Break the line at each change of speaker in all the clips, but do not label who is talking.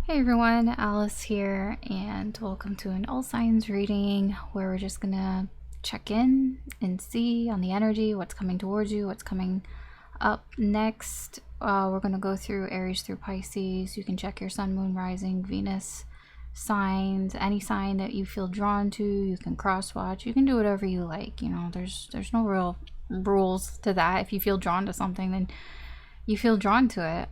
Hey everyone, Alice here, and welcome to an all signs reading where we're just gonna check in and see on the energy, what's coming towards you, what's coming up next. We're gonna go through Aries through Pisces. You can check your sun, moon, rising, Venus signs, any sign that you feel drawn to. You can cross watch. You can do whatever you like. You know, there's no real rules to that. If you feel drawn to something, then you feel drawn to it.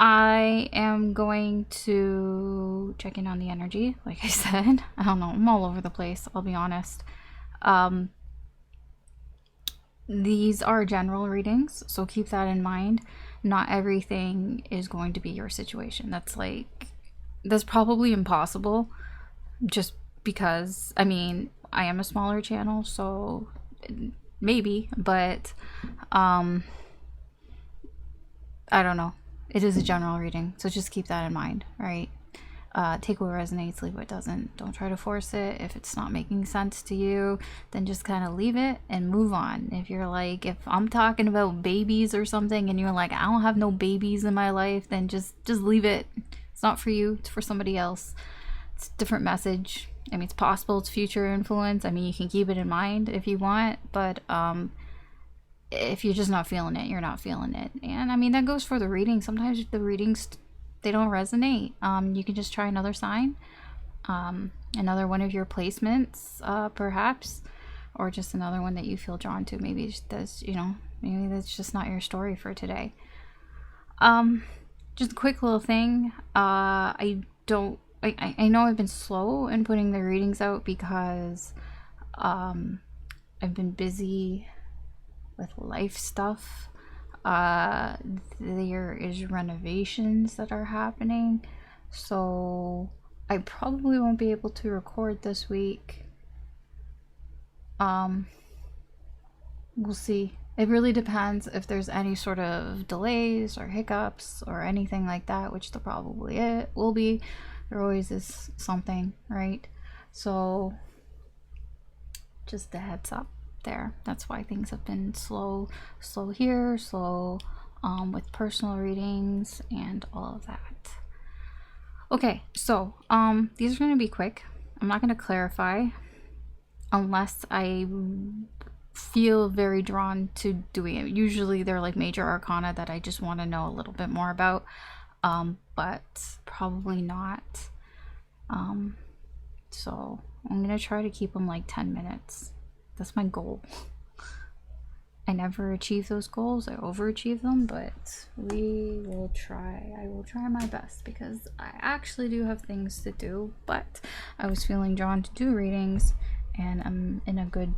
I am going to check in on the energy, like I said. I don't know, I'm all over the place, I'll be honest. These are general readings, so keep that in mind. Not everything is going to be your situation. That's probably impossible, just because, I mean, I am a smaller channel, so maybe, but I don't know. It is a general reading, so just keep that in mind, right? Take what resonates, leave what doesn't. Don't try to force it. If it's not making sense to you, then just kind of leave it and move on. If you're like, if I'm talking about babies or something and you're like, I don't have no babies in my life, then just leave it. It's not for you, it's for somebody else. It's a different message. I mean, it's possible it's future influence. I mean, you can keep it in mind if you want, but if you're just not feeling it, you're not feeling it. And I mean, that goes for the reading. Sometimes the readings, they don't resonate. You can just try another sign, another one of your placements, perhaps, or just another one that you feel drawn to. Maybe that's, you know, maybe that's just not your story for today. Just a quick little thing. I know I've been slow in putting the readings out because I've been busy with life stuff. There is renovations that are happening, so I probably won't be able to record this week. We'll see. It really depends if there's any sort of delays or hiccups or anything like that, which there probably will be. There always is something, right? So just a heads up there. That's why things have been slow here, slow with personal readings and all of that. Okay, so these are going to be quick. I'm not going to clarify unless I feel very drawn to doing it. Usually they're like major arcana that I just want to know a little bit more about, but probably not. So I'm going to try to keep them like 10 minutes. That's my goal. I never achieve those goals. I overachieve them, but we will try. I will try my best because I actually do have things to do, but I was feeling drawn to do readings and I'm in a good,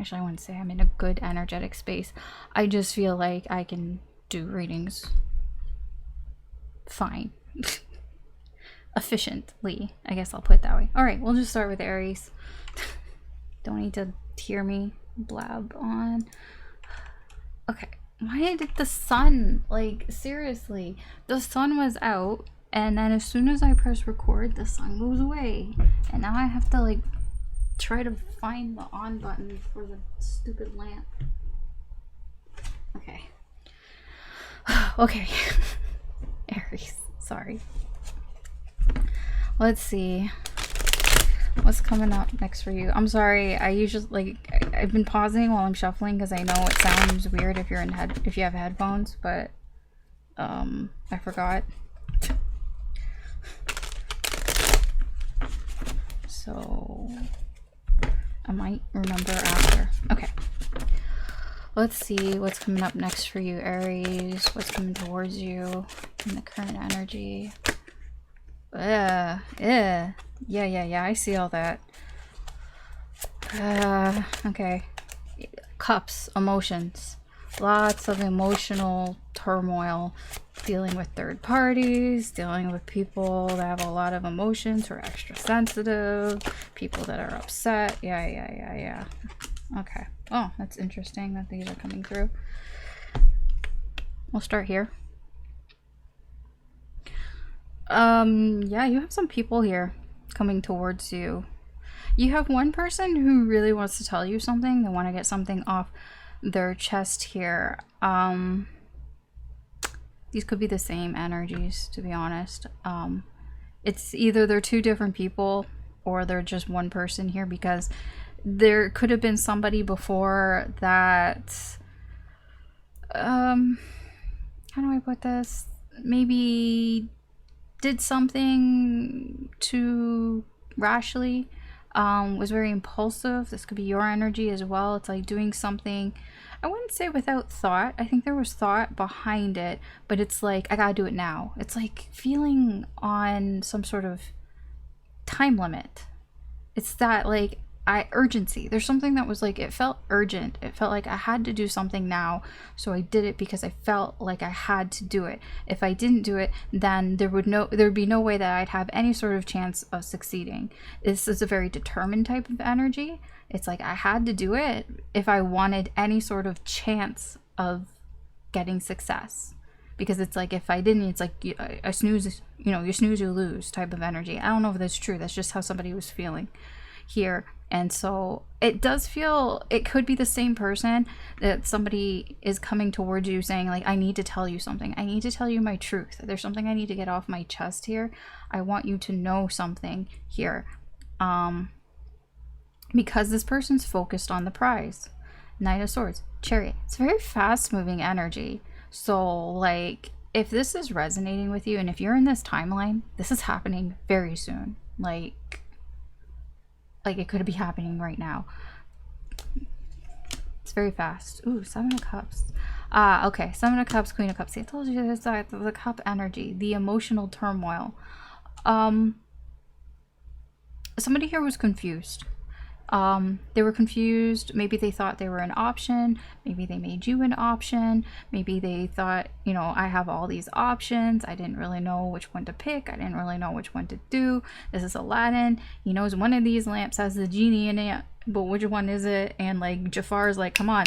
actually I wouldn't say I'm in a good energetic space. I just feel like I can do readings fine. Efficiently, I guess I'll put it that way. All right, we'll just start with Aries. Don't need to hear me blab on. Okay, why did the sun, like, seriously, the sun was out and then as soon as I press record, the sun goes away, and now I have to like try to find the on button for the stupid lamp. Okay. Okay. Aries, sorry. Let's see what's coming up next for you. I'm sorry, I usually, like, I've been pausing while I'm shuffling because I know it sounds weird if if you have headphones, but I forgot. So I might remember after. Okay, let's see what's coming up next for you, Aries. What's coming towards you in the current energy? Yeah, I see all that. Okay. Cups, emotions. Lots of emotional turmoil. Dealing with third parties, dealing with people that have a lot of emotions, who are extra sensitive, people that are upset. Yeah. Okay. Oh, that's interesting that these are coming through. We'll start here. Yeah, you have some people here coming towards you. You have one person who really wants to tell you something. They want to get something off their chest here. These could be the same energies, to be honest. It's either they're two different people or they're just one person here, because there could have been somebody before that, how do I put this? Maybe did something too rashly, was very impulsive. This could be your energy as well. It's like doing something, I wouldn't say without thought. I think there was thought behind it, but it's like, I gotta do it now. It's like feeling on some sort of time limit. It's that like urgency. There's something that was like, it felt urgent. It felt like I had to do something now, so I did it because I felt like I had to do it. If I didn't do it, then there would be no way that I'd have any sort of chance of succeeding. This is a very determined type of energy. It's like I had to do it if I wanted any sort of chance of getting success. Because it's like, if I didn't, it's like I snooze, you snooze, you lose type of energy. I don't know if that's true. That's just how somebody was feeling here. And so it does feel, it could be the same person, that somebody is coming towards you saying like, I need to tell you something. I need to tell you my truth. There's something I need to get off my chest here. I want you to know something here. Because this person's focused on the prize. Knight of Swords, Chariot. It's very fast moving energy. So like, if this is resonating with you and if you're in this timeline, this is happening very soon. Like it could be happening right now. It's very fast. Ooh, Seven of Cups. Okay, Seven of Cups, Queen of Cups. See, I told you this, the cup energy, the emotional turmoil. Somebody here was confused. They were confused. Maybe they thought they were an option. Maybe they made you an option. Maybe they thought, I have all these options. I didn't really know which one to pick. I didn't really know which one to do. This is Aladdin. He knows one of these lamps has the genie in it, but which one is it? And like Jafar's like, come on.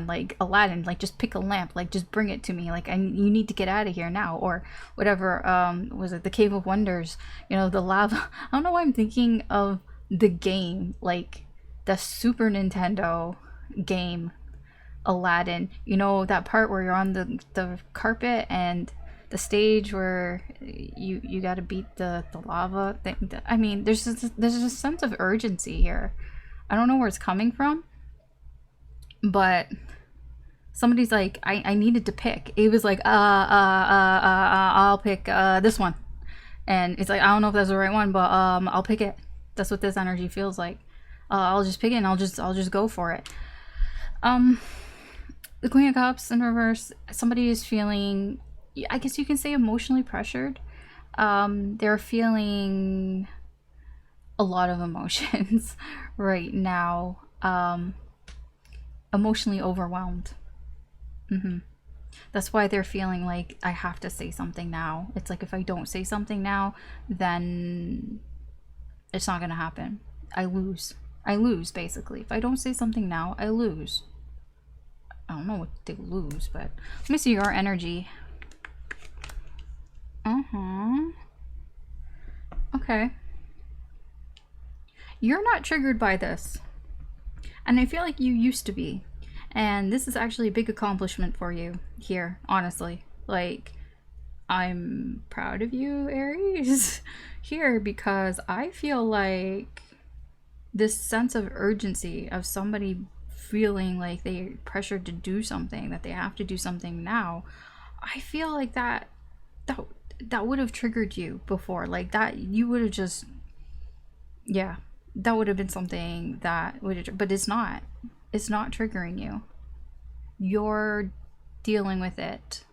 Like Aladdin, like just pick a lamp. Like just bring it to me. Like you need to get out of here now, or whatever. Was it the Cave of Wonders? The lava. I don't know why I'm thinking of the game, like the Super Nintendo game Aladdin, that part where you're on the carpet and the stage where you got to beat the lava thing. I mean, there's a sense of urgency here. I don't know where it's coming from, but somebody's like, I needed to pick. It was like I'll pick this one, and it's like, I don't know if that's the right one, but I'll pick it. That's what this energy feels like. I'll just pick it and I'll just go for it. The Queen of Cups in reverse, somebody is feeling, I guess you can say, emotionally pressured. They're feeling a lot of emotions right now. Emotionally overwhelmed. That's why they're feeling like, I have to say something now. It's like, if I don't say something now, then it's not gonna happen. I lose, basically. If I don't say something now, I lose. I don't know what they lose, but let me see your energy. Okay. You're not triggered by this. And I feel like you used to be. And this is actually a big accomplishment for you here, honestly. Like, I'm proud of you, Aries, here, because I feel like this sense of urgency of somebody feeling like they're pressured to do something, that they have to do something now, I feel like that would have triggered you before. Like that, you would have just, yeah, that would have been something that would have, but it's not triggering you. You're dealing with it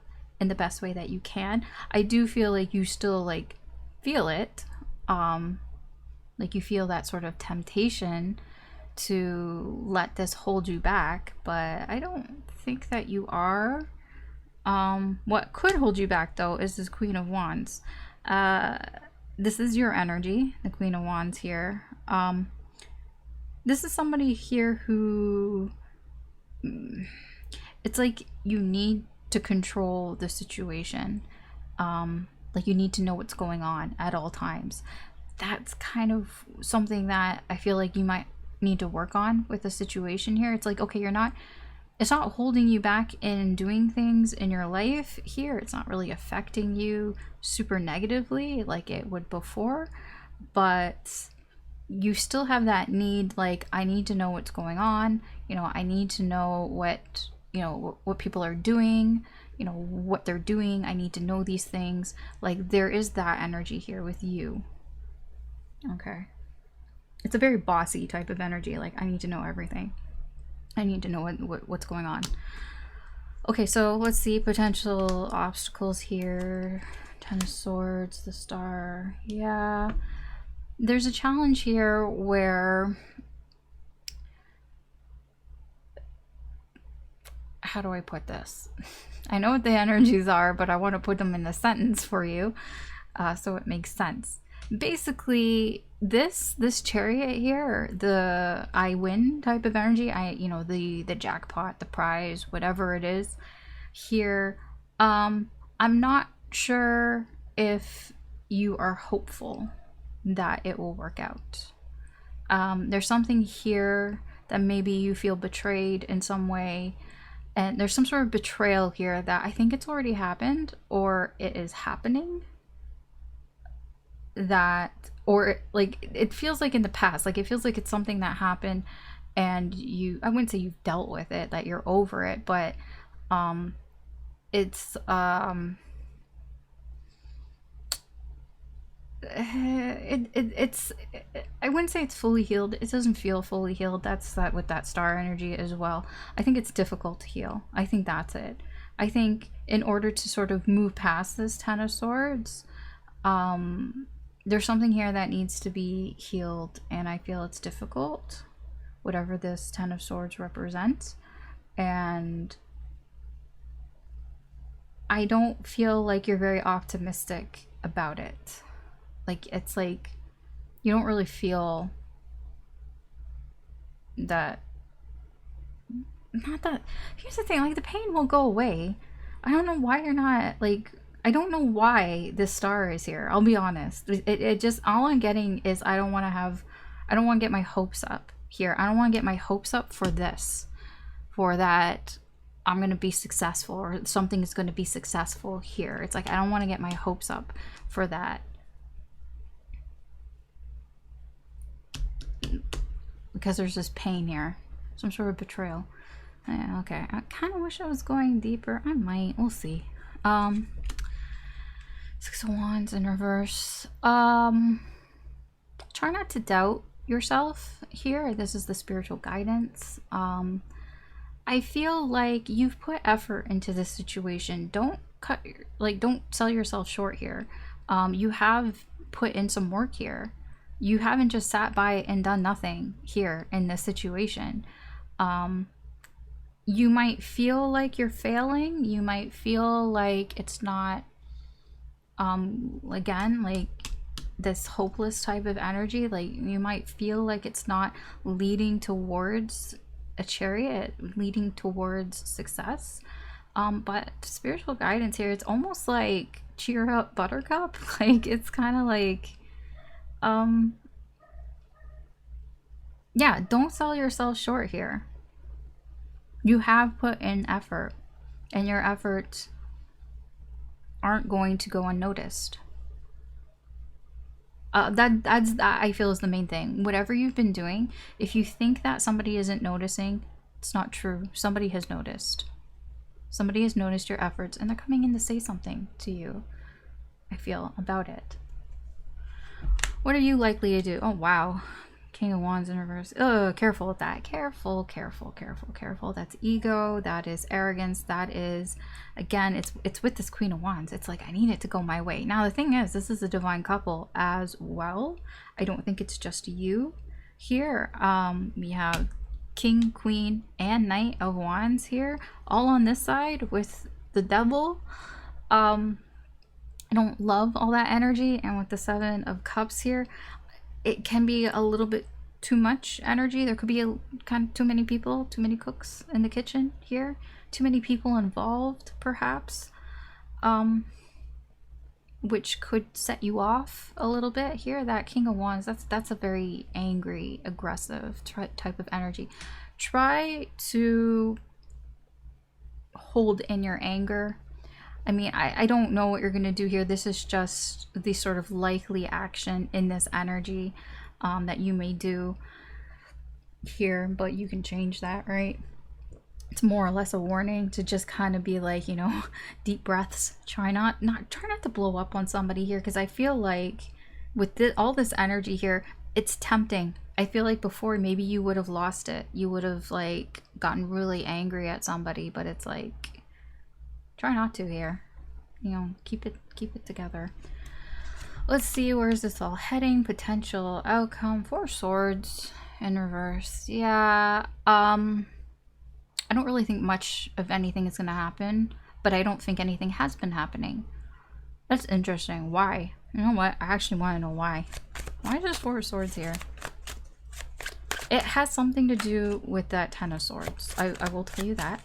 in the best way that you can. I do feel like you still like feel it, like you feel that sort of temptation to let this hold you back, but I don't think that you are. What could hold you back though is this Queen of Wands. This is your energy, the Queen of Wands here. This is somebody here who, it's like you need to control the situation. Like you need to know what's going on at all times. That's kind of something that I feel like you might need to work on with the situation here. It's like, okay, you're not it's not holding you back in doing things in your life here. It's not really affecting you super negatively like it would before, but you still have that need, like, I need to know what's going on, you know, I need to know what, you know, what people are doing, you know, what they're doing. I need to know these things. Like, there is that energy here with you. Okay. It's a very bossy type of energy. Like, I need to know everything. I need to know what's going on. Okay, so let's see potential obstacles here. Ten of Swords, the Star. Yeah. There's a challenge here where, how do I put this? I know what the energies are, but I want to put them in a sentence for you, so it makes sense. Basically, this Chariot here, the I win type of energy, you know, the jackpot, the prize, whatever it is here, I'm not sure if you are hopeful that it will work out. There's something here that maybe you feel betrayed in some way, and there's some sort of betrayal here that I think it's already happened, or it is happening. That, or like, it feels like in the past, like it feels like it's something that happened and you, I wouldn't say you've dealt with it, that you're over it, but it's it's I wouldn't say it's fully healed. It doesn't feel fully healed. That's that with that star energy as well. I think it's difficult to heal. I think that's it. I think in order to sort of move past this Ten of Swords, there's something here that needs to be healed, and I feel it's difficult, whatever this Ten of Swords represents. And I don't feel like you're very optimistic about it. Like, it's like you don't really feel that, not that, here's the thing, like, the pain will go away. I don't know why you're not, like, I don't know why this star is here. I'll be honest. It just, all I'm getting is I don't want to get my hopes up here. I don't want to get my hopes up for this, for that I'm going to be successful, or something is going to be successful here. It's like, I don't want to get my hopes up for that. Because there's this pain here. Some sort of betrayal. Yeah, okay. I kind of wish I was going deeper. I might. We'll see. Six of Wands in reverse. Try not to doubt yourself here. This is the spiritual guidance. I feel like you've put effort into this situation. Don't sell yourself short here. You have put in some work here. You haven't just sat by and done nothing here in this situation. You might feel like you're failing. You might feel like it's not, again, like this hopeless type of energy. Like, you might feel like it's not leading towards a Chariot, leading towards success. But spiritual guidance here, it's almost like cheer up, buttercup. Like, it's kind of like, yeah, don't sell yourself short here. You have put in effort, and your efforts aren't going to go unnoticed. That I feel is the main thing. Whatever you've been doing, if you think that somebody isn't noticing, it's not true. Somebody has noticed. Somebody has noticed your efforts, and they're coming in to say something to you, I feel, about it. What are you likely to do? Oh, wow. King of Wands in reverse. Oh, careful with that. Careful, careful, careful, careful. That's ego. That is arrogance. That is, again, it's with this Queen of Wands. It's like, I need it to go my way. Now, the thing is, this is a divine couple as well. I don't think it's just you here. We have King, Queen, and Knight of Wands here, all on this side with the Devil. I don't love all that energy, and with the Seven of Cups here, it can be a little bit too much energy. There could be kind of too many people, too many cooks in the kitchen here, too many people involved, perhaps, which could set you off a little bit here. That King of Wands, that's a very angry, aggressive type of energy. Try to hold in your anger. I mean, I don't know what you're going to do here. This is just the sort of likely action in this energy that you may do here, but you can change that, right? It's more or less a warning to just kind of be like, you know, deep breaths. Try not to blow up on somebody here, because I feel like with all this energy here, it's tempting. I feel like before maybe you would have lost it. You would have like gotten really angry at somebody, but it's like, try not to here. You know, keep it together. Let's see, where is this all heading? Potential outcome. 4 swords in reverse. Yeah, I don't really think much of anything is going to happen, but I don't think anything has been happening. That's interesting. Why? You know what? I actually want to know why. Why is there 4 swords here? It has something to do with that 10 of swords. I will tell you that.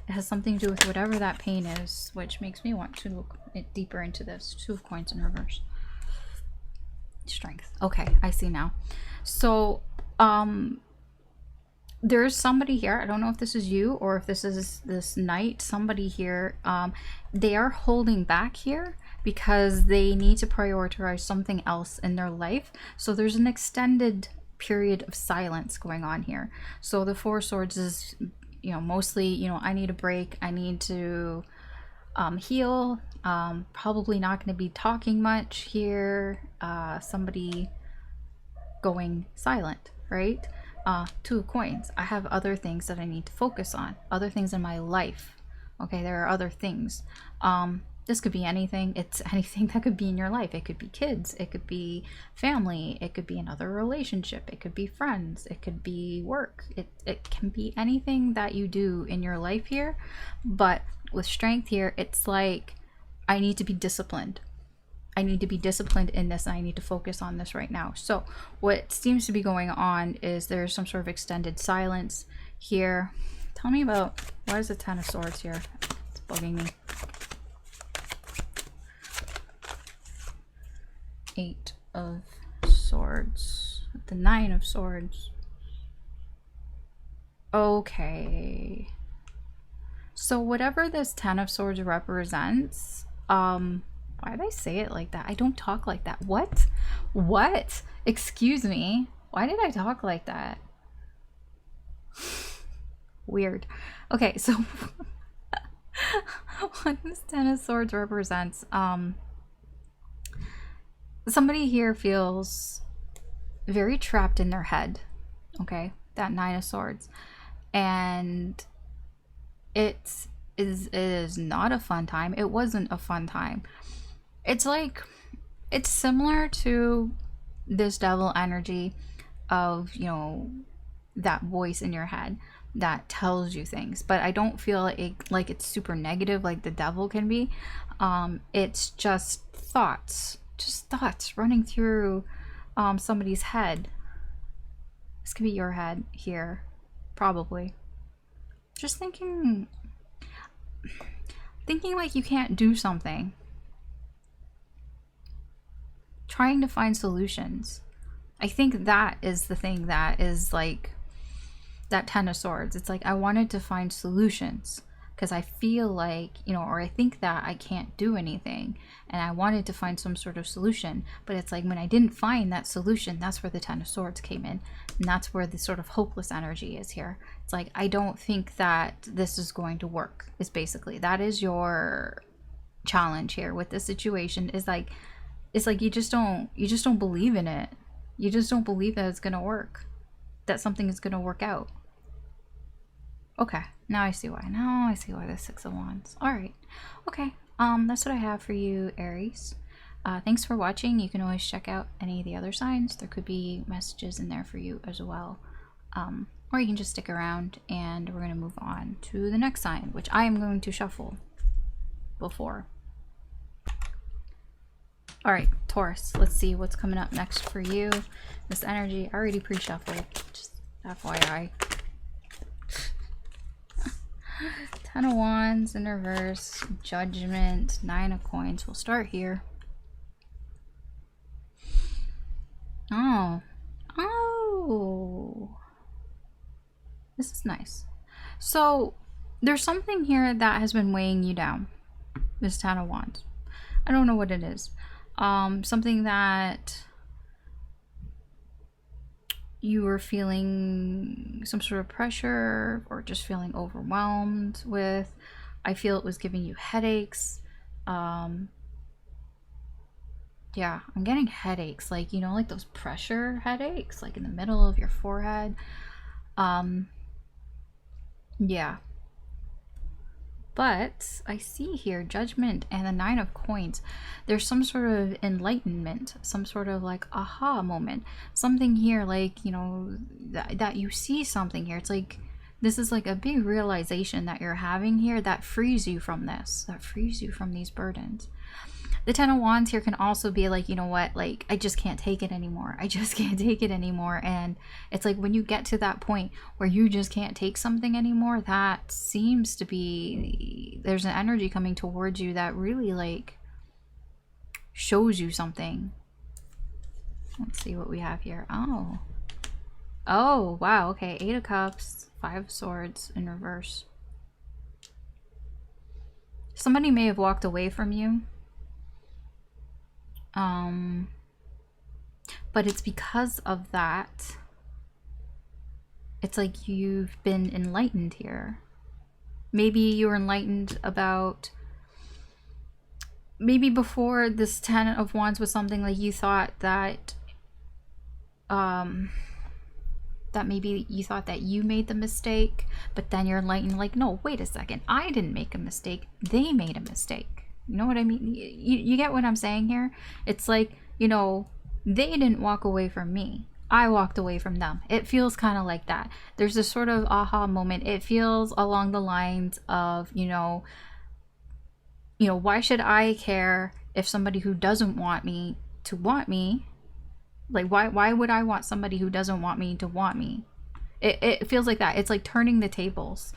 It has something to do with whatever that pain is, which makes me want to look deeper into this. 2 of coins in reverse. Strength. Okay, I see now. So, there's somebody here. I don't know if this is you or if this is this knight. Somebody here, they are holding back here because they need to prioritize something else in their life. So there's an extended period of silence going on here. So the 4 swords is, you know, mostly, you know, I need a break. I need to heal. Probably not going to be talking much here. Somebody going silent, right? 2 of coins. I have other things that I need to focus on. Other things in my life. Okay, there are other things. This could be anything. It's anything that could be in your life. It could be kids. It could be family. It could be another relationship. It could be friends. It could be work. It can be anything that you do in your life here. But with strength here, it's like, I need to be disciplined. I need to be disciplined in this, and I need to focus on this right now. So what seems to be going on is there's some sort of extended silence here. Tell me about, why is the 10 of swords here? It's bugging me. 8 of swords. The 9 of swords. Okay. So whatever this 10 of swords represents, why did I say it like that? I don't talk like that. What? What? Excuse me. Why did I talk like that? Weird. Okay, so what this 10 of swords represents, somebody here feels very trapped in their head. Okay, that 9 of swords. And it is not a fun time. It wasn't a fun time. It's like, it's similar to this devil energy of, you know, that voice in your head that tells you things, but I don't feel like it's super negative like the devil can be. It's just thoughts running through somebody's head. This could be your head here, probably. Just thinking like you can't do something. Trying to find solutions. I think that is the thing that is like that 10 of swords. It's like, I wanted to find solutions because I feel like, you know, or I think that I can't do anything, and I wanted to find some sort of solution. But it's like, when I didn't find that solution, that's where the 10 of swords came in, and that's where the sort of hopeless energy is here. It's like, I don't think that this is going to work, is basically, that is your challenge here with this situation. Is like, it's like you just don't believe in it. You just don't believe that it's gonna work, that something is gonna work out. Okay, now I see why. Now I see why the 6 of wands. All right, okay. That's what I have for you, Aries. Thanks for watching. You can always check out any of the other signs. There could be messages in there for you as well. Or you can just stick around, and we're gonna move on to the next sign, which I am going to shuffle before. All right, Taurus, let's see what's coming up next for you. This energy, I already pre-shuffled, just FYI. 10 of wands in reverse, judgment, 9 of coins. We'll start here. Oh, this is nice. So There's something here that has been weighing you down. This Ten of Wands. I don't know what it is. Something that you were feeling some sort of pressure or just feeling overwhelmed with. I feel it was giving you headaches. Yeah, I'm getting headaches, like, you know, like those pressure headaches, like in the middle of your forehead. Yeah. But I see here Judgment and the Nine of Coins. There's some sort of enlightenment, some sort of like aha moment. Something here, like, you know, that you see something here. It's like, this is like a big realization that you're having here that frees you from this, that frees you from these burdens. The Ten of Wands here can also be like, you know what, like, I just can't take it anymore. I just can't take it anymore. And it's like when you get to that point where you just can't take something anymore, that seems to be, there's an energy coming towards you that really like shows you something. Let's see what we have here. Oh, wow. Okay. Eight of Cups, Five of Swords in reverse. Somebody may have walked away from you. But it's because of that, it's like you've been enlightened here. Maybe you were enlightened about, maybe before this Ten of Wands was something like you thought that that maybe you thought that you made the mistake, but then you're enlightened, like, no, wait a second, I didn't make a mistake, they made a mistake. You know what I mean? You get what I'm saying here? It's like, you know, they didn't walk away from me, I walked away from them. It feels kind of like that. There's this sort of aha moment. It feels along the lines of, you know, why should I care if somebody who doesn't want me to want me? Like, why would I want somebody who doesn't want me to want me? It feels like that. It's like turning the tables.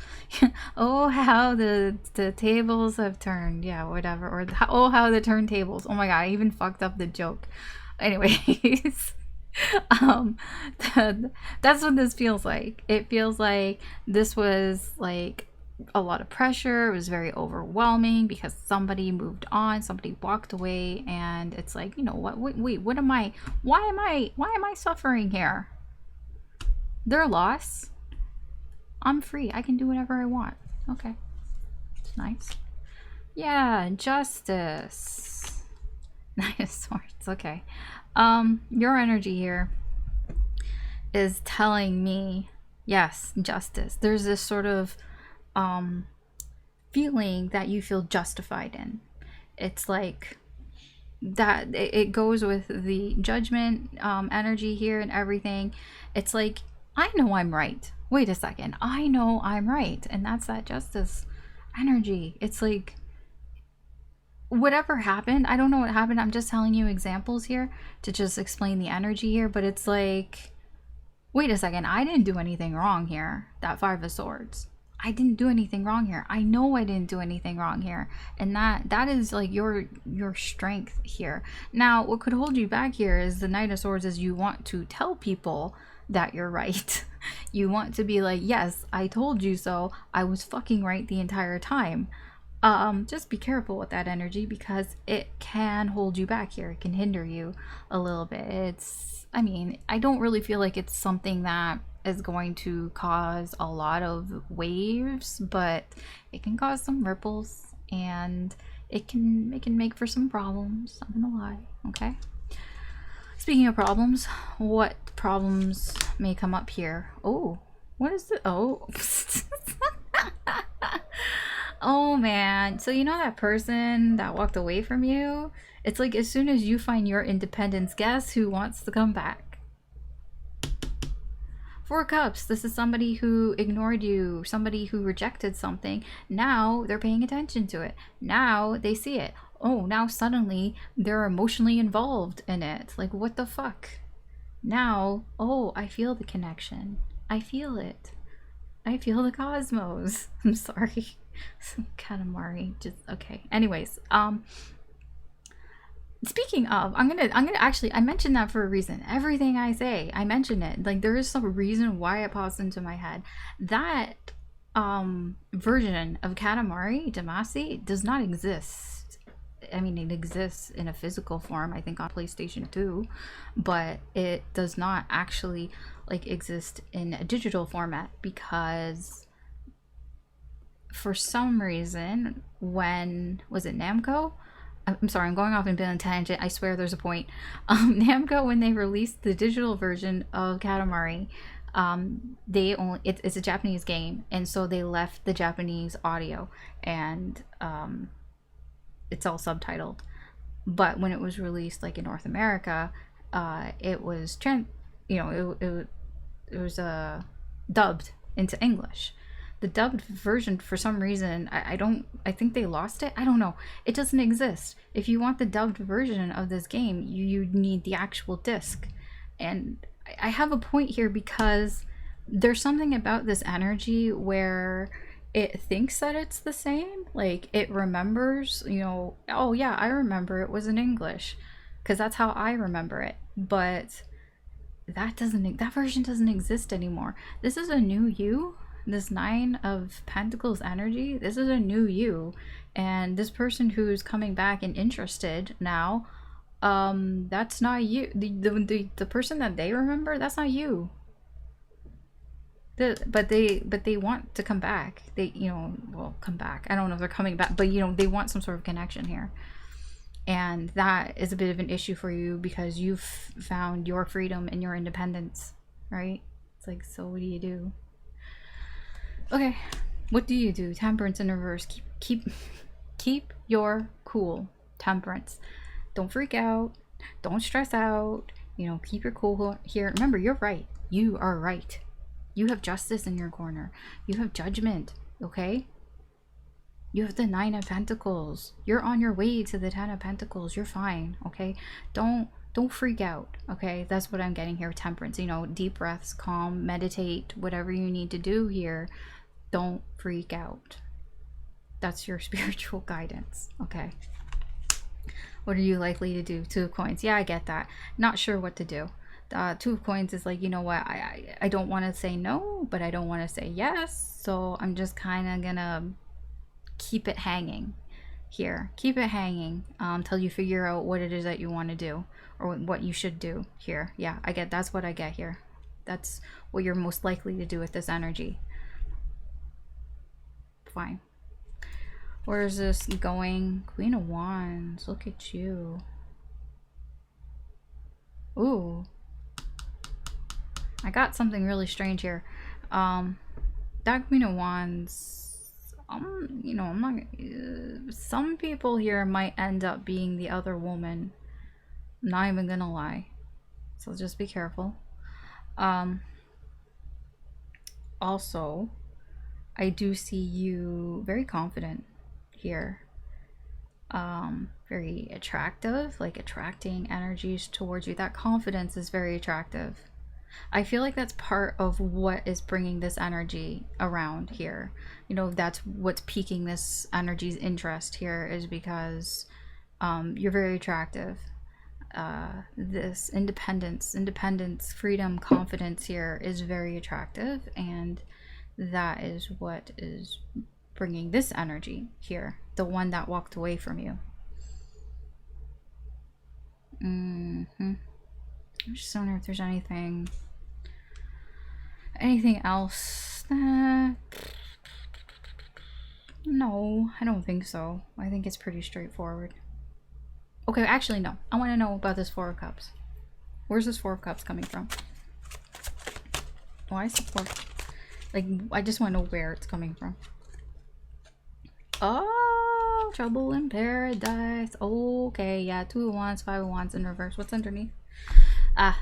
Oh, how the tables have turned. Yeah, whatever. Or oh, how the turntables. Oh my god, I even fucked up the joke. Anyways, that's what this feels like. It feels like this was like a lot of pressure. It was very overwhelming because somebody moved on, somebody walked away, and it's like, you know what? Wait, what am I? Why am I suffering here? Their loss. I'm free. I can do whatever I want. Okay. Nice. Yeah, Justice. Nine of Swords. Okay. Your energy here is telling me, yes, justice. There's this sort of feeling that you feel justified in. It's like that it goes with the Judgment energy here and everything. It's like, I know I'm right. Wait a second. I know I'm right. And that's that Justice energy. It's like, whatever happened, I don't know what happened. I'm just telling you examples here to just explain the energy here. But it's like, wait a second. I didn't do anything wrong here. That Five of Swords. I didn't do anything wrong here. I know I didn't do anything wrong here. And that is like your strength here. Now, what could hold you back here is the Knight of Swords, is you want to tell people that you're right. You want to be like, yes, I told you so. I was fucking right the entire time. Just be careful with that energy because it can hold you back here. It can hinder you a little bit. I mean, I don't really feel like it's something that is going to cause a lot of waves, but it can cause some ripples and it can make for some problems. I'm not gonna lie. Okay. Speaking of problems, what problems may come up here? Oh, what is it? Oh. Oh man. So you know that person that walked away from you? It's like as soon as you find your independence, guess who wants to come back? Four Cups. This is somebody who ignored you, somebody who rejected something. Now they're paying attention to it. Now they see it. Oh, now suddenly they're emotionally involved in it. Like, what the fuck? Now, oh, I feel the connection. I feel it. I feel the cosmos. I'm sorry. Katamari. Just okay. Anyways, speaking of, I'm gonna actually, I mentioned that for a reason. Everything I say, I mention it. Like, there is some reason why it pops into my head. That version of Katamari Damacy does not exist. I mean, it exists in a physical form, I think, on PlayStation 2, but it does not actually like exist in a digital format, because for some reason, when was it Namco? I'm sorry, I'm going off in a tangent. I swear there's a point. Namco, when they released the digital version of Katamari, they only it's a Japanese game, and so they left the Japanese audio, and it's all subtitled. But when it was released, like in North America, it was it was dubbed into English. The dubbed version, for some reason, I think they lost it. I don't know. It doesn't exist. If you want the dubbed version of this game, you need the actual disc. And I have a point here, because there's something about this energy where it thinks that it's the same. Like, it remembers, oh yeah, I remember it was in English, because that's how I remember it. But that version doesn't exist anymore. This is a new you. This Nine of Pentacles energy, this is a new you, and this person who's coming back and interested now, that's not you. The person that they remember, that's not you. But they want to come back. They come back. I don't know if they're coming back, but they want some sort of connection here, and that is a bit of an issue for you, because you've found your freedom and your independence, right? It's like, so what do you do? Okay, what do you do? Temperance in reverse. Keep your cool. Temperance. Don't freak out. Don't stress out. Keep your cool here. Remember, you're right. You are right. You have justice in your corner. You have judgment. Okay? You have the Nine of Pentacles. You're on your way to the Ten of Pentacles. You're fine. Okay? Don't freak out. Okay? That's what I'm getting here. Temperance. Deep breaths, calm, meditate, whatever you need to do here. Don't freak out. That's your spiritual guidance. Okay. What are you likely to do? Two of Coins. Yeah, I get that. Not sure what to do. Two of Coins is like, you know what? I don't want to say no, but I don't want to say yes. So I'm just kind of gonna keep it hanging here. Keep it hanging until you figure out what it is that you want to do, or what you should do here. Yeah, that's what I get here. That's what you're most likely to do with this energy. Fine. Where is this going? Queen of Wands. Look at you. Ooh. I got something really strange here. That Queen of Wands, I'm not, some people here might end up being the other woman. I'm not even gonna lie. So just be careful. Also, I do see you very confident here. Very attractive, like attracting energies towards you. That confidence is very attractive. I feel like that's part of what is bringing this energy around here. That's what's piquing this energy's interest here, is because you're very attractive. This independence, freedom, confidence here is very attractive, and that is what is bringing this energy here, the one that walked away from you. I'm just wondering if there's anything else. No, I don't think so. I think it's pretty straightforward. Okay, actually no, I want to know about this Four of Cups. Where's this Four of Cups coming from? Why is the Four? Like, I just want to know where it's coming from. Oh, trouble in paradise. Okay, yeah, Two of Wands, Five of Wands in reverse. What's underneath?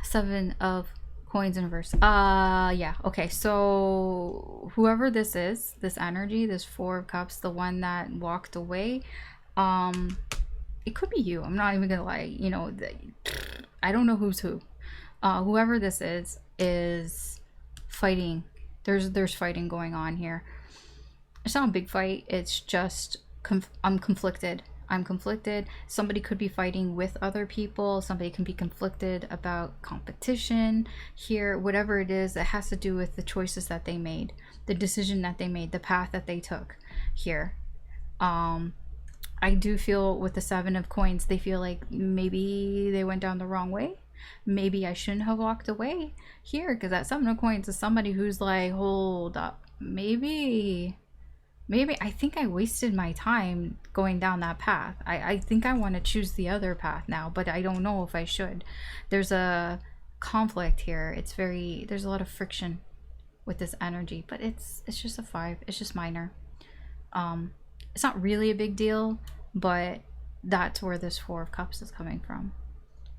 Seven of Coins in reverse. Yeah, okay, so whoever this is, this energy, this Four of Cups, the one that walked away, it could be you. I'm not even gonna lie. I don't know who's who. Whoever this is fighting. There's fighting going on here. It's not a big fight. It's just I'm conflicted. I'm conflicted. Somebody could be fighting with other people. Somebody can be conflicted about competition here. Whatever it is, it has to do with the choices that they made, the decision that they made, the path that they took here. I do feel with the Seven of Coins, they feel like maybe they went down the wrong way. Maybe I shouldn't have walked away here, because that Seven of Coins is somebody who's like, hold up, maybe I think I wasted my time going down that path. I think I want to choose the other path now, but I don't know if I should. There's a conflict here. There's a lot of friction with this energy, but it's just a 5. It's just minor. It's not really a big deal, but that's where this Four of Cups is coming from.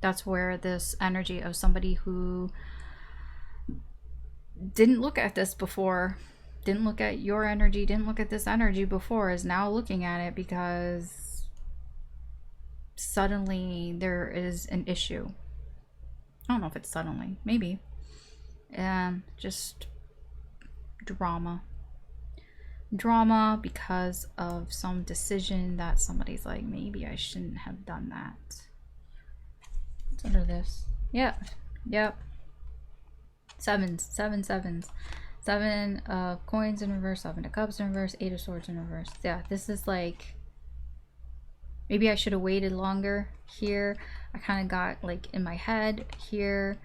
That's where this energy of somebody who didn't look at this before, didn't look at your energy, didn't look at this energy before, is now looking at it because suddenly there is an issue. I don't know if it's suddenly, maybe. Just drama because of some decision that somebody's like, maybe I shouldn't have done that. What's under this? Yep. Sevens. 7 of Coins in reverse, 7 of Cups in reverse, 8 of Swords in reverse. Yeah, this is like, maybe I should have waited longer here. I kind of got like in my head here.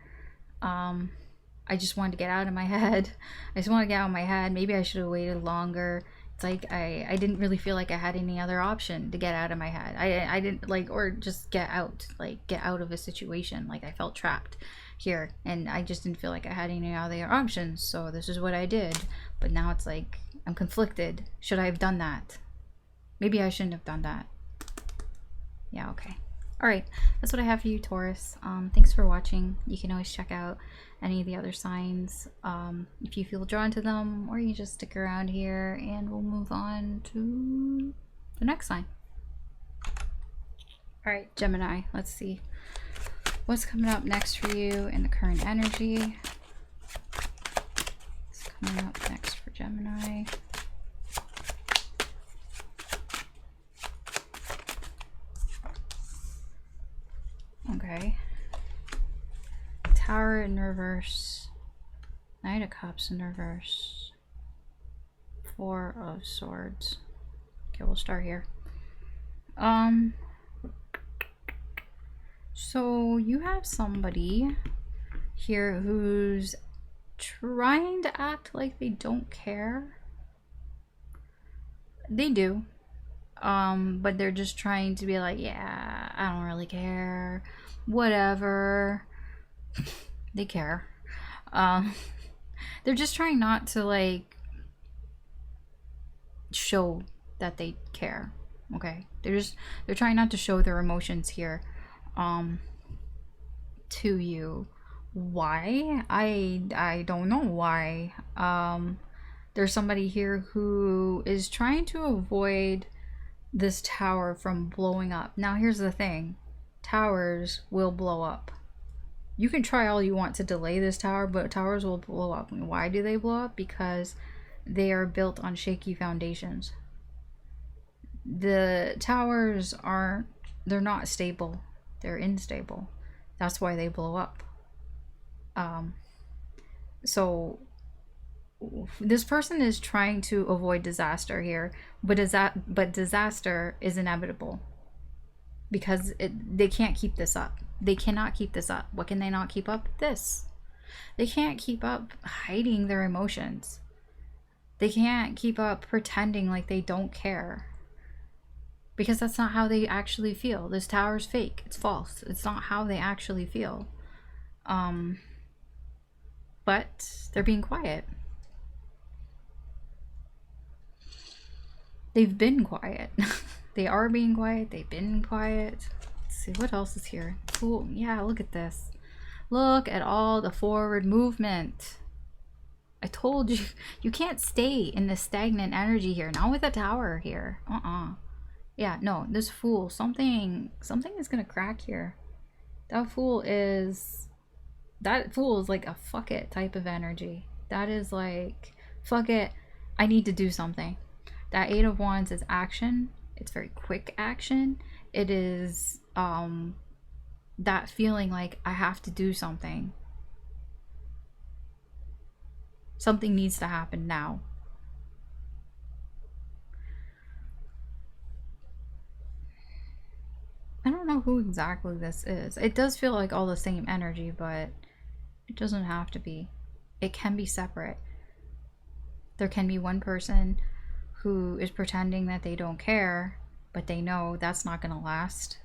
I just wanted to get out of my head. Maybe I should have waited longer. It's like I didn't really feel like I had any other option to get out of my head. I didn't like, or just get out of a situation. Like I felt trapped here, and I just didn't feel like I had any other options. So this is what I did. But now it's like I'm conflicted. Should I have done that? Maybe I shouldn't have done that. Yeah, okay. All right, that's what I have for you, Taurus. Thanks for watching. You can always check out any of the other signs if you feel drawn to them, or you just stick around here and we'll move on to the next sign. All right, Gemini, let's see what's coming up next for you in the current energy. What's coming up next for Gemini? Okay. Tower in reverse. Knight of Cups in reverse. 4 of Swords. Okay, we'll start here. So you have somebody here who's trying to act like they don't care. They do. But they're just trying to be like, yeah, I don't really care. Whatever. They care. They're just trying not to like show that they care. Okay, they're trying not to show their emotions here to you. Why? I don't know why. There's somebody here who is trying to avoid this tower from blowing up. Now here's the thing, towers will blow up. You can try all you want to delay this tower, but towers will blow up. And why do they blow up? Because they are built on shaky foundations. The towers they're not stable. They're unstable. That's why they blow up. So this person is trying to avoid disaster here, but disaster is inevitable because they can't keep this up. They cannot keep this up. What can they not keep up? This. They can't keep up hiding their emotions. They can't keep up pretending like they don't care, because that's not how they actually feel. This tower's fake. It's false. It's not how they actually feel. But they're being quiet. They've been quiet. They are being quiet. They've been quiet. Let's see what else is here. Cool. Yeah, look at this. Look at all the forward movement. I told you, you can't stay in this stagnant energy here. Not with a tower here. Yeah, no, this Fool, something is gonna crack here. That Fool is like a fuck it type of energy. That is like, fuck it, I need to do something. That 8 of Wands is action. It's very quick action. It is that feeling like I have to do something. Something needs to happen now. I don't know who exactly this is. It does feel like all the same energy, but it doesn't have to be. It can be separate. There can be one person who is pretending that they don't care, but they know that's not going to last.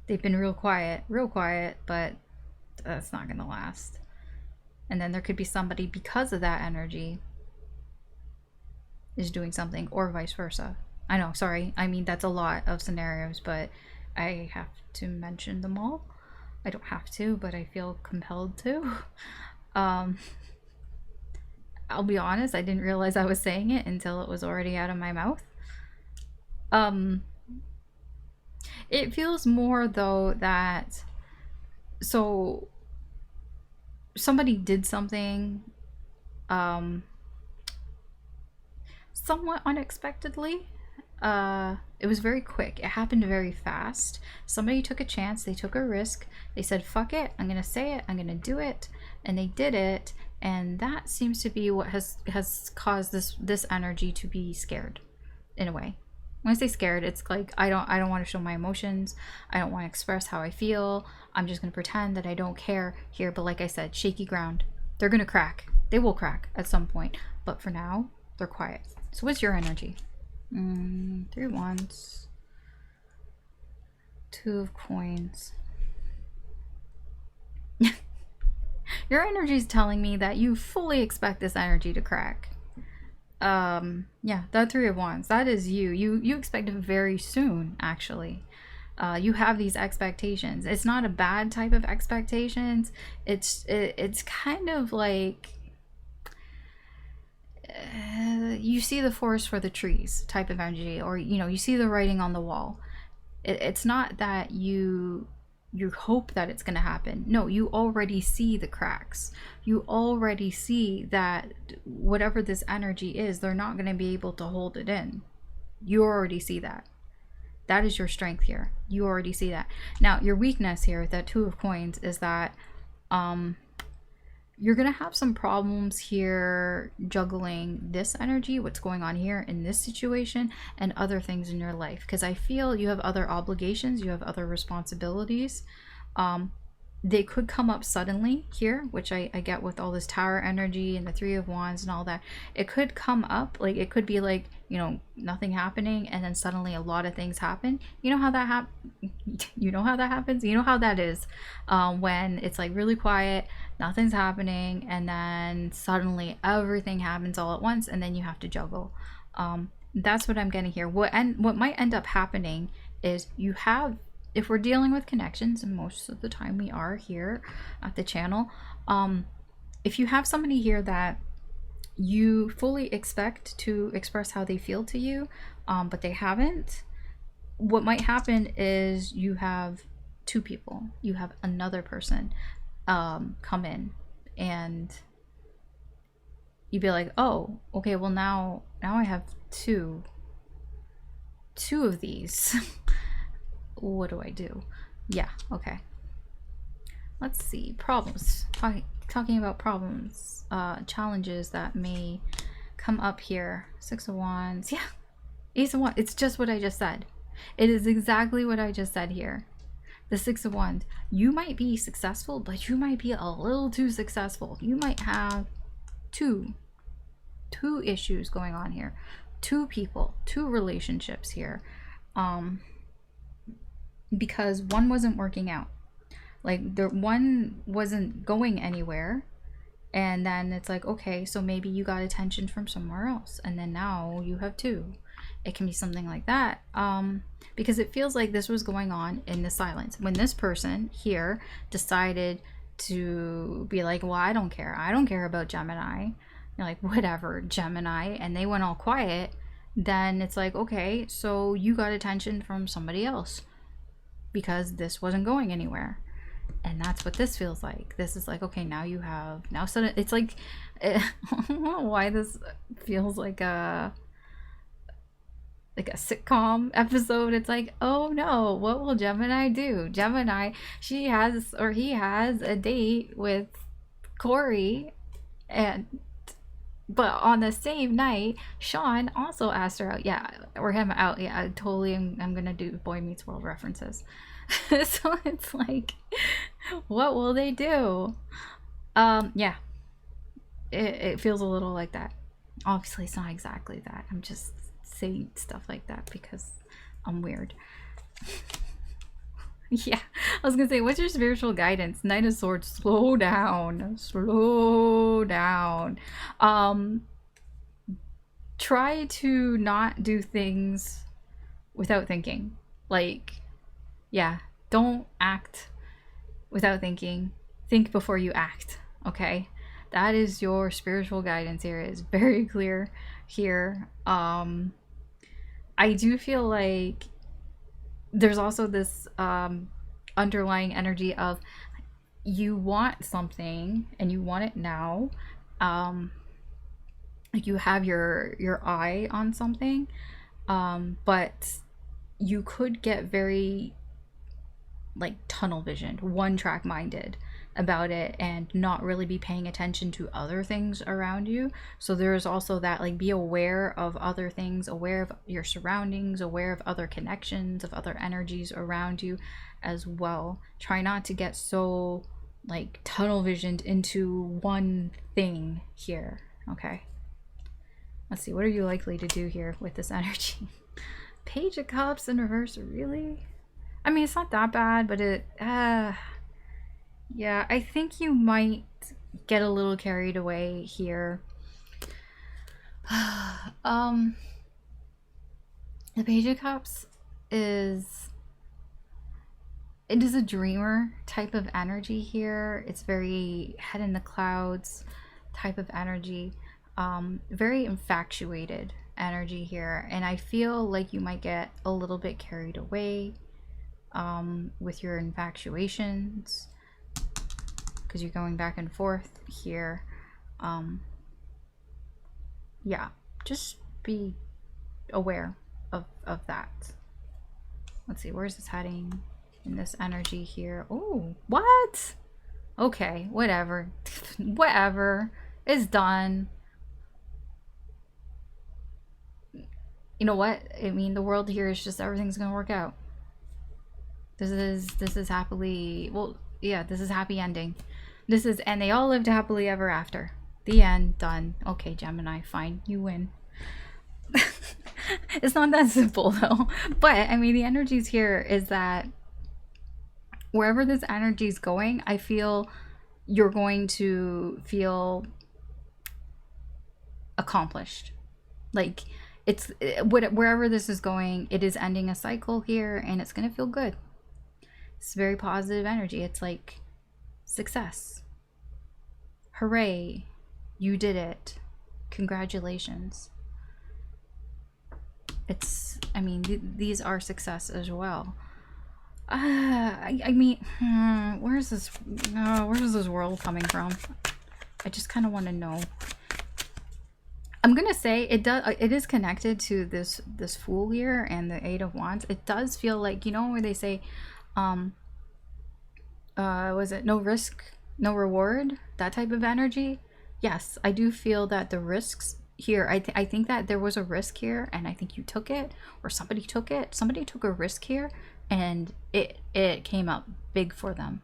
They've been real quiet, but that's not going to last. And then there could be somebody, because of that energy, is doing something, or vice versa. I know, sorry. I mean, that's a lot of scenarios, but I have to mention them all. I don't have to, but I feel compelled to. I'll be honest, I didn't realize I was saying it until it was already out of my mouth. It feels more though that, so somebody did something somewhat unexpectedly. It was very quick. It happened very fast. Somebody took a chance. They took a risk. They said, fuck it. I'm going to say it. I'm going to do it. And they did it. And that seems to be what has caused this energy to be scared, in a way. When I say scared, it's like I don't want to show my emotions. I don't want to express how I feel. I'm just going to pretend that I don't care here. But like I said, shaky ground. They're going to crack. They will crack at some point. But for now, they're quiet. So what's your energy? 3 wands. 2 of coins. Your energy is telling me that you fully expect this energy to crack. Yeah, that 3 of wands, that is you expect it very soon, actually. You have these expectations. It's not a bad type of expectations. It's kind of like you see the forest for the trees type of energy, or you see the writing on the wall. It's not that you hope that it's going to happen. No, you already see the cracks. You already see that whatever this energy is, they're not going to be able to hold it in. You already see that. That is your strength here. You already see that. Now, your weakness here with that 2 of coins is that you're going to have some problems here juggling this energy, what's going on here in this situation, and other things in your life. Because I feel you have other obligations, you have other responsibilities. They could come up suddenly here, which I get with all this Tower energy and the 3 of wands and all that. It could come up, like it could be like, nothing happening, and then suddenly a lot of things happen. You know how that you know how that happens? You know how that is, when it's like really quiet, nothing's happening, and then suddenly everything happens all at once, and then you have to juggle. That's what I'm getting here. What might end up happening is you have, if we're dealing with connections, and most of the time we are here at the channel, if you have somebody here that you fully expect to express how they feel to you, but they haven't, what might happen is you have 2 people, you have another person come in, and you'd be like, oh, okay, well now I have two of these. What do I do? Yeah, okay. Let's see. Problems. Talking about problems, challenges that may come up here. 6 of wands. Yeah. Ace of wands. It's just what I just said. It is exactly what I just said here. The 6 of wands. You might be successful, but you might be a little too successful. You might have two issues going on here. 2 people, 2 relationships here. Because one wasn't working out, like the one wasn't going anywhere, and then it's like, okay, so maybe you got attention from somewhere else, and then now you have 2. It can be something like that, because it feels like this was going on in the silence when this person here decided to be like, well, I don't care about Gemini. You're like, whatever, Gemini, and they went all quiet. Then it's like, okay, so you got attention from somebody else, because this wasn't going anywhere. And that's what this feels like. This is like, okay, now you have, now suddenly it's like, I don't know why this feels like a like a sitcom episode. It's like, oh no, what will Gemini do? Gemini, she has or he has a date with Corey, and but on the same night, Sean also asked her out. Yeah, or him out. Yeah, I totally. I'm gonna do Boy Meets World references. So it's like, what will they do? Yeah, it feels a little like that. Obviously, it's not exactly that. I'm just saying stuff like that because I'm weird. Yeah, I was gonna say, what's your spiritual guidance? Knight of Swords, slow down, slow down. Try to not do things without thinking. Like, yeah, don't act without thinking. Think before you act, okay? That is your spiritual guidance here. It's very clear here. I do feel like there's also this underlying energy of you want something and you want it now. Like you have your eye on something, but you could get very like tunnel visioned, one track minded about it and not really be paying attention to other things around you. So there's also that, like, be aware of other things, aware of your surroundings, aware of other connections, of other energies around you as well. Try not to get so like tunnel visioned into one thing here. Okay, let's see, what are you likely to do here with this energy? Page of Cups in reverse, really? I mean, it's not that bad, but it yeah, I think you might get a little carried away here. The Page of Cups is, it is a dreamer type of energy here. It's very head in the clouds type of energy. Very infatuated energy here, and I feel like you might get a little bit carried away with your infatuations, because you're going back and forth here. Yeah, just be aware of that. Let's see, where's this heading in this energy here? Oh, what? Okay, whatever. Whatever. It's done. You know what? I mean, the world here is just, everything's gonna work out. This is happily, well, yeah, this is happy ending. This is, and they all lived happily ever after. The end. Done. Okay, Gemini, fine, you win. It's not that simple though. But I mean, the energies here is that wherever this energy is going, I feel you're going to feel accomplished. Like, it's wherever this is going, it is ending a cycle here, and it's gonna feel good. It's very positive energy. It's like success. Hooray, you did it. Congratulations. It's, I mean, these are success as well. I mean, where's this world coming from? I just kind of want to know. I'm gonna say it is connected to this Fool here and the Eight of Wands. It does feel like, you know, where they say was it no risk, no reward, that type of energy? Yes, I do feel that the risks here, I think that there was a risk here, and I think you took it, or somebody took it. Somebody took a risk here, and it came out big for them,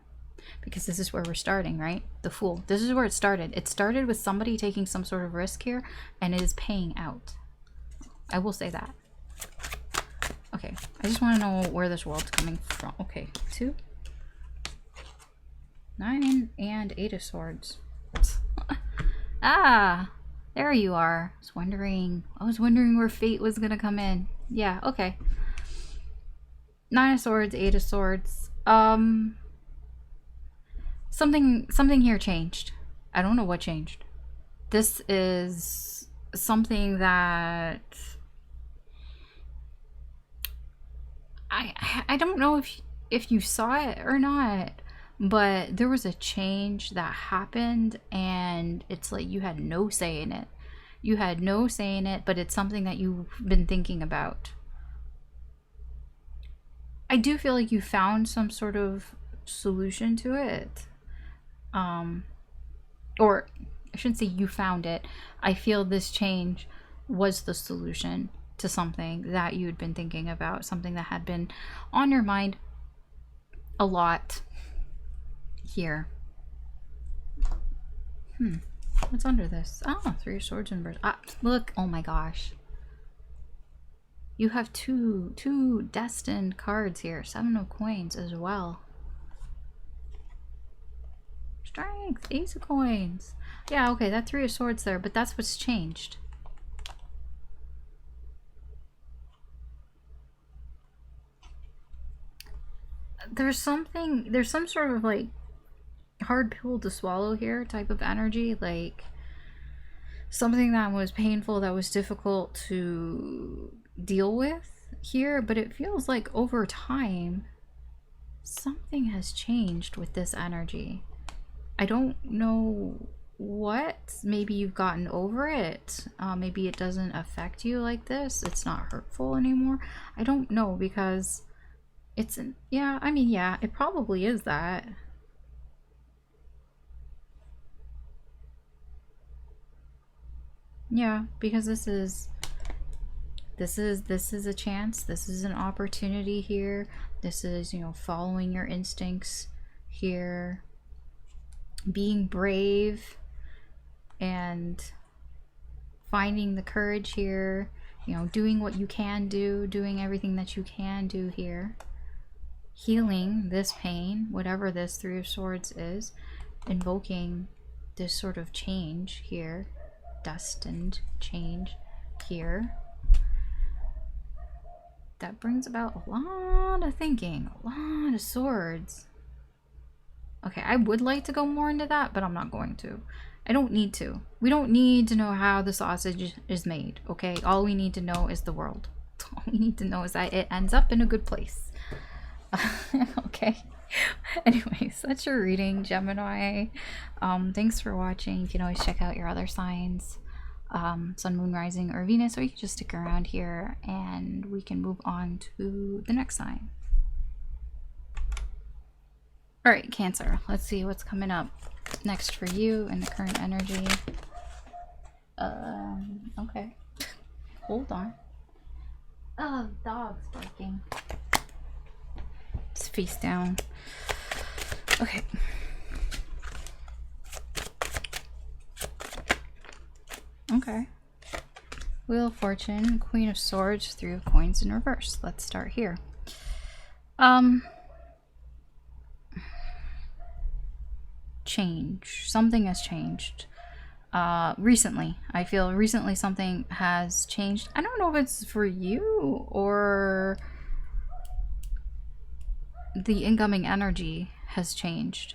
because this is where we're starting, right? The Fool. This is where it started. It started with somebody taking some sort of risk here, and it is paying out. I will say that. Okay, I just want to know where this world's coming from. Okay, 2, 9, and 8 of Swords. Ah, there you are. I was wondering where fate was gonna come in. Yeah, okay. 9 of Swords, 8 of Swords. Something here changed. I don't know what changed. This is something that I don't know if you saw it or not, but there was a change that happened, and it's like you had no say in it. You had no say in it, but it's something that you've been thinking about. I do feel like you found some sort of solution to it. Or I shouldn't say you found it. I feel this change was the solution to something that you'd been thinking about, something that had been on your mind a lot here. What's under this? Oh, 3 of Swords and Birds. Ah, look. Oh my gosh. You have two destined cards here. 7 of Coins as well. Strength. Ace of Coins. Yeah, okay, that 3 of Swords there, but that's what's changed. There's some sort of like hard pill to swallow here type of energy, like something that was painful, that was difficult to deal with here, but it feels like over time something has changed with this energy. I don't know what. Maybe you've gotten over it. Maybe it doesn't affect you like this. It's not hurtful anymore. I don't know, because it's yeah, I mean, yeah, it probably is that. Yeah, because this is a chance. This is an opportunity here. This is, you know, following your instincts here, being brave and finding the courage here, you know, doing what you can do, doing everything that you can do here, healing this pain, whatever this 3 of Swords is, invoking this sort of change here, destined change here. That brings about a lot of thinking, a lot of swords. Okay, I would like to go more into that, but I'm not going to. I don't need to. We don't need to know how the sausage is made, okay? All we need to know is the world. All we need to know is that it ends up in a good place. Okay. Anyways, that's your reading, Gemini. Thanks for watching. You can always check out your other signs. Sun, Moon, Rising, or Venus, or you can just stick around here and we can move on to the next sign. All right, Cancer, let's see what's coming up next for you in the current energy. Okay. Hold on. Oh, dog's barking. It's face down. Okay. Okay. Wheel of Fortune, Queen of Swords, 3 of Coins in reverse. Let's start here. Change. Something has changed. Recently. I feel recently something has changed. I don't know if it's for you or the incoming energy has changed.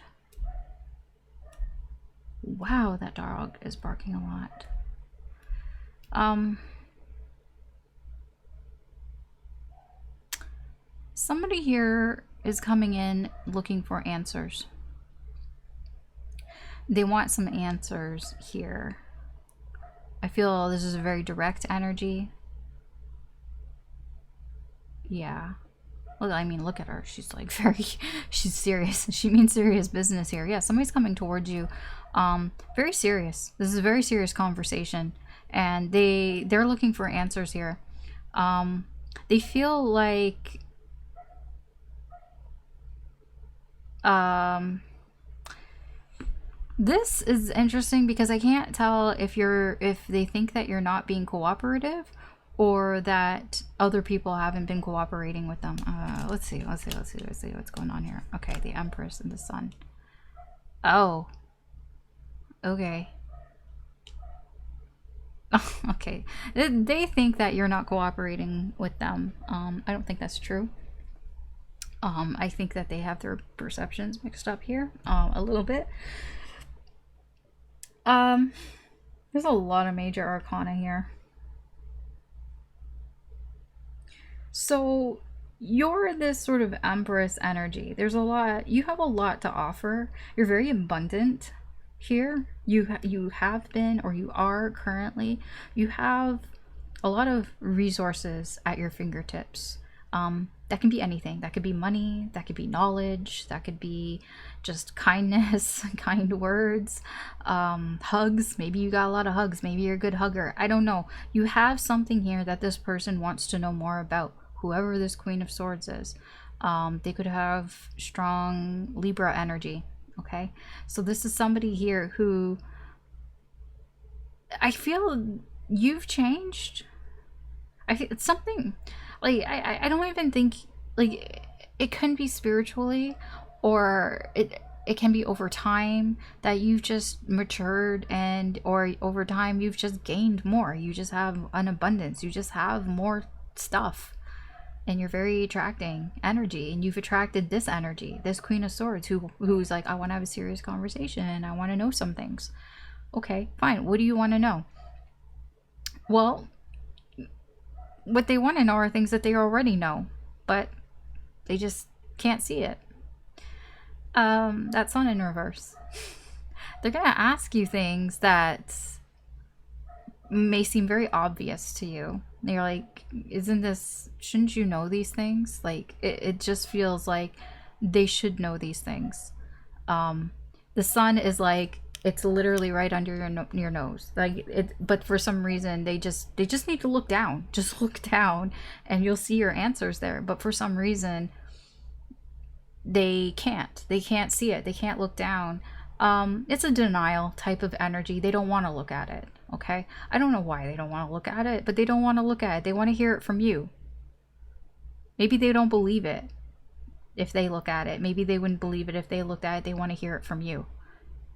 Wow, that dog is barking a lot. Somebody here is coming in looking for answers. They want some answers here. I feel this is a very direct energy. Yeah. Well, I mean, look at her. She's like she's serious. She means serious business here. Yeah, somebody's coming towards you. Very serious. This is a very serious conversation. And they're looking for answers here. They feel like this is interesting because I can't tell if they think that you're not being cooperative or that other people haven't been cooperating with them. Let's see what's going on here. Okay, the Empress and the Sun. Oh. Okay. Okay, they think that you're not cooperating with them. I don't think that's true. I think that they have their perceptions mixed up here a little bit. There's a lot of major arcana here. So you're this sort of Empress energy. There's a lot, you have a lot to offer. You're very abundant here. You have been, or you are currently. You have a lot of resources at your fingertips That can be anything. That could be money, that could be knowledge, that could be just kindness, kind words, hugs. Maybe you got a lot of hugs. Maybe you're a good hugger. I don't know. You have something here that this person wants to know more about, whoever this Queen of Swords is. They could have strong Libra energy, okay? So this is somebody here who I feel you've changed. I feel it's something like I don't even think like it can be spiritually, or it can be over time that you've just matured, and or over time you've just gained more. You just have an abundance. You just have more stuff, and you're very attracting energy, and you've attracted this energy, this Queen of Swords who's like, I want to have a serious conversation and I want to know some things. Okay, fine. What do you want to know? Well, what they want to know are things that they already know, but they just can't see it. That Sun in reverse. They're gonna ask you things that may seem very obvious to you. You're like, shouldn't you know these things? Like, it just feels like they should know these things. The Sun is like, it's literally right under your nose, like it. But for some reason, they just need to look down. Just look down, and you'll see your answers there. But for some reason, they can't. They can't see it. They can't look down. It's a denial type of energy. They don't want to look at it. Okay, I don't know why they don't want to look at it, but they don't want to look at it. They want to hear it from you. Maybe they don't believe it if they look at it. Maybe they wouldn't believe it if they looked at it. They want to hear it from you.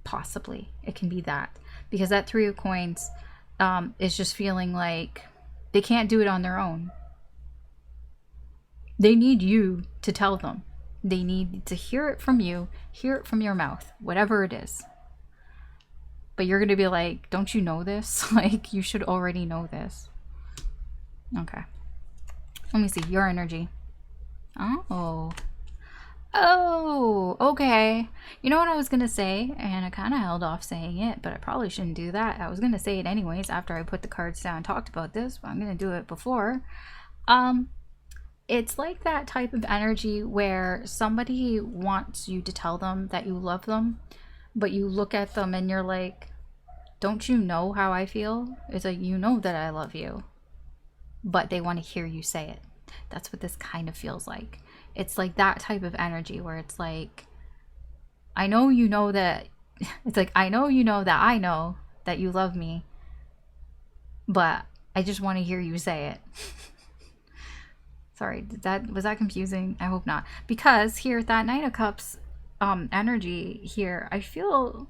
Possibly it can be that, because that Three of Coins is just feeling like they can't do it on their own. They need you to tell them. They need to hear it from you, hear it from your mouth, whatever it is. But you're gonna be like, don't you know this? Like, you should already know this. Okay, let me see your energy. Oh, okay. You know what I was gonna say, and I kind of held off saying it, but I probably shouldn't do that. I was gonna say it anyways after I put the cards down and talked about this, but I'm gonna do it before. It's like that type of energy where somebody wants you to tell them that you love them, but you look at them and you're like, don't you know how I feel? It's like, you know that I love you, but they want to hear you say it. That's what this kind of feels like. It's like that type of energy where it's like, I know you know that, it's like, I know you know that I know that you love me, but I just want to hear you say it. Sorry, was that confusing? I hope not. Because here, that Knight of Cups energy here, I feel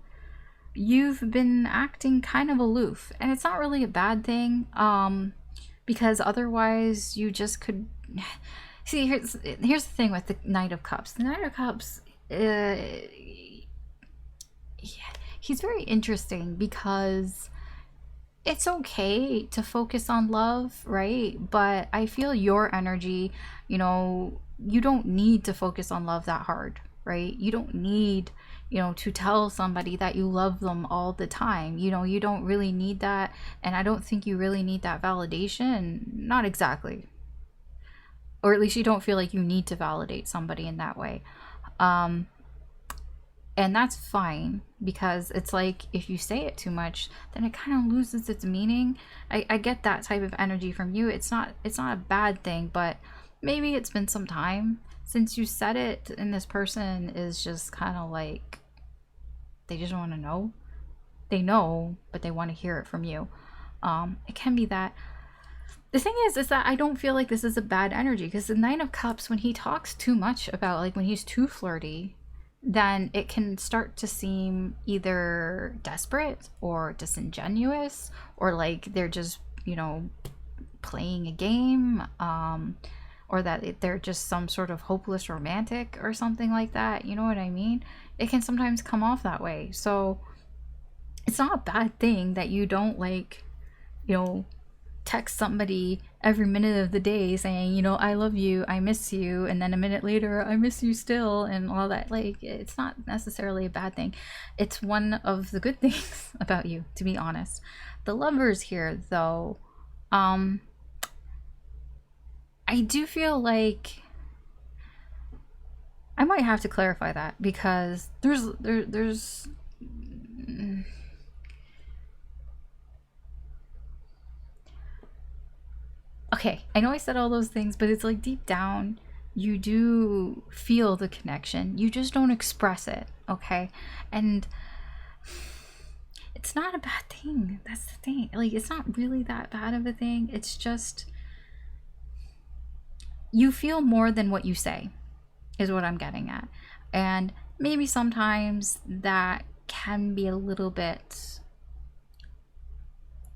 you've been acting kind of aloof, and it's not really a bad thing, because otherwise you just could see. Here's the thing with the Knight of Cups. The Knight of Cups, he's very interesting because it's okay to focus on love, right? But I feel your energy, you don't need to focus on love that hard, right? You don't need, to tell somebody that you love them all the time. You don't really need that. And I don't think you really need that validation. Not exactly. Or at least you don't feel like you need to validate somebody in that way. And that's fine, because it's like, if you say it too much, then it kind of loses its meaning. I get that type of energy from you. It's not a bad thing, but maybe it's been some time since you said it, and this person is just kind of like, they just want to know. They know, but they want to hear it from you. It can be that. The thing is that I don't feel like this is a bad energy, because the Nine of Cups, when he talks too much about, like, when he's too flirty, then it can start to seem either desperate or disingenuous, or like they're just, playing a game, or that they're just some sort of hopeless romantic or something like that. You know what I mean? It can sometimes come off that way. So it's not a bad thing that you don't, like, text somebody every minute of the day saying, I love you, I miss you, and then a minute later, I miss you still, and all that. Like, it's not necessarily a bad thing. It's one of the good things about you, to be honest. The Lovers here, though, I do feel like I might have to clarify that because there's okay, I know I said all those things, but it's like deep down you do feel the connection. You just don't express it, okay? And it's not a bad thing. That's the thing. Like, it's not really that bad of a thing. It's just you feel more than what you say, is what I'm getting at. And maybe sometimes that can be a little bit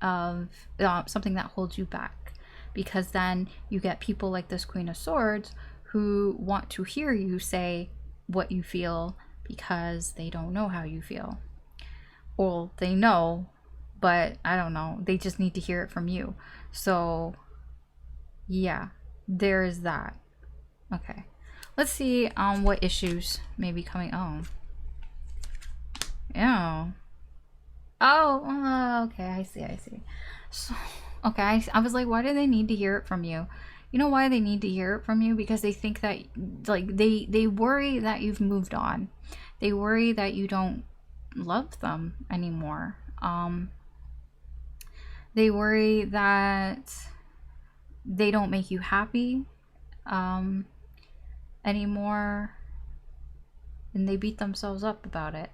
of something that holds you back, because then you get people like this Queen of Swords who want to hear you say what you feel because they don't know how you feel. Well, they know, but I don't know. They just need to hear it from you. So, yeah, there is that. Okay. Let's see what issues may be coming. Oh. Yeah. Oh, okay. I see. So, okay, I was like, why do they need to hear it from you? You know why they need to hear it from you? Because they think that, like, they worry that you've moved on. They worry that you don't love them anymore. They worry that they don't make you happy anymore, and they beat themselves up about it.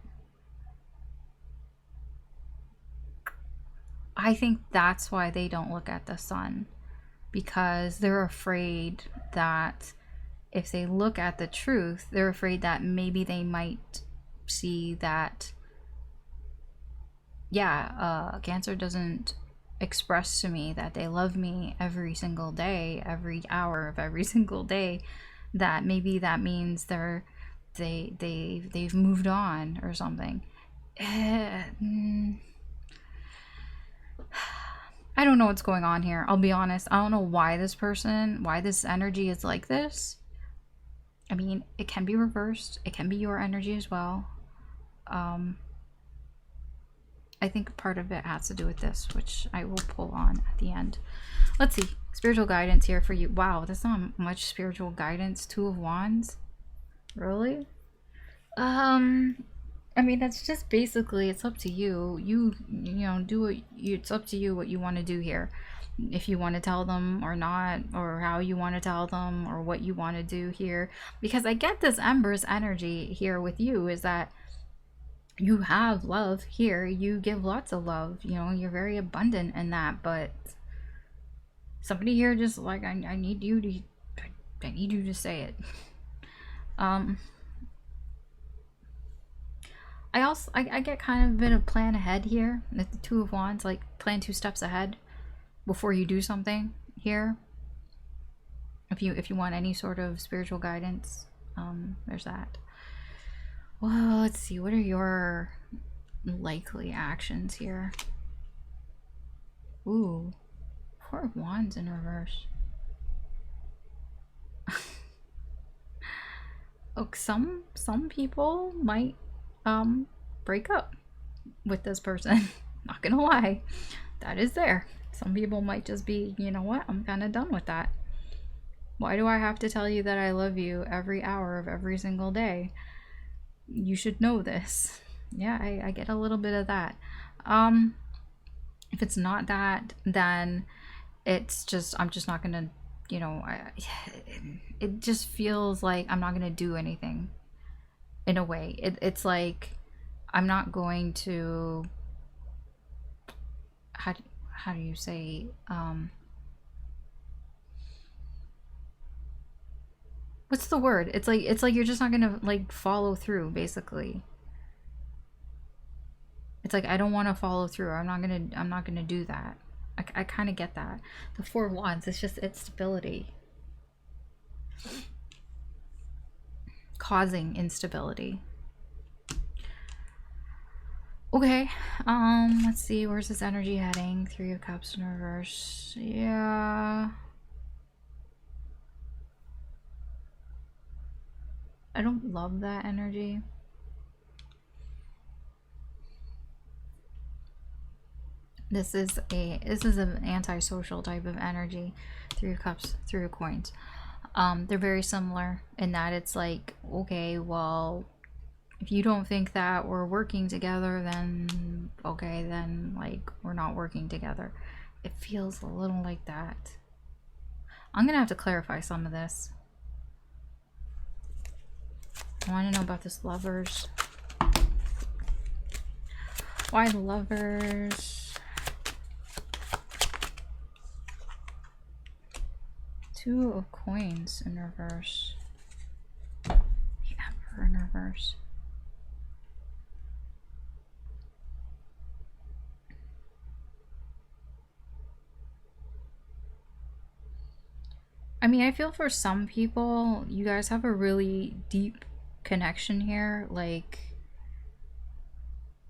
I think that's why they don't look at the sun, because they're afraid that if they look at the truth, they're afraid that maybe they might see that, yeah, Cancer doesn't express to me that they love me every single day, every hour of every single day, that maybe that means they've moved on or something. I don't know what's going on here. I'll be honest. I don't know why this energy is like this. I mean, it can be reversed. It can be your energy as well. I think part of it has to do with this, which I will pull on at the end. Let's see. Spiritual guidance here for you. Wow, that's not much spiritual guidance. 2 of Wands. Really? I mean, that's just basically, it's up to you. You know, do what it's up to you what you want to do here. If you want to tell them or not, or how you want to tell them, or what you want to do here. Because I get this Empress energy here with you, is that you have love here. You give lots of love. You know, you're very abundant in that, but somebody here just like, I need you to say it. I get kind of a bit of plan ahead here with the 2 of Wands, like plan 2 steps ahead before you do something here. If you want any sort of spiritual guidance, there's that. Well, let's see, what are your likely actions here? Ooh, 4 of Wands in reverse. Oh, some people might break up with this person. Not gonna lie, that is there. Some people might just be, you know what, I'm kind of done with that. Why do I have to tell you that I love you every hour of every single day? You should know this. Yeah, I get a little bit of that. If it's not that, then it's just, I'm just not gonna, you know, it just feels like I'm not gonna do anything. In a way, it's like I'm not going to, how do you say, what's the word? It's like you're just not gonna like follow through, basically. It's like I don't want to follow through. I'm not gonna do that. I kind of get that. The 4 of Wands, it's just, it's stability. Causing instability. Okay, let's see, where's this energy heading? 3 of Cups in reverse. Yeah, I don't love that energy. This is an antisocial type of energy. 3 of Cups, 3 of Coins. They're very similar in that it's like, okay, well, if you don't think that we're working together, then okay, then like we're not working together. It feels a little like that. I'm gonna have to clarify some of this. I want to know about this Lovers. Why the Lovers? Two of Coins in reverse. The Emperor in reverse. I mean, I feel for some people, you guys have a really deep connection here, like,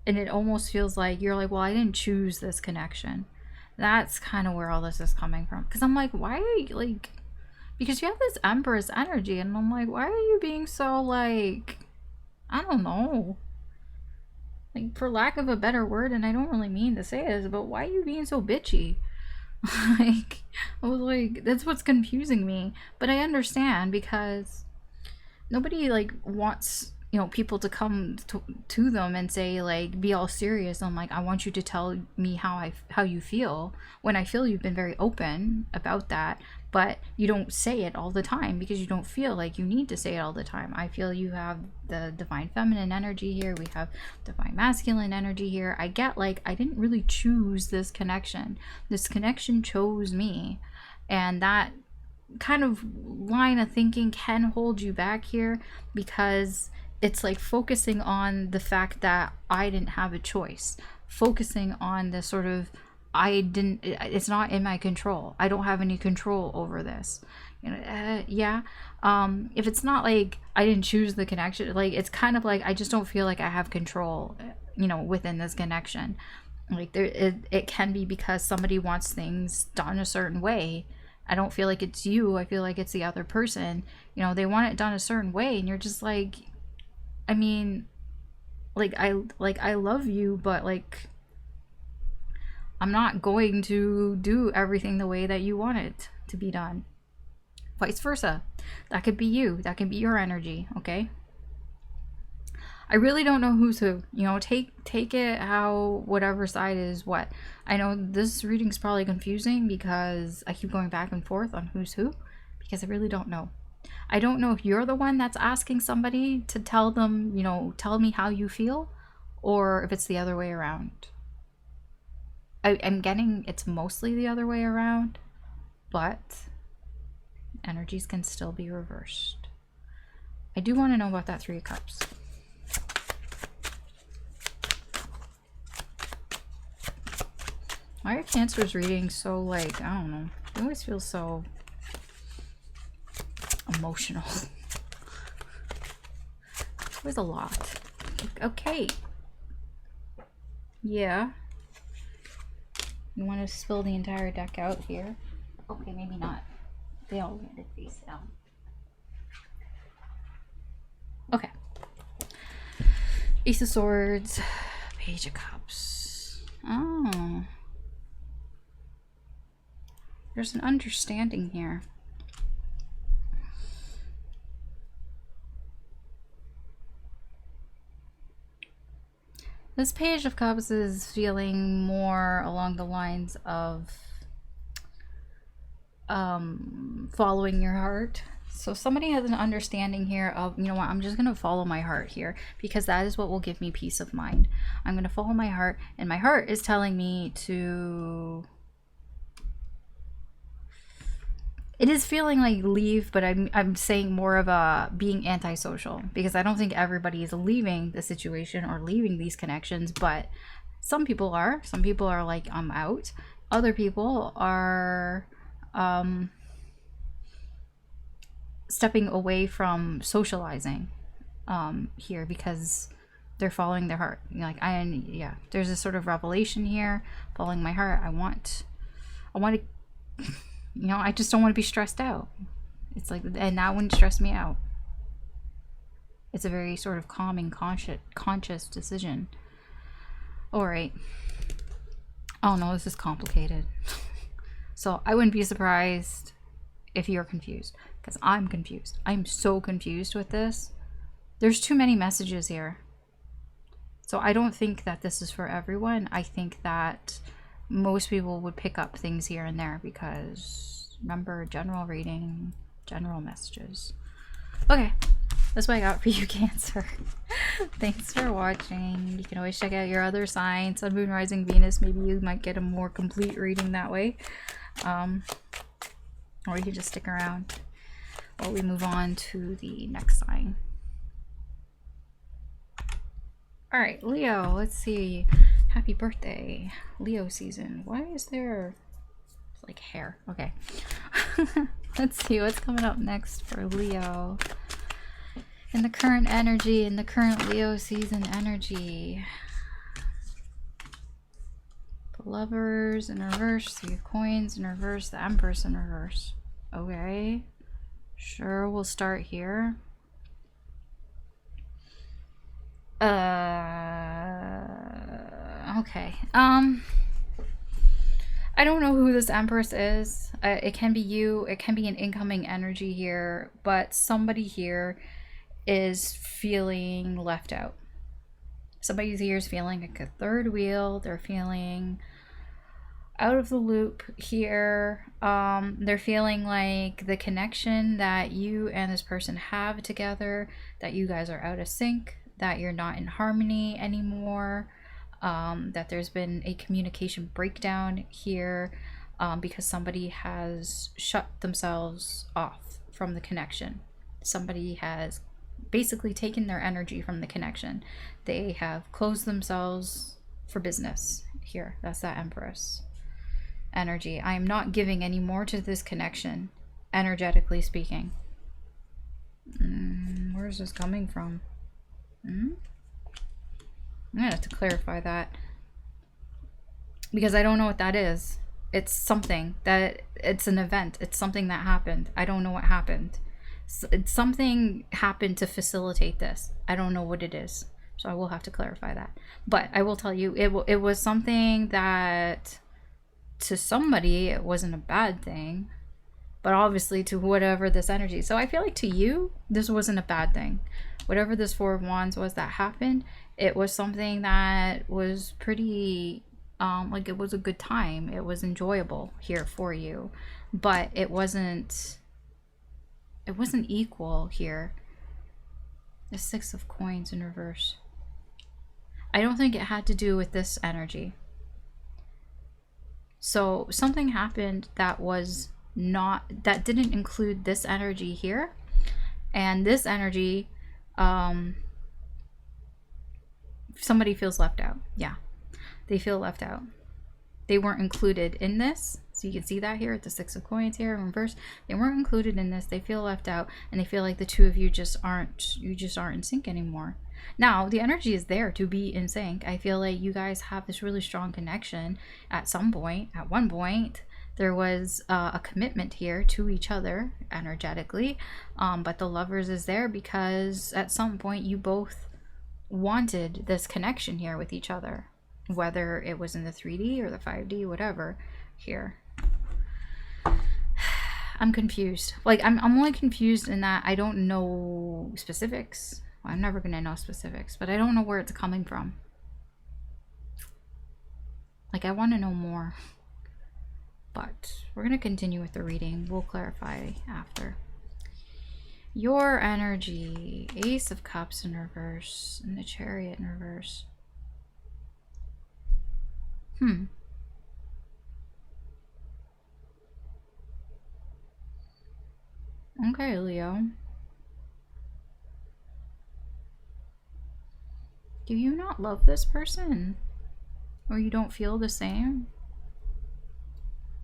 and it almost feels like you're like, well, I didn't choose this connection. That's kind of where all this is coming from. Because I'm like, why are you, like, because you have this Empress energy, and I'm like, why are you being so, like, I don't know, like, for lack of a better word, and I don't really mean to say this, but why are you being so bitchy? Like, I was like, that's what's confusing me. But I understand, because nobody like wants, you know, people to come to them and say, like, be all serious. I'm like, I want you to tell me how you feel, when I feel you've been very open about that, but you don't say it all the time because you don't feel like you need to say it all the time. I feel you have the divine feminine energy here, we have divine masculine energy here. I get, like, I didn't really choose this connection. This connection chose me, and that kind of line of thinking can hold you back here, because it's like focusing on the fact that I didn't have a choice, focusing on the sort of, it's not in my control, I don't have any control over this, you know. Yeah, if it's not like I didn't choose the connection, like, it's kind of like I just don't feel like I have control, you know, within this connection. Like, it can be because somebody wants things done a certain way. I don't feel like it's you, I feel like it's the other person. You know, they want it done a certain way, and you're just like, I mean, like, I love you, but, like, I'm not going to do everything the way that you want it to be done. Vice versa. That could be you. That can be your energy, okay? I really don't know who's who. You know, take it how whatever side is what. I know this reading's probably confusing because I keep going back and forth on who's who, because I really don't know. I don't know if you're the one that's asking somebody to tell them, you know, tell me how you feel, or if it's the other way around. I'm getting it's mostly the other way around, but energies can still be reversed. I do want to know about that Three of Cups. Why are Cancer's readings so, like, I don't know, it always feels so emotional. It was a lot. Okay. Yeah. You want to spill the entire deck out here? Okay, maybe not. They all landed face down. Okay. Ace of Swords, Page of Cups. Oh. There's an understanding here. This Page of Cups is feeling more along the lines of following your heart. So somebody has an understanding here of, you know what, I'm just going to follow my heart here, because that is what will give me peace of mind. I'm going to follow my heart, and my heart is telling me to... It is feeling like leave, but I'm saying more of a being antisocial, because I don't think everybody is leaving the situation or leaving these connections, but some people are. Some people are like, I'm out. Other people are stepping away from socializing here because they're following their heart. Like, yeah, there's a sort of revelation here, following my heart. I want to, you know, I just don't want to be stressed out. It's like, and that wouldn't stress me out. It's a very sort of calming, conscious decision. All right. Oh no, this is complicated. So I wouldn't be surprised if you're confused, because I'm confused. I'm so confused with this. There's too many messages here. So I don't think that this is for everyone. I think that most people would pick up things here and there because, remember, general reading, general messages. Okay, that's what I got for you, Cancer. Thanks for watching. You can always check out your other signs, Sun, Moon, Rising, Venus. Maybe you might get a more complete reading that way. Or you can just stick around while we move on to the next sign. All right, Leo, let's see. Happy birthday, Leo season. Why is there like hair? Okay. Let's see what's coming up next for Leo. In the current energy, in the current Leo season energy. The Lovers in reverse, Three of Coins in reverse, the Empress in reverse. Okay. Sure, we'll start here. Okay. I don't know who this Empress is. It can be you. It can be an incoming energy here, but somebody here is feeling left out. Somebody here is feeling like a third wheel. They're feeling out of the loop here. They're feeling like the connection that you and this person have together, that you guys are out of sync, that you're not in harmony anymore, that there's been a communication breakdown here, because somebody has shut themselves off from the connection. Somebody has basically taken their energy from the connection. They have closed themselves for business here. That's that Empress energy. I am not giving any more to this connection, energetically speaking. Where is this coming from? I'm gonna have to clarify that, because I don't know what that is. It's something that, it's an event. It's something that happened. I don't know what happened. It's something happened to facilitate this. I don't know what it is, so I will have to clarify that. But I will tell you, it was something that to somebody it wasn't a bad thing, but obviously to whatever this energy. So I feel like to you, this wasn't a bad thing. Whatever this Four of Wands was that happened, it was something that was pretty, like it was a good time. It was enjoyable here for you, but it wasn't equal here. The Six of Coins in reverse. I don't think it had to do with this energy. So something happened that was not, that didn't include this energy here, and this energy, somebody feels left out. Yeah, they feel left out. They weren't included in this. So you can see that here at the Six of Coins here in reverse. They weren't included in this. They feel left out, and they feel like the two of you just aren't in sync anymore. Now, the energy is there to be in sync. I feel like you guys have this really strong connection at some point. At one point, there was a commitment here to each other energetically, but the Lovers is there because at some point you both wanted this connection here with each other, whether it was in the 3D or the 5D, whatever here. I'm confused. Like, I'm only confused in that I don't know specifics. Well, I'm never gonna know specifics, but I don't know where it's coming from. Like, I want to know more, but we're gonna continue with the reading. We'll clarify after. Your energy, Ace of Cups in reverse and the Chariot in reverse. Okay, Leo. Do you not love this person? Or you don't feel the same?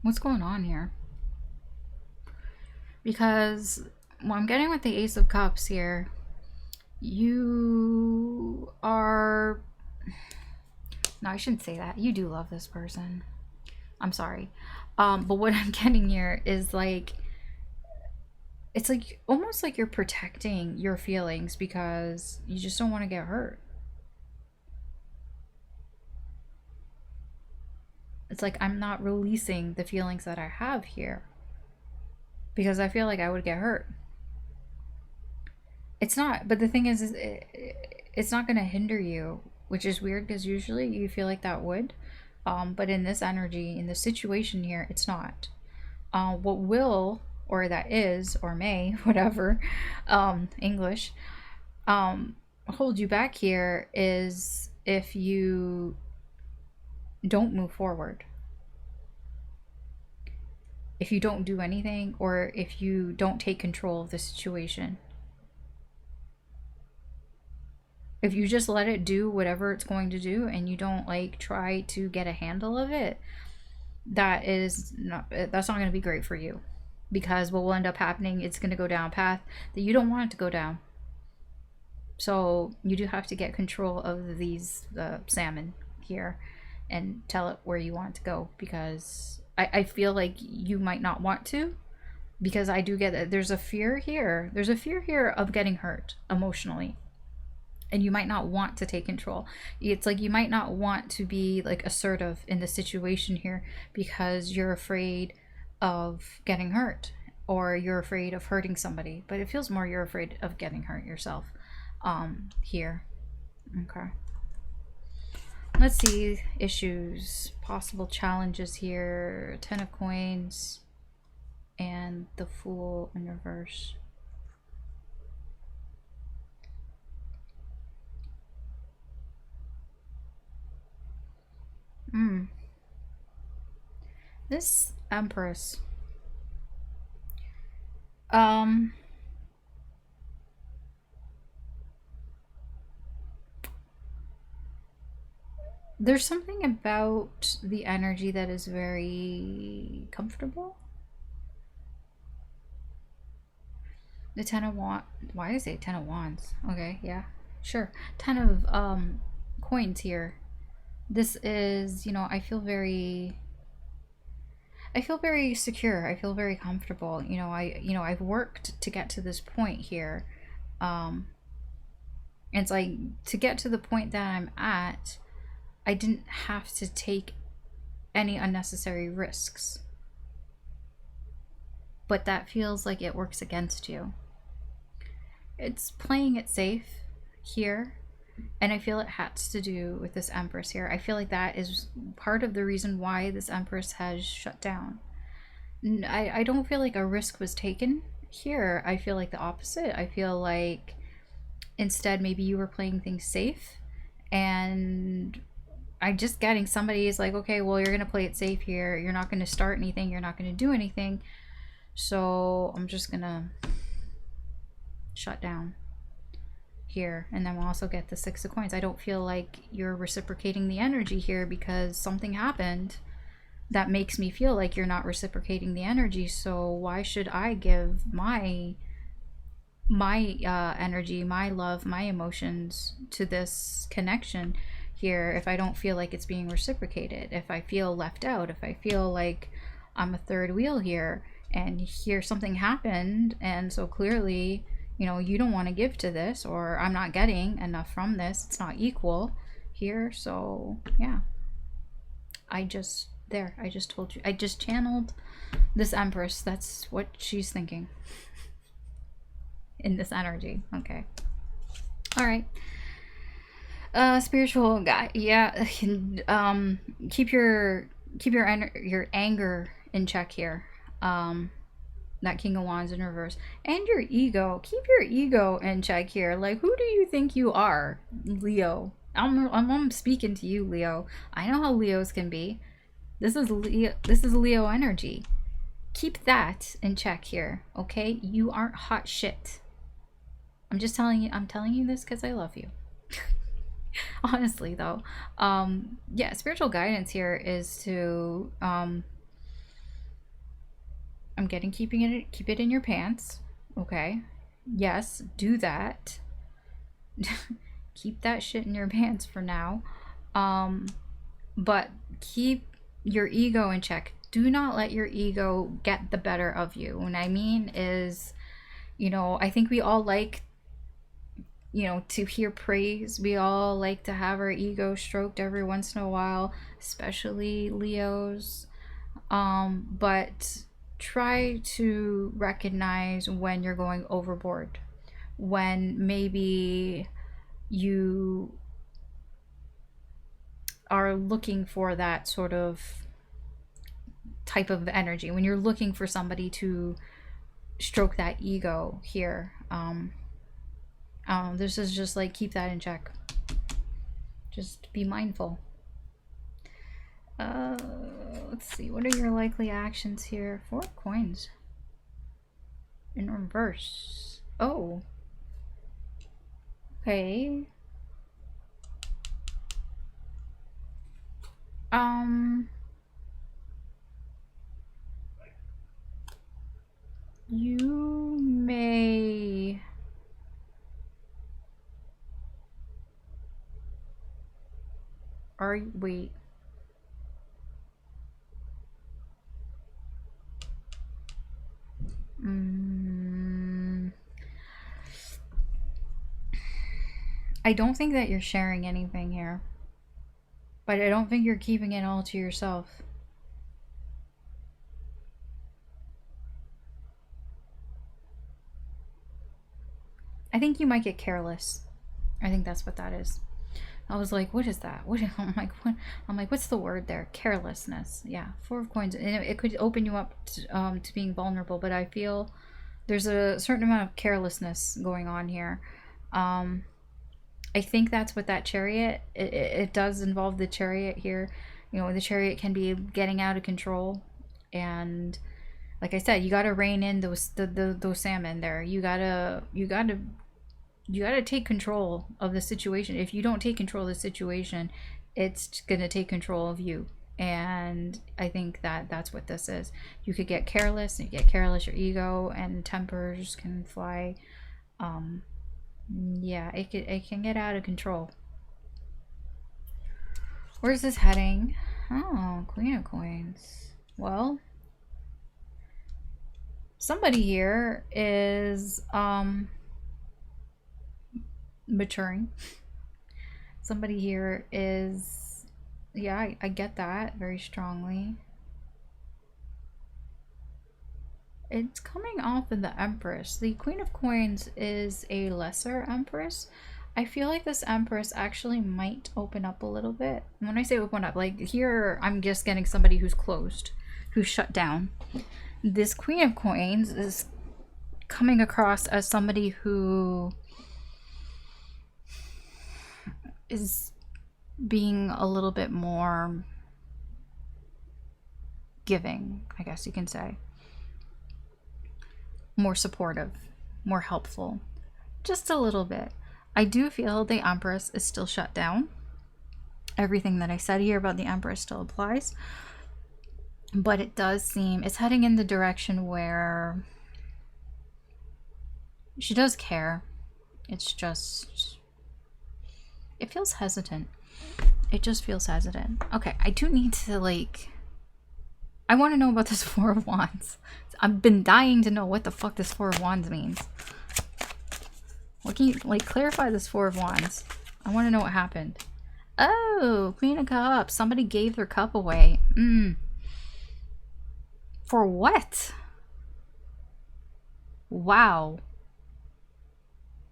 What's going on here? Because what I'm getting with the Ace of Cups here, you are... No, I shouldn't say that. You do love this person. I'm sorry. But what I'm getting here is like, it's like almost like you're protecting your feelings because you just don't want to get hurt. It's like, I'm not releasing the feelings that I have here. because I feel like I would get hurt. It's not, but the thing is it's not going to hinder you, which is weird because usually you feel like that would. But in this energy, in the situation here, it's not. What will, or that is, or may, whatever, English, hold you back here is if you don't move forward. If you don't do anything, or if you don't take control of the situation. If you just let it do whatever it's going to do and you don't like try to get a handle of it, that's not going to be great for you, because what will end up happening, it's going to go down a path that you don't want it to go down. So you do have to get control of these salmon here and tell it where you want it to go, because I feel like you might not want to, because I do get that there's a fear here. There's a fear here of getting hurt emotionally. And you might not want to take control. It's like you might not want to be like assertive in the situation here because you're afraid of getting hurt, or you're afraid of hurting somebody. But it feels more you're afraid of getting hurt yourself here. Okay. Let's see, issues, possible challenges here. 10 of Coins and the Fool in reverse. This Empress. There's something about the energy that is very comfortable. The 10 of Wands. Why is it 10 of Wands? Okay, yeah, sure. 10 of Coins here. This is, you know, I feel very secure. I feel very comfortable. You know, I've worked to get to this point here. It's like, to get to the point that I'm at, I didn't have to take any unnecessary risks. But that feels like it works against you. It's playing it safe here. And I feel it has to do with this Empress here. I feel like that is part of the reason why this Empress has shut down. I don't feel like a risk was taken here. I feel like the opposite. I feel like instead maybe you were playing things safe, and I'm just getting somebody is like, okay, well, you're going to play it safe here. You're not going to start anything. You're not going to do anything. So I'm just going to shut down here. And then we'll also get the 6 of Coins. I don't feel like you're reciprocating the energy here because something happened that makes me feel like you're not reciprocating the energy. So why should I give my energy, my love, my emotions to this connection here if I don't feel like it's being reciprocated? If I feel left out, if I feel like I'm a third wheel here, and here something happened, and so clearly, you know, you don't want to give to this, or I'm not getting enough from this, it's not equal here. So yeah, I just told you, I just channeled this Empress. That's what she's thinking in this energy. Okay, all right. Spiritual guy, yeah. Keep your anger in check here. That King of Wands in reverse, and your ego. Keep your ego in check here. Like, who do you think you are, Leo? I'm speaking to you, Leo. I know how Leos can be. This is Leo energy. Keep that in check here, okay? You aren't hot shit. I'm just telling you. I'm telling you this because I love you. Honestly, though, yeah. Spiritual guidance here is to I'm getting keep it in your pants. Okay. Yes, do that. Keep that shit in your pants for now. But keep your ego in check. Do not let your ego get the better of you. What I mean is, you know, I think we all like, you know, to hear praise. We all like to have our ego stroked every once in a while, especially Leos. But try to recognize when you're going overboard, when maybe you are looking for that sort of type of energy, when you're looking for somebody to stroke that ego here. This is just like, keep that in check. Just be mindful. Let's see, what are your likely actions here? 4 of coins in reverse. Oh, okay. You may wait. I don't think that you're sharing anything here, but I don't think you're keeping it all to yourself. I think you might get careless. I think that's what that is. I was like, what is that? I'm like, what's the word there? Carelessness. Yeah, 4 of coins. And it could open you up to being vulnerable, but I feel there's a certain amount of carelessness going on here. I think that's what that Chariot, it does involve the Chariot here. You know, the Chariot can be getting out of control, and like I said, you got to rein in those salmon there. You gotta take control of the situation. If you don't take control of the situation, it's gonna take control of you. And I think that that's what this is. You could get careless, and you get careless, your ego and tempers can fly. Yeah, it can get out of control. Where's this heading? Oh, Queen of Coins. Well, somebody here is maturing. Somebody here is, yeah, I get that very strongly. It's coming off in the Empress. The Queen of Coins is a lesser Empress. I feel like this Empress actually might open up a little bit. When I say open up, like here, I'm just getting somebody who's closed, who's shut down. This Queen of Coins is coming across as somebody who is being a little bit more giving, I guess you can say. More supportive, more helpful, just a little bit. I do feel the Empress is still shut down. Everything that I said here about the Empress still applies, but it does seem it's heading in the direction where she does care. It's just, it feels hesitant. It just feels hesitant. Okay, I do need to, like, I want to know about this 4 of Wands. I've been dying to know what the fuck this 4 of Wands means. What can you, like, clarify this 4 of Wands? I want to know what happened. Oh, Queen of Cups. Somebody gave their cup away. For what? Wow.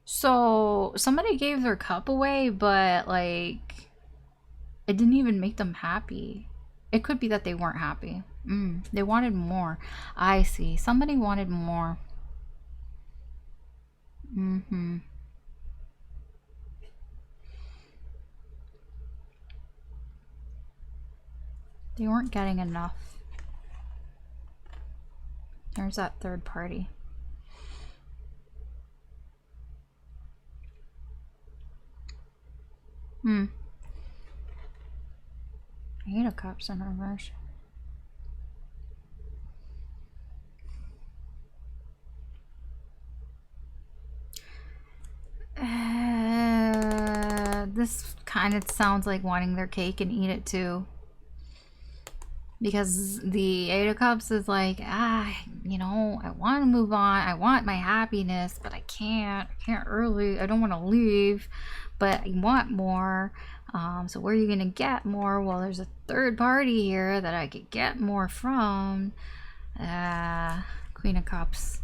So, somebody gave their cup away, but, like, it didn't even make them happy. It could be that they weren't happy. They wanted more. I see. Somebody wanted more. They weren't getting enough. There's that third party. Eight of Cups in reverse. This kind of sounds like wanting their cake and eat it too. Because the Eight of Cups is like, you know, I want to move on. I want my happiness, but I can't. I can't early. I don't want to leave, but I want more. So where are you going to get more? Well, there's a third party here that I could get more from. Queen of Cups.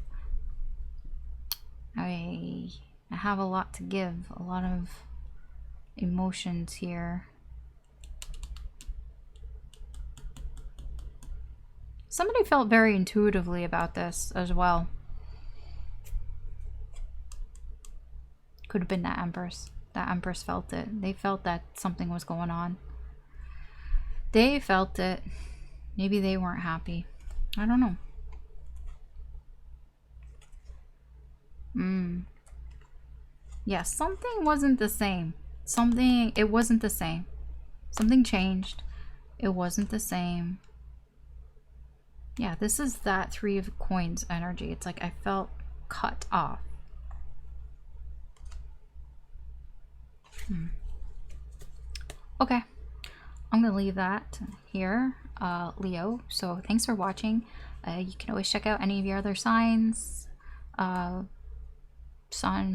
I have a lot to give, a lot of emotions here. Somebody felt very intuitively about this as well. Could have been that Empress. That Empress felt it. They felt that something was going on. They felt it. Maybe they weren't happy. I don't know. Yeah, something wasn't the same. It wasn't the same. Something changed. It wasn't the same. Yeah, this is that Three of Coins energy. It's like I felt cut off. Okay, I'm gonna leave that here, Leo. So thanks for watching. You can always check out any of your other signs, sun,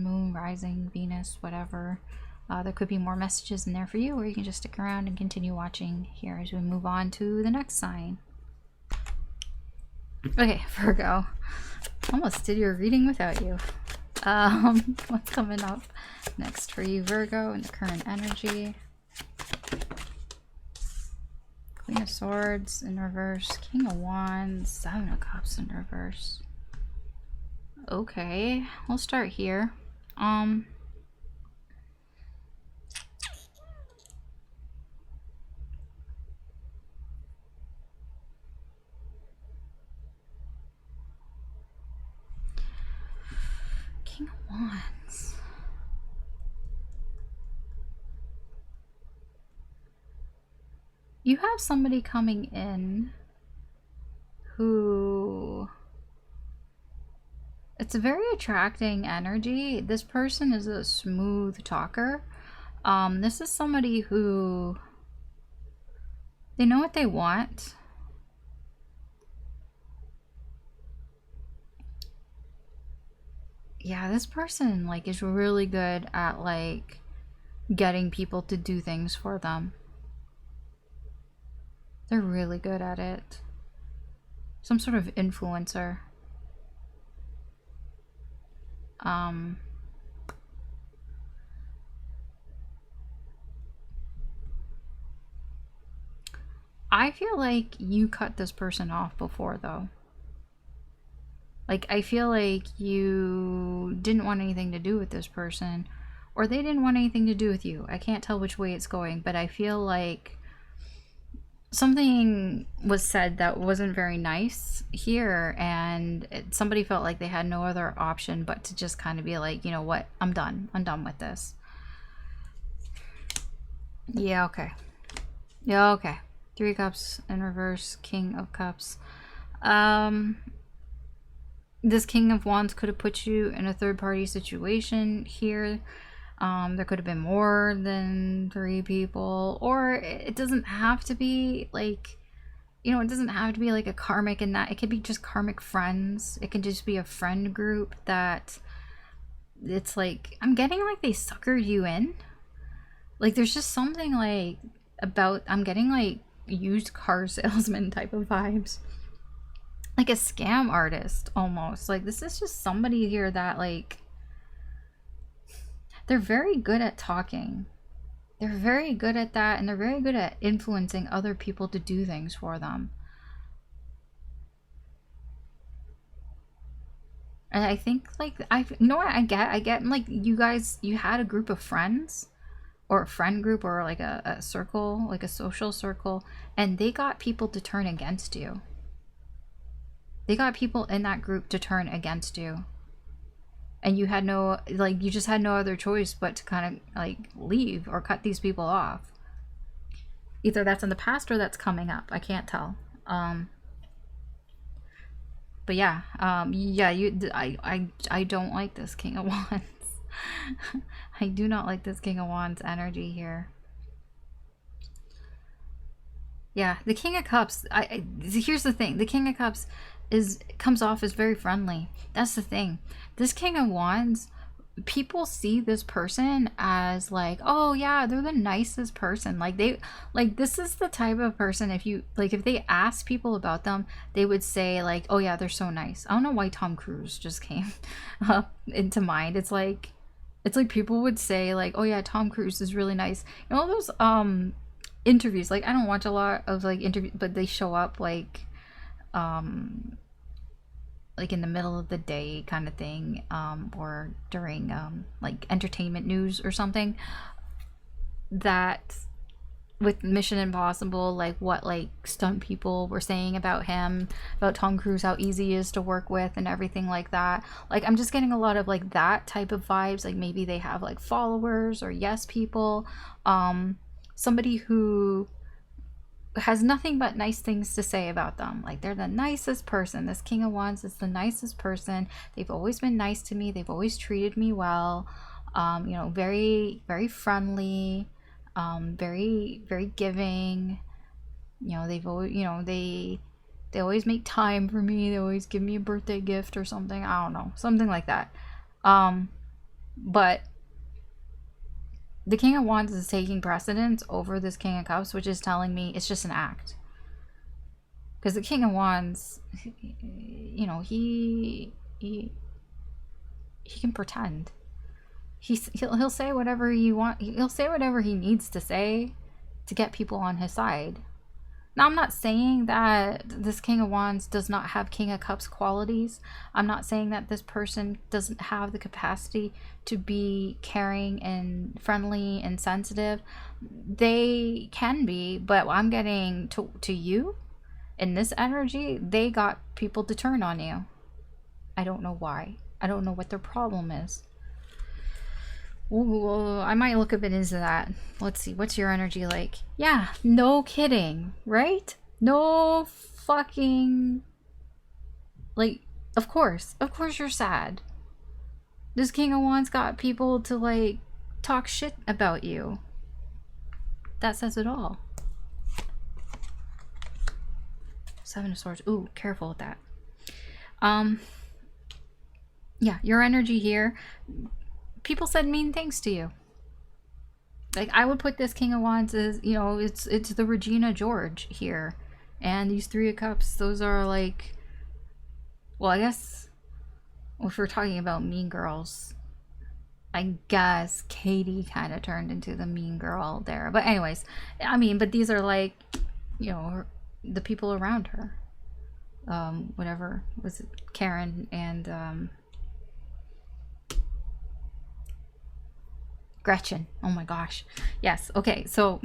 moon, rising, Venus, whatever. There could be more messages in there for you, or you can just stick around and continue watching here as we move on to the next sign. Okay, Virgo. Almost did your reading without you. What's coming up next for you, Virgo, in the current energy? Queen of Swords in reverse, King of Wands, Seven of Cups in reverse. Okay, we'll start here. King of Wands. You have somebody coming in who... It's a very attracting energy. This person is a smooth talker. This is somebody who... They know what they want. Yeah, this person like is really good at like getting people to do things for them. They're really good at it. Some sort of influencer. I feel like you cut this person off before though. Like, I feel like you didn't want anything to do with this person, or they didn't want anything to do with you. I can't tell which way it's going, but I feel like something was said that wasn't very nice here, and somebody felt like they had no other option but to just kind of be like, you know what, I'm done with this. Yeah, okay. Yeah, okay. Three of Cups in reverse, King of Cups. This King of Wands could have put you in a third-party situation here. There could have been more than 3 people, or it doesn't have to be like, you know, it doesn't have to be like a karmic in that. It could be just karmic friends. It can just be a friend group that it's like, I'm getting like they suckered you in. Like there's just something like about, I'm getting like used car salesman type of vibes. Like a scam artist almost. Like this is just somebody here that like, they're very good at talking. They're very good at that, and they're very good at influencing other people to do things for them. And I think like, you know what I get like you guys, you had a group of friends or a friend group or like a circle, like a social circle, and they got people to turn against you. They got people in that group to turn against you. And you had no, like, you just had no other choice but to kind of, like, leave or cut these people off. Either that's in the past or that's coming up. I can't tell. But yeah, I don't like this King of Wands. I do not like this King of Wands energy here. Yeah, the King of Cups, here's the thing. The King of Cups comes off as very friendly. That's the thing. This King of Wands people see this person as like, oh yeah, they're the nicest person. Like they, like this is the type of person, if you like, if they ask people about them, they would say like, oh yeah, they're so nice. I don't know why Tom Cruise just came into mind. It's like people would say like, oh yeah, Tom Cruise is really nice. You know, all those interviews, like I don't watch a lot of like interviews, but they show up um like in the middle of the day kind of thing, or during like entertainment news or something, that with Mission Impossible, like what like stunt people were saying about him, about Tom Cruise, how easy he is to work with and everything like that. Like I'm just getting a lot of like that type of vibes. Like maybe they have like followers or yes people, somebody who has nothing but nice things to say about them. Like they're the nicest person. This King of Wands is the nicest person. They've always been nice to me. They've always treated me well. You know, very, very friendly, very, very giving. You know, they've always, you know, they always make time for me. They always give me a birthday gift or something. I don't know, something like that. But the King of Wands is taking precedence over this King of Cups, which is telling me it's just an act. Because the King of Wands, you know, he can pretend. He'll say whatever he'll say whatever he needs to say to get people on his side. Now, I'm not saying that this King of Wands does not have King of Cups qualities. I'm not saying that this person doesn't have the capacity to be caring and friendly and sensitive. They can be, but I'm getting to you in this energy, they got people to turn on you. I don't know why. I don't know what their problem is. Ooh, I might look a bit into that. Let's see, what's your energy like? Yeah, no kidding, right? No fucking... Like, of course you're sad. This King of Wands got people to, like, talk shit about you. That says it all. Seven of Swords. Ooh, careful with that. Yeah, your energy here... People said mean things to you. Like I would put this King of Wands as, you know, it's the Regina George here. And these Three of Cups, those are like, well, I guess if we're talking about mean girls, I guess Katie kind of turned into the mean girl there. But anyways, I mean, but these are like, you know, the people around her. Whatever was it, Karen and Gretchen. Oh my gosh. Yes. Okay. So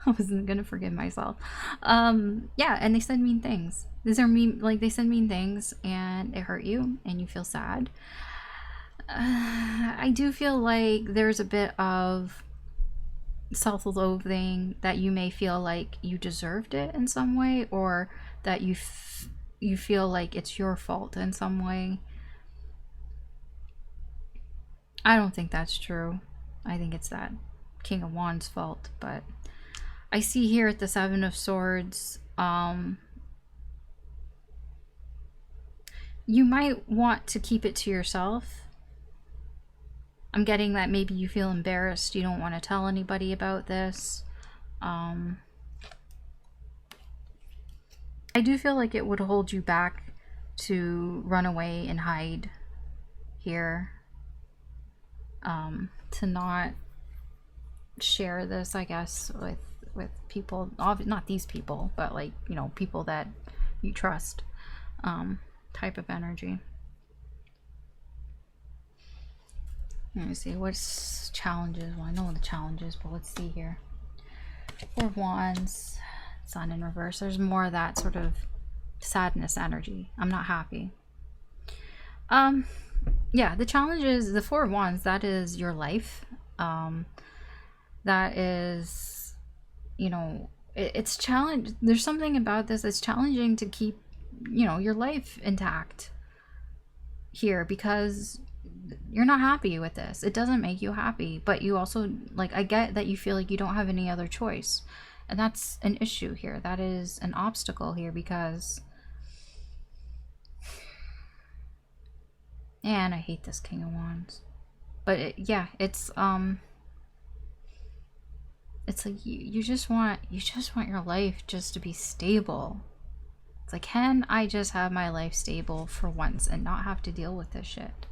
I wasn't gonna forgive myself. Yeah, and they said mean things. These are mean, like they said mean things and it hurt you and you feel sad. I do feel like there's a bit of self-loathing, that you may feel like you deserved it in some way, or that you feel like it's your fault in some way. I don't think that's true. I think it's that King of Wands fault. But I see here at the Seven of Swords, you might want to keep it to yourself. I'm getting that maybe you feel embarrassed. You don't want to tell anybody about this. I do feel like it would hold you back to run away and hide here. To not share this, I guess, with people, not these people, but like, you know, people that you trust, type of energy. Let me see, what's challenges? Well, I know the challenges, but let's see here. Four of Wands, Sun in reverse. There's more of that sort of sadness energy. I'm not happy. Yeah, the challenge is the Four of Wands. That is your life. That is, you know, it's challenge. There's something about this. It's challenging to keep, you know, your life intact here, because you're not happy with this. It doesn't make you happy, but you also, like, I get that you feel like you don't have any other choice, and that's an issue here. That is an obstacle here, because And I hate this King of Wands. But yeah, it's like you just want your life just to be stable. It's like, can I just have my life stable for once and not have to deal with this shit?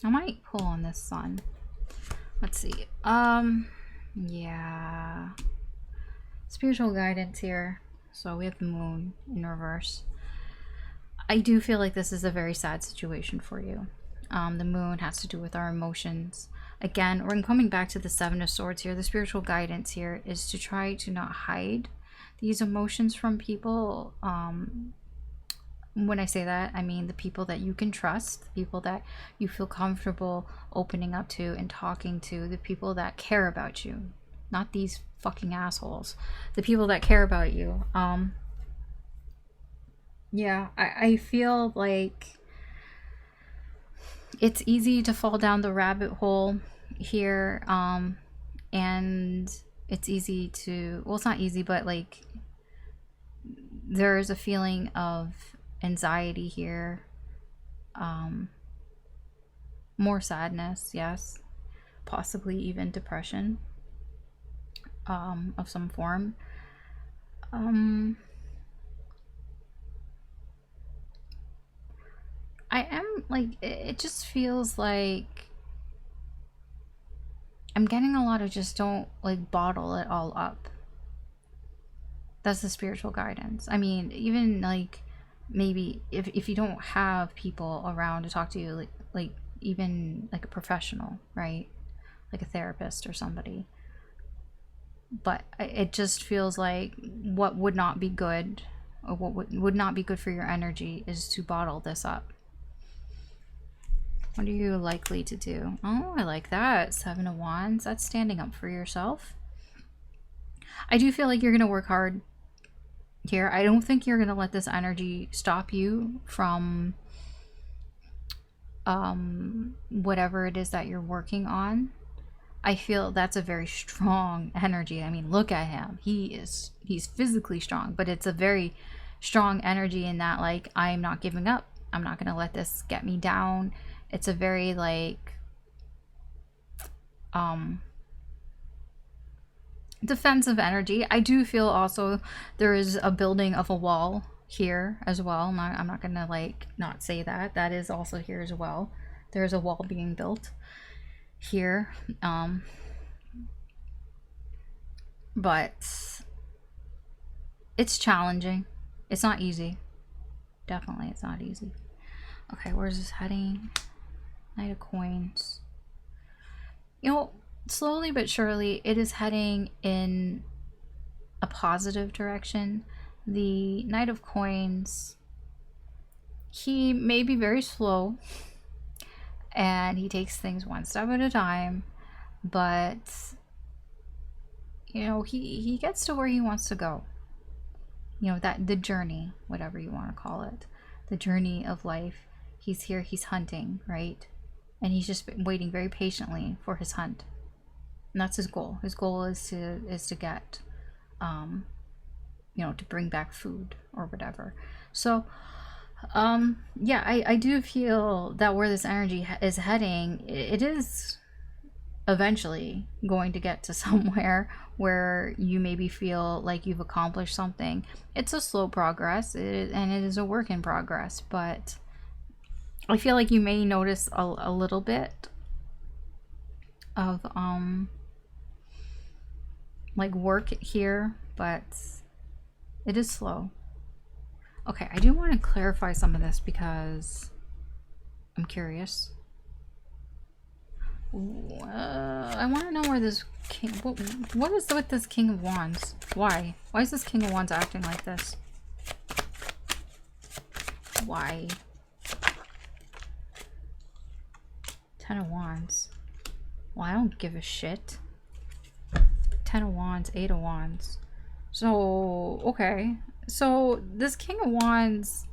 I might pull on this Sun. Let's see. Yeah. Spiritual guidance here. So we have the Moon in reverse. I do feel like this is a very sad situation for you. The Moon has to do with our emotions. Again, we're coming back to the Seven of Swords here. The spiritual guidance here is to try to not hide these emotions from people. When I say that, I mean the people that you can trust, the people that you feel comfortable opening up to and talking to, the people that care about you, not these fucking assholes, the people that care about you. Yeah, I feel like it's easy to fall down the rabbit hole here, and it's easy to, well, it's not easy, but like there's a feeling of anxiety here, more sadness, yes, possibly even depression of some form. I am like, it just feels like I'm getting a lot of just don't like bottle it all up. That's the spiritual guidance. I mean, even like maybe if you don't have people around to talk to you, like even like a professional, right, like a therapist or somebody, but it just feels like what would not be good, or what would not be good for your energy, is to bottle this up. What are you likely to do? Oh, I like that. Seven of Wands. That's standing up for yourself. I do feel like you're going to work hard here. I don't think you're going to let this energy stop you from whatever it is that you're working on. I feel that's a very strong energy. I mean, look at him. He's physically strong, but it's a very strong energy in that, like, I'm not giving up. I'm not going to let this get me down. It's a very like defensive energy. I do feel also there is a building of a wall here as well. I'm not gonna like not say that. That is also here as well. There's a wall being built here. But it's challenging. It's not easy. Definitely it's not easy. Okay, where's this heading? Knight of Coins. You know, slowly but surely it is heading in a positive direction. The Knight of Coins, he may be very slow and he takes things one step at a time, but you know, he gets to where he wants to go. You know, that the journey, whatever you want to call it, the journey of life. He's here, he's hunting, right? And he's just been waiting very patiently for his hunt. And that's his goal. His goal is to get, you know, to bring back food or whatever. So, yeah, I do feel that where this energy is heading, it is eventually going to get to somewhere where you maybe feel like you've accomplished something. It's a slow progress, and it is a work in progress, but I feel like you may notice a little bit of like work here, but it is slow. Okay, I do want to clarify some of this because I'm curious. I want to know where this king, what is with this King of Wands? Why is this King of Wands acting like this? Why? Ten of Wands. Well, I don't give a shit. Ten of Wands, Eight of Wands. So, okay. So, this King of Wands,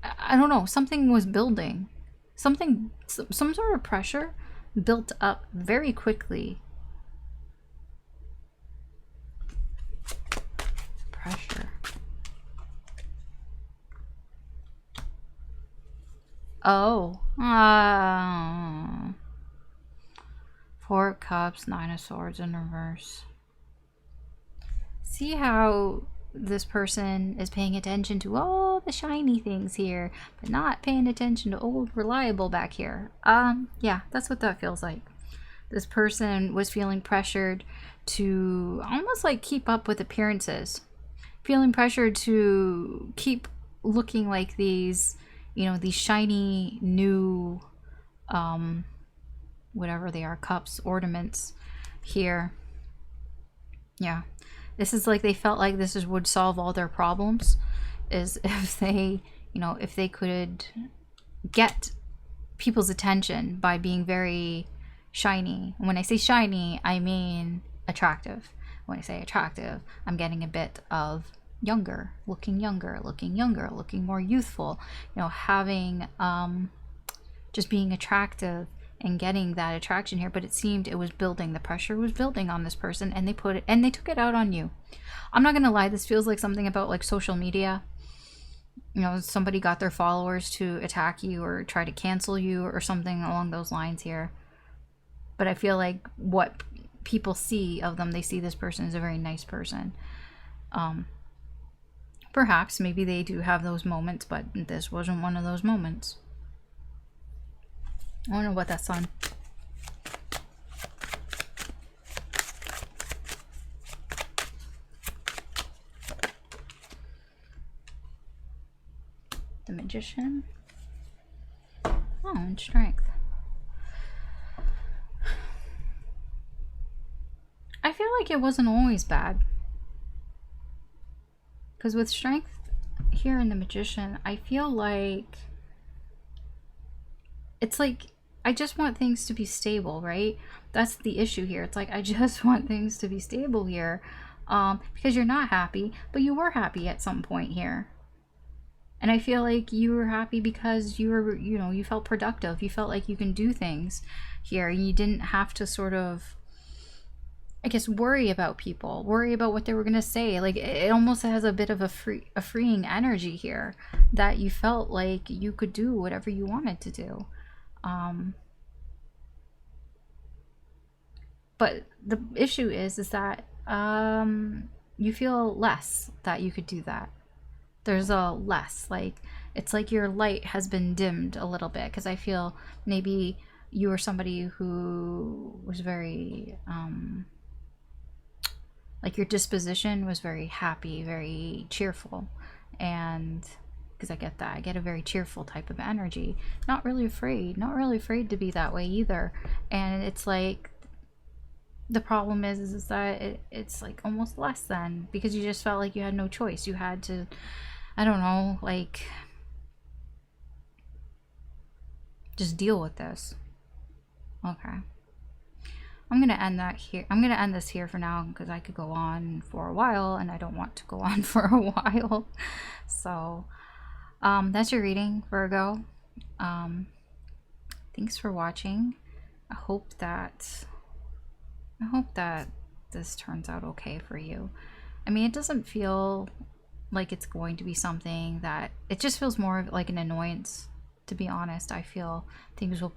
I don't know. Something was building. Some sort of pressure built up very quickly. Pressure. Oh. Four of Cups, Nine of Swords in reverse. See how this person is paying attention to all the shiny things here, but not paying attention to old reliable back here. Yeah, that's what that feels like. This person was feeling pressured to almost like keep up with appearances, feeling pressured to keep looking like these, you know, these shiny new whatever they are, cups, ornaments here. Yeah, this is like they felt like this is would solve all their problems, is if they, you know, if they could get people's attention by being very shiny. When I say shiny, I mean attractive. When I say attractive, I'm getting a bit of younger, looking more youthful, you know, having just being attractive and getting that attraction here. But it seemed it was building, the pressure was building on this person, and they put it, and they took it out on you. I'm not gonna lie, this feels like something about like social media. You know, somebody got their followers to attack you or try to cancel you or something along those lines here. But I feel like what people see of them, they see this person as a very nice person. Perhaps maybe they do have those moments, but this wasn't one of those moments. I don't know what that's on. The Magician. Oh, and Strength. I feel like it wasn't always bad. Because with Strength here in the Magician, I feel like it's like I just want things to be stable, right? That's the issue here. It's like I just want things to be stable here, because you're not happy, but you were happy at some point here. And I feel like you were happy because you were, you know, you felt productive. You felt like you can do things here. You didn't have to sort of, I guess, worry about people, worry about what they were going to say. Like it almost has a bit of a freeing energy here, that you felt like you could do whatever you wanted to do. But the issue is that you feel less that you could do that. There's a less, like, it's like your light has been dimmed a little bit, because I feel maybe you were somebody who was very, like your disposition was very happy, very cheerful, and because I get that, I get a very cheerful type of energy, not really afraid to be that way either. And it's like the problem is that it's like almost less than, because you just felt like you had no choice. You had to, I don't know, like just deal with this. Okay, I'm gonna end that here. I'm gonna end this here for now, because I could go on for a while and I don't want to go on for a while. So that's your reading, Virgo. Thanks for watching. I hope that this turns out okay for you. I mean, it doesn't feel like it's going to be something that, it just feels more like an annoyance, to be honest. I feel things are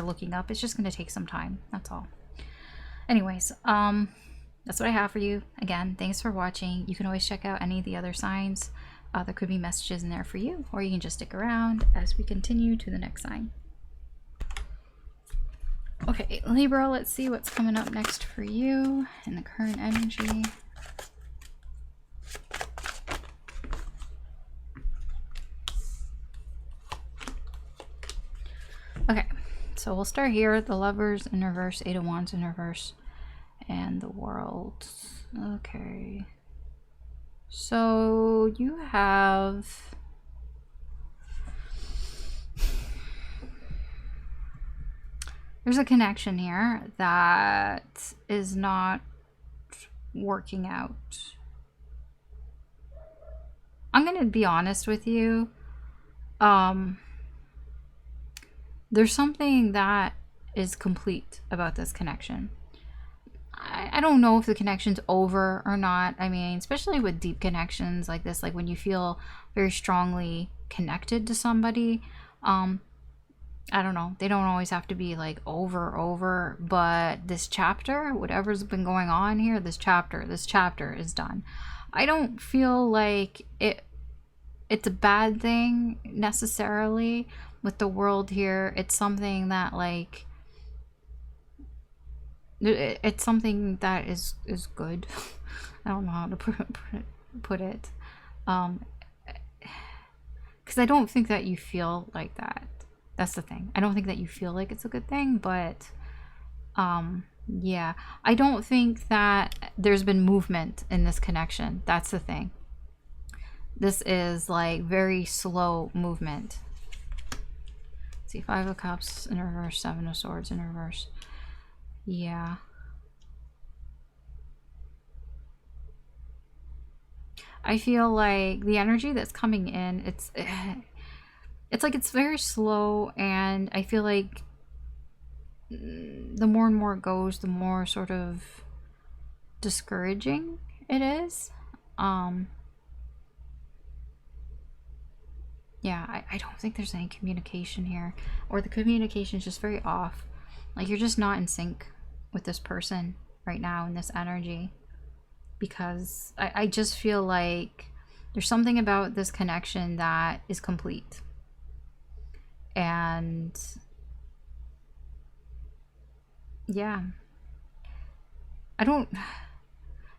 looking up. It's just going to take some time, that's all. Anyways, that's what I have for you. Again, thanks for watching. You can always check out any of the other signs. There could be messages in there for you, or you can just stick around as we continue to the next sign. Okay, Libra, let's see what's coming up next for you in the current energy. Okay, so we'll start here. The Lovers in reverse, Eight of Wands in reverse, and the World. Okay. So you have... there's a connection here that is not working out. I'm going to be honest with you. There's something that is complete about this connection. I don't know if the connection's over or not. I mean, especially with deep connections like this, like when you feel very strongly connected to somebody, I don't know. They don't always have to be like over, but this chapter, whatever's been going on here, this chapter is done. I don't feel like it's a bad thing necessarily with the world here. It's something that like it's something that is good. I don't know how to put it. Because I don't think that you feel like that. That's the thing. I don't think that you feel like it's a good thing, but yeah, I don't think that there's been movement in this connection. That's the thing. This is like very slow movement. Let's see, 5 of Cups in reverse, 7 of Swords in reverse. Yeah. I feel like the energy that's coming in, it's like it's very slow, and I feel like the more and more it goes, the more sort of discouraging it is. Yeah, I don't think there's any communication here, or the communication is just very off. Like you're just not in sync with this person right now in this energy, because I just feel like there's something about this connection that is complete. And yeah, I don't,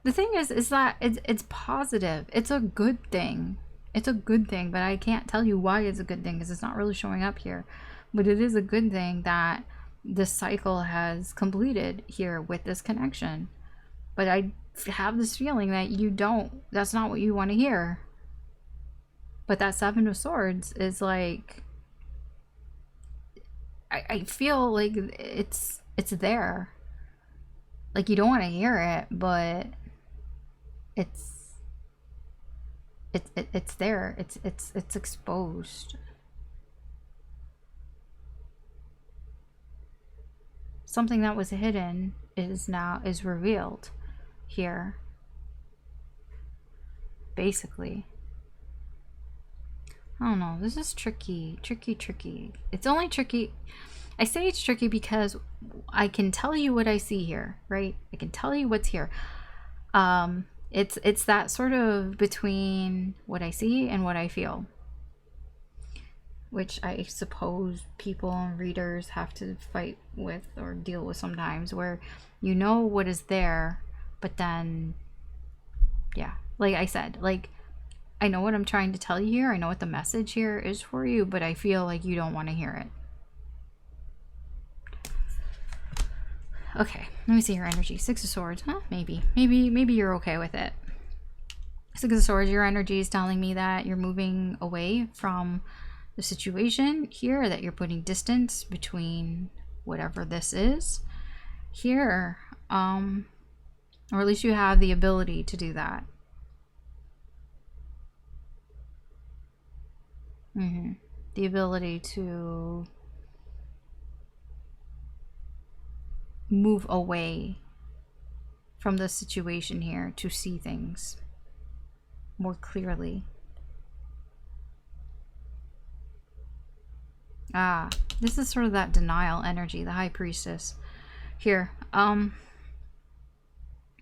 the thing is that it's positive. It's a good thing. It's a good thing, but I can't tell you why it's a good thing because it's not really showing up here. But it is a good thing that this cycle has completed here with this connection. But I have this feeling that that's not what you want to hear. But that 7 of Swords is like, I feel like it's there. Like you don't want to hear it, but it's there. It's exposed. Something that was hidden is revealed here. Basically. I don't know. This is tricky. It's only tricky. I say it's tricky because I can tell you what I see here, right? I can tell you what's here. It's that sort of between what I see and what I feel, which I suppose people and readers have to fight with or deal with sometimes, where you know what is there, but then, yeah, like I said, like I know what I'm trying to tell you here. I know what the message here is for you, but I feel like you don't want to hear it. Okay, let me see your energy. 6 of Swords, huh? Maybe you're okay with it. 6 of Swords, your energy is telling me that you're moving away from the situation here, that you're putting distance between whatever this is here, or at least you have the ability to do that. The ability to move away from the situation here to see things more clearly. This is sort of that denial energy, the High Priestess here.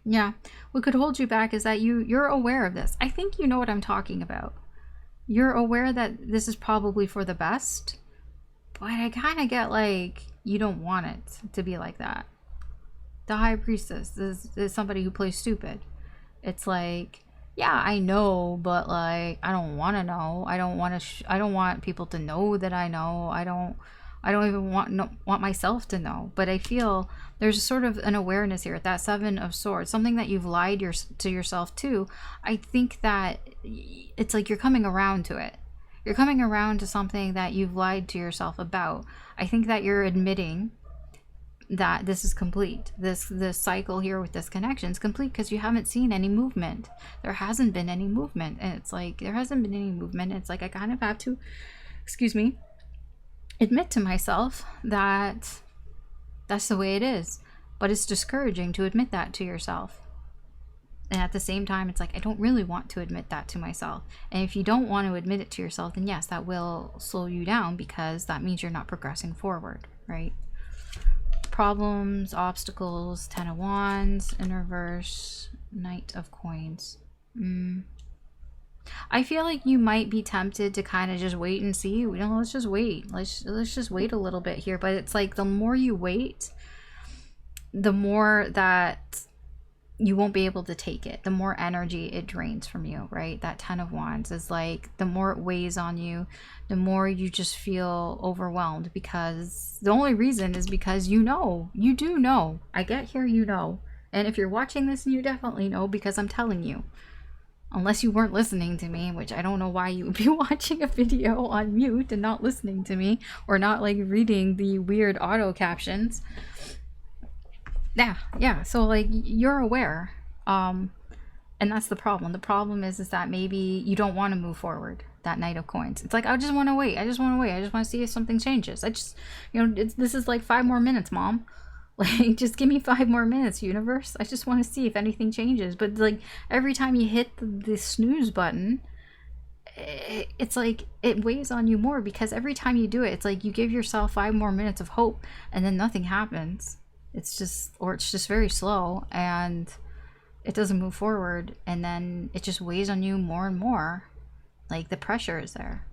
Yeah, what could hold you back is that you're aware of this. I think you know what I'm talking about. You're aware that this is probably for the best, but I kind of get like you don't want it to be like that. The High Priestess is somebody who plays stupid. It's like, yeah, I know, but like I don't want to know. I don't want people to know that I know. I don't even want myself to know. But I feel there's sort of an awareness here. That 7 of Swords, something that you've lied to yourself to. I think that it's like you're coming around to it. You're coming around to something that you've lied to yourself about. I think that you're admitting that this is complete. This cycle here with this connection is complete because you haven't seen any movement. There hasn't been any movement, and it's like there hasn't been any movement. It's like I kind of have to, excuse me, admit to myself that that's the way it is. But it's discouraging to admit that to yourself. And at the same time, it's like, I don't really want to admit that to myself. And if you don't want to admit it to yourself, then yes, that will slow you down, because that means you're not progressing forward, right? Problems, obstacles, 10 of Wands in reverse, Knight of Coins. I feel like you might be tempted to kind of just wait and see. You know, let's just wait. Let's just wait a little bit here. But it's like, the more you wait, the more that you won't be able to take it, the more energy it drains from you, right? That 10 of Wands is like, the more it weighs on you, the more you just feel overwhelmed, because the only reason is because you do know. I get here, you know. And if you're watching this, you definitely know, because I'm telling you. Unless you weren't listening to me, which I don't know why you would be watching a video on mute and not listening to me, or not like reading the weird auto captions. Yeah, so like, you're aware, and that's the problem. The problem is that maybe you don't want to move forward. That Knight of Coins, it's like, I just want to wait. I just want to see if something changes. I just, you know, this is like 5 more minutes, mom. Like, just give me 5 more minutes, universe. I just want to see if anything changes. But like, every time you hit the snooze button, it's like, it weighs on you more, because every time you do it, it's like you give yourself 5 more minutes of hope, and then nothing happens. It's just very slow, and it doesn't move forward, and then it just weighs on you more and more. Like, the pressure is there.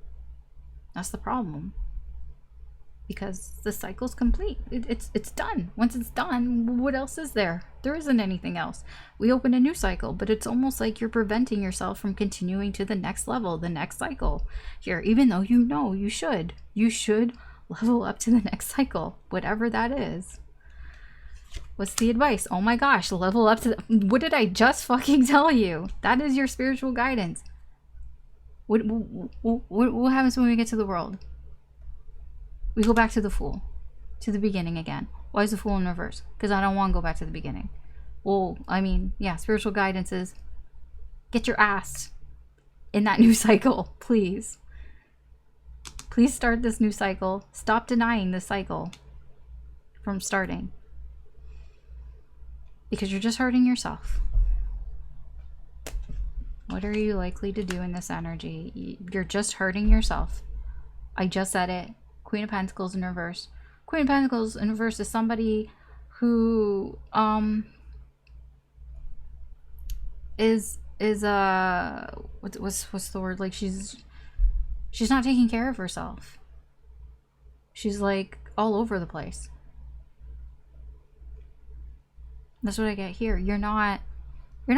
That's the problem. Because the cycle's complete. It's done. Once it's done, what else is there? There isn't anything else. We open a new cycle, but it's almost like you're preventing yourself from continuing to the next level, the next cycle here, even though you know you should. You should level up to the next cycle, whatever that is. What's the advice? Oh my gosh, level up to what did I just fucking tell you? That is your spiritual guidance. What happens when we get to the World? We go back to the Fool, to the beginning again. Why is the Fool in reverse? Because I don't want to go back to the beginning. Well, I mean, yeah, spiritual guidance is, get your ass in that new cycle, please. Please start this new cycle. Stop denying this cycle from starting. Because you're just hurting yourself. What are you likely to do in this energy? You're just hurting yourself. I just said it. Queen of Pentacles in reverse. Queen of Pentacles in reverse is somebody who is what's the word? Like, she's not taking care of herself. She's like all over the place. That's what I get here. You're not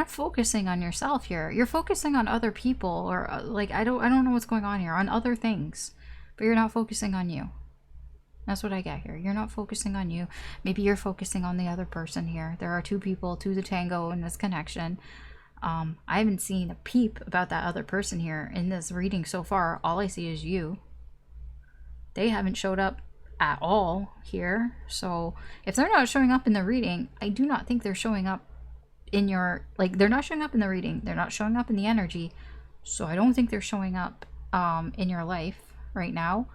focusing on yourself here. You're focusing on other people, or like, I don't know what's going on here, on other things, but you're not focusing on you. That's what I get here. You're not focusing on you. Maybe you're focusing on the other person here. There are 2 people to the tango in this connection. I haven't seen a peep about that other person here in this reading so far. All I see is you. They haven't showed up at all here. So if they're not showing up in the reading, I do not think they're showing up in your, like, they're not showing up in the reading. They're not showing up in the energy. So I don't think they're showing up in your life right now,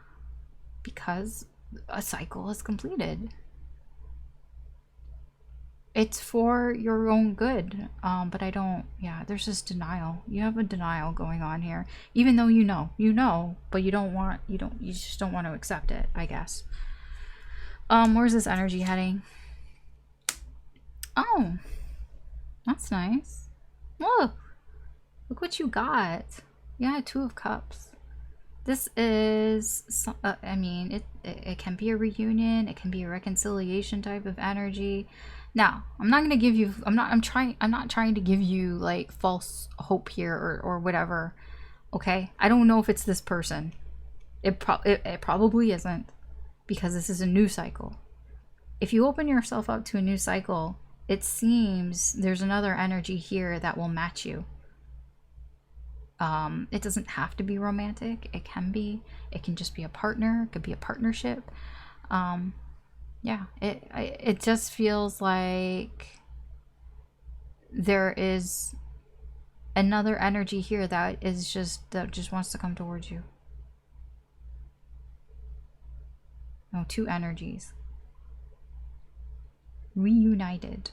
because a cycle is completed. It's for your own good, but I don't, yeah, there's just denial. You have a denial going on here, even though you know, but you just don't want to accept it, I guess. Where's this energy heading? Oh, that's nice. Whoa, look what you got. Yeah, 2 of Cups. This is, I mean, it can be a reunion, it can be a reconciliation type of energy. Now, I'm not going to give you, I'm not trying to give you like false hope here or whatever. Okay? I don't know if it's this person. It probably isn't, because this is a new cycle. If you open yourself up to a new cycle, it seems there's another energy here that will match you. It doesn't have to be romantic. It can be. It can just be a partner. It could be a partnership. Yeah, it just feels like there is another energy here that just wants to come towards you. Oh, two energies. Reunited.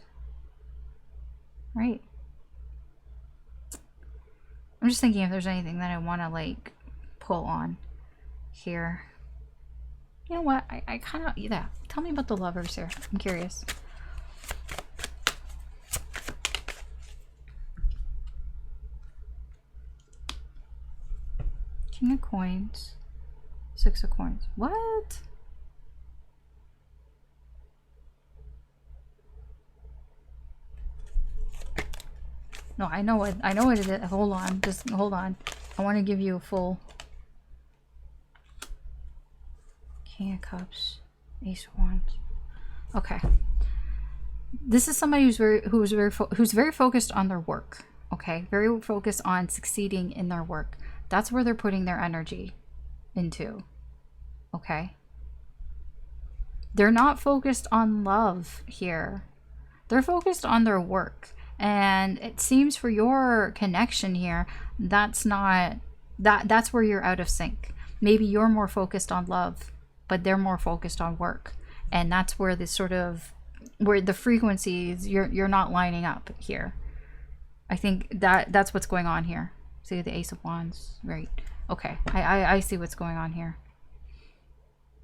Right. I'm just thinking if there's anything that I want to like pull on here. You know what? I kind of, yeah. Tell me about the lovers here. I'm curious. King of coins. Six of coins. What? No, I know what it is. Hold on. Just hold on. I want to give you a full King of Cups, Ace of Wands. Okay. This is somebody who's very focused on their work. Okay, very focused on succeeding in their work. That's where they're putting their energy into. Okay. They're not focused on love here. They're focused on their work. And it seems for your connection here, that's not that's where you're out of sync. Maybe you're more focused on love, but they're more focused on work. And that's where this sort of where the frequencies you're not lining up here. I think that's what's going on here. See the Ace of Wands, right? Okay, I see what's going on here.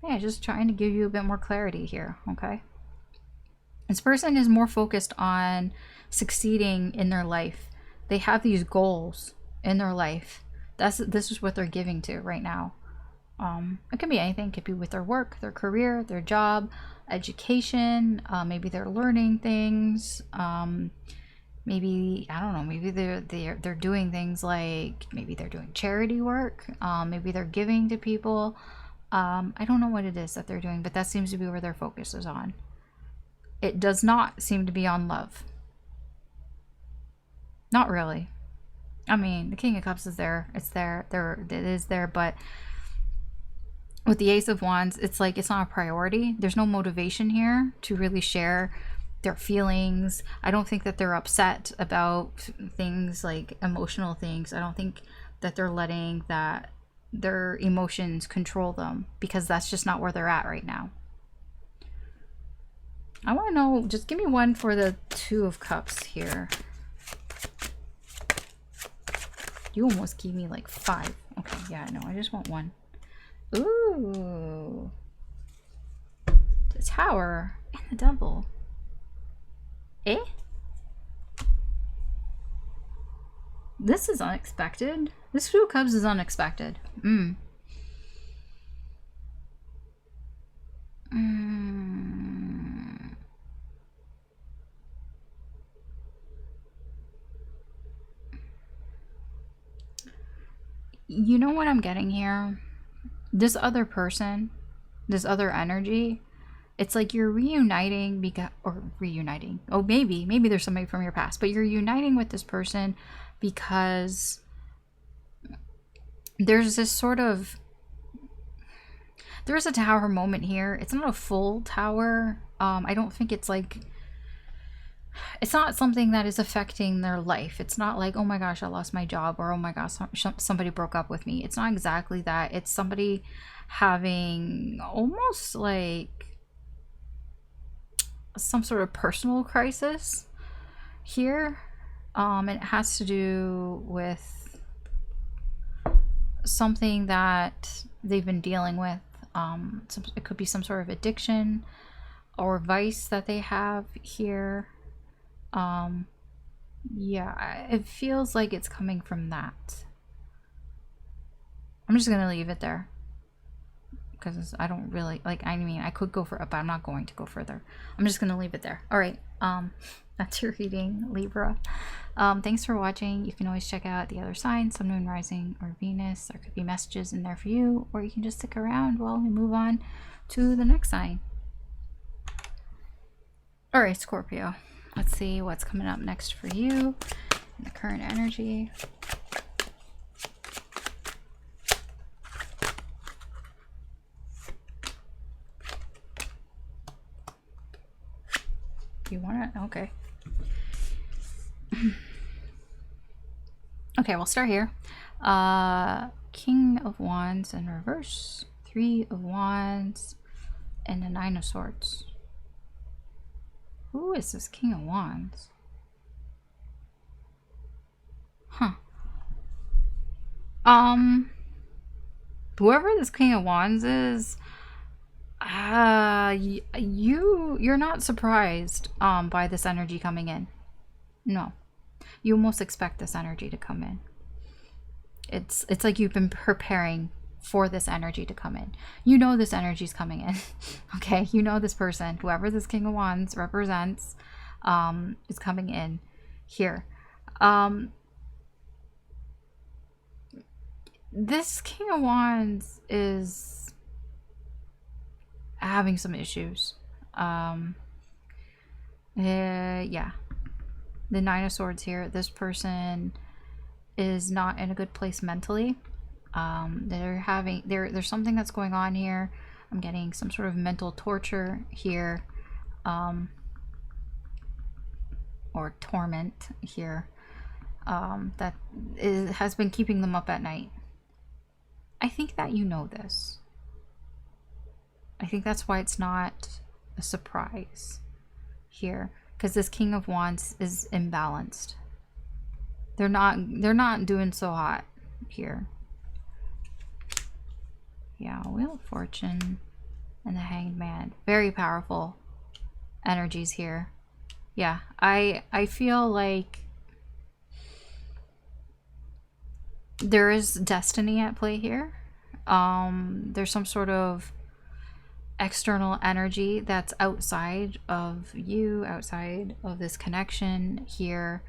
Yeah, just trying to give you a bit more clarity here, okay? This person is more focused on succeeding in their life. They have these goals in their life. This is what they're giving to right now. It can be anything. It could be with their work, their career, their job, education. Maybe they're learning things. Maybe, I don't know, maybe they're doing things like, maybe they're doing charity work. Maybe they're giving to people. I don't know what it is that they're doing, but that seems to be where their focus is on. It does not seem to be on love. Not really. I mean, the King of Cups is there. It's there. It is there, but with the Ace of Wands, it's like it's not a priority. There's no motivation here to really share their feelings. I don't think that they're upset about things like emotional things. I don't think that they're letting that their emotions control them, because that's just not where they're at right now. I want to know, just give me one for the Two of Cups here. You almost gave me like 5. Okay, yeah, no, I just want one. Ooh. The Tower and the Devil. Eh? This is unexpected. This Two of Cups is unexpected. You know what I'm getting here? This other person, this other energy, it's like you're reuniting reuniting. Oh, maybe there's somebody from your past, but you're uniting with this person because there's this sort of, there's a tower moment here. It's not a full tower. I don't think it's like, it's not something that is affecting their life. It's not like, oh my gosh, I lost my job, or oh my gosh, somebody broke up with me. It's not exactly that. It's somebody having almost like some sort of personal crisis here. And it has to do with something that they've been dealing with. It could be some sort of addiction or vice that they have here. Yeah, it feels like it's coming from that. I'm just gonna leave it there because I don't really like, I mean, I could go for it, but I'm not going to go further. I'm just gonna leave it there. All right, that's your reading, Libra. Thanks for watching. You can always check out the other signs, Sun, Moon, Rising, or Venus. There could be messages in there for you, or you can just stick around while we move on to the next sign. All right, Scorpio. Let's see what's coming up next for you in the current energy. You want it? Okay. Okay, we'll start here. King of Wands in reverse. 3 of Wands. and the Nine of Swords. Who is this King of Wands? Huh. Whoever this King of Wands is, you're not surprised by this energy coming in. No. You almost expect this energy to come in. It's like you've been preparing for this energy to come in. You know this energy is coming in. Okay, you know this person, whoever this King of Wands represents, is coming in here. This King of Wands is having some issues. Yeah. The Nine of Swords here. This person is not in a good place mentally. There's something that's going on here. I'm getting some sort of mental torture here, or torment here, has been keeping them up at night. I think that you know this. I think that's why it's not a surprise here, because this King of Wands is imbalanced. They're not doing so hot here. Yeah, Wheel of Fortune and the Hanged Man. Very powerful energies here. Yeah, I feel like there is destiny at play here. There's some sort of external energy that's outside of you, outside of this connection here,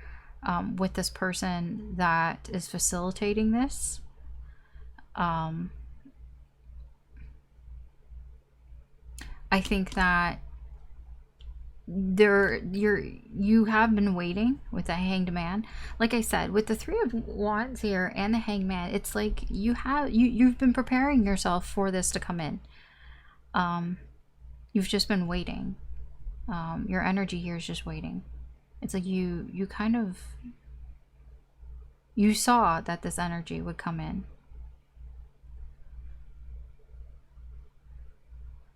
with this person that is facilitating this. I think that you have been waiting with the Hanged Man. Like I said, with the Three of Wands here and the Hanged Man, it's like you've been preparing yourself for this to come in. You've just been waiting. Your energy here is just waiting. It's like you saw that this energy would come in.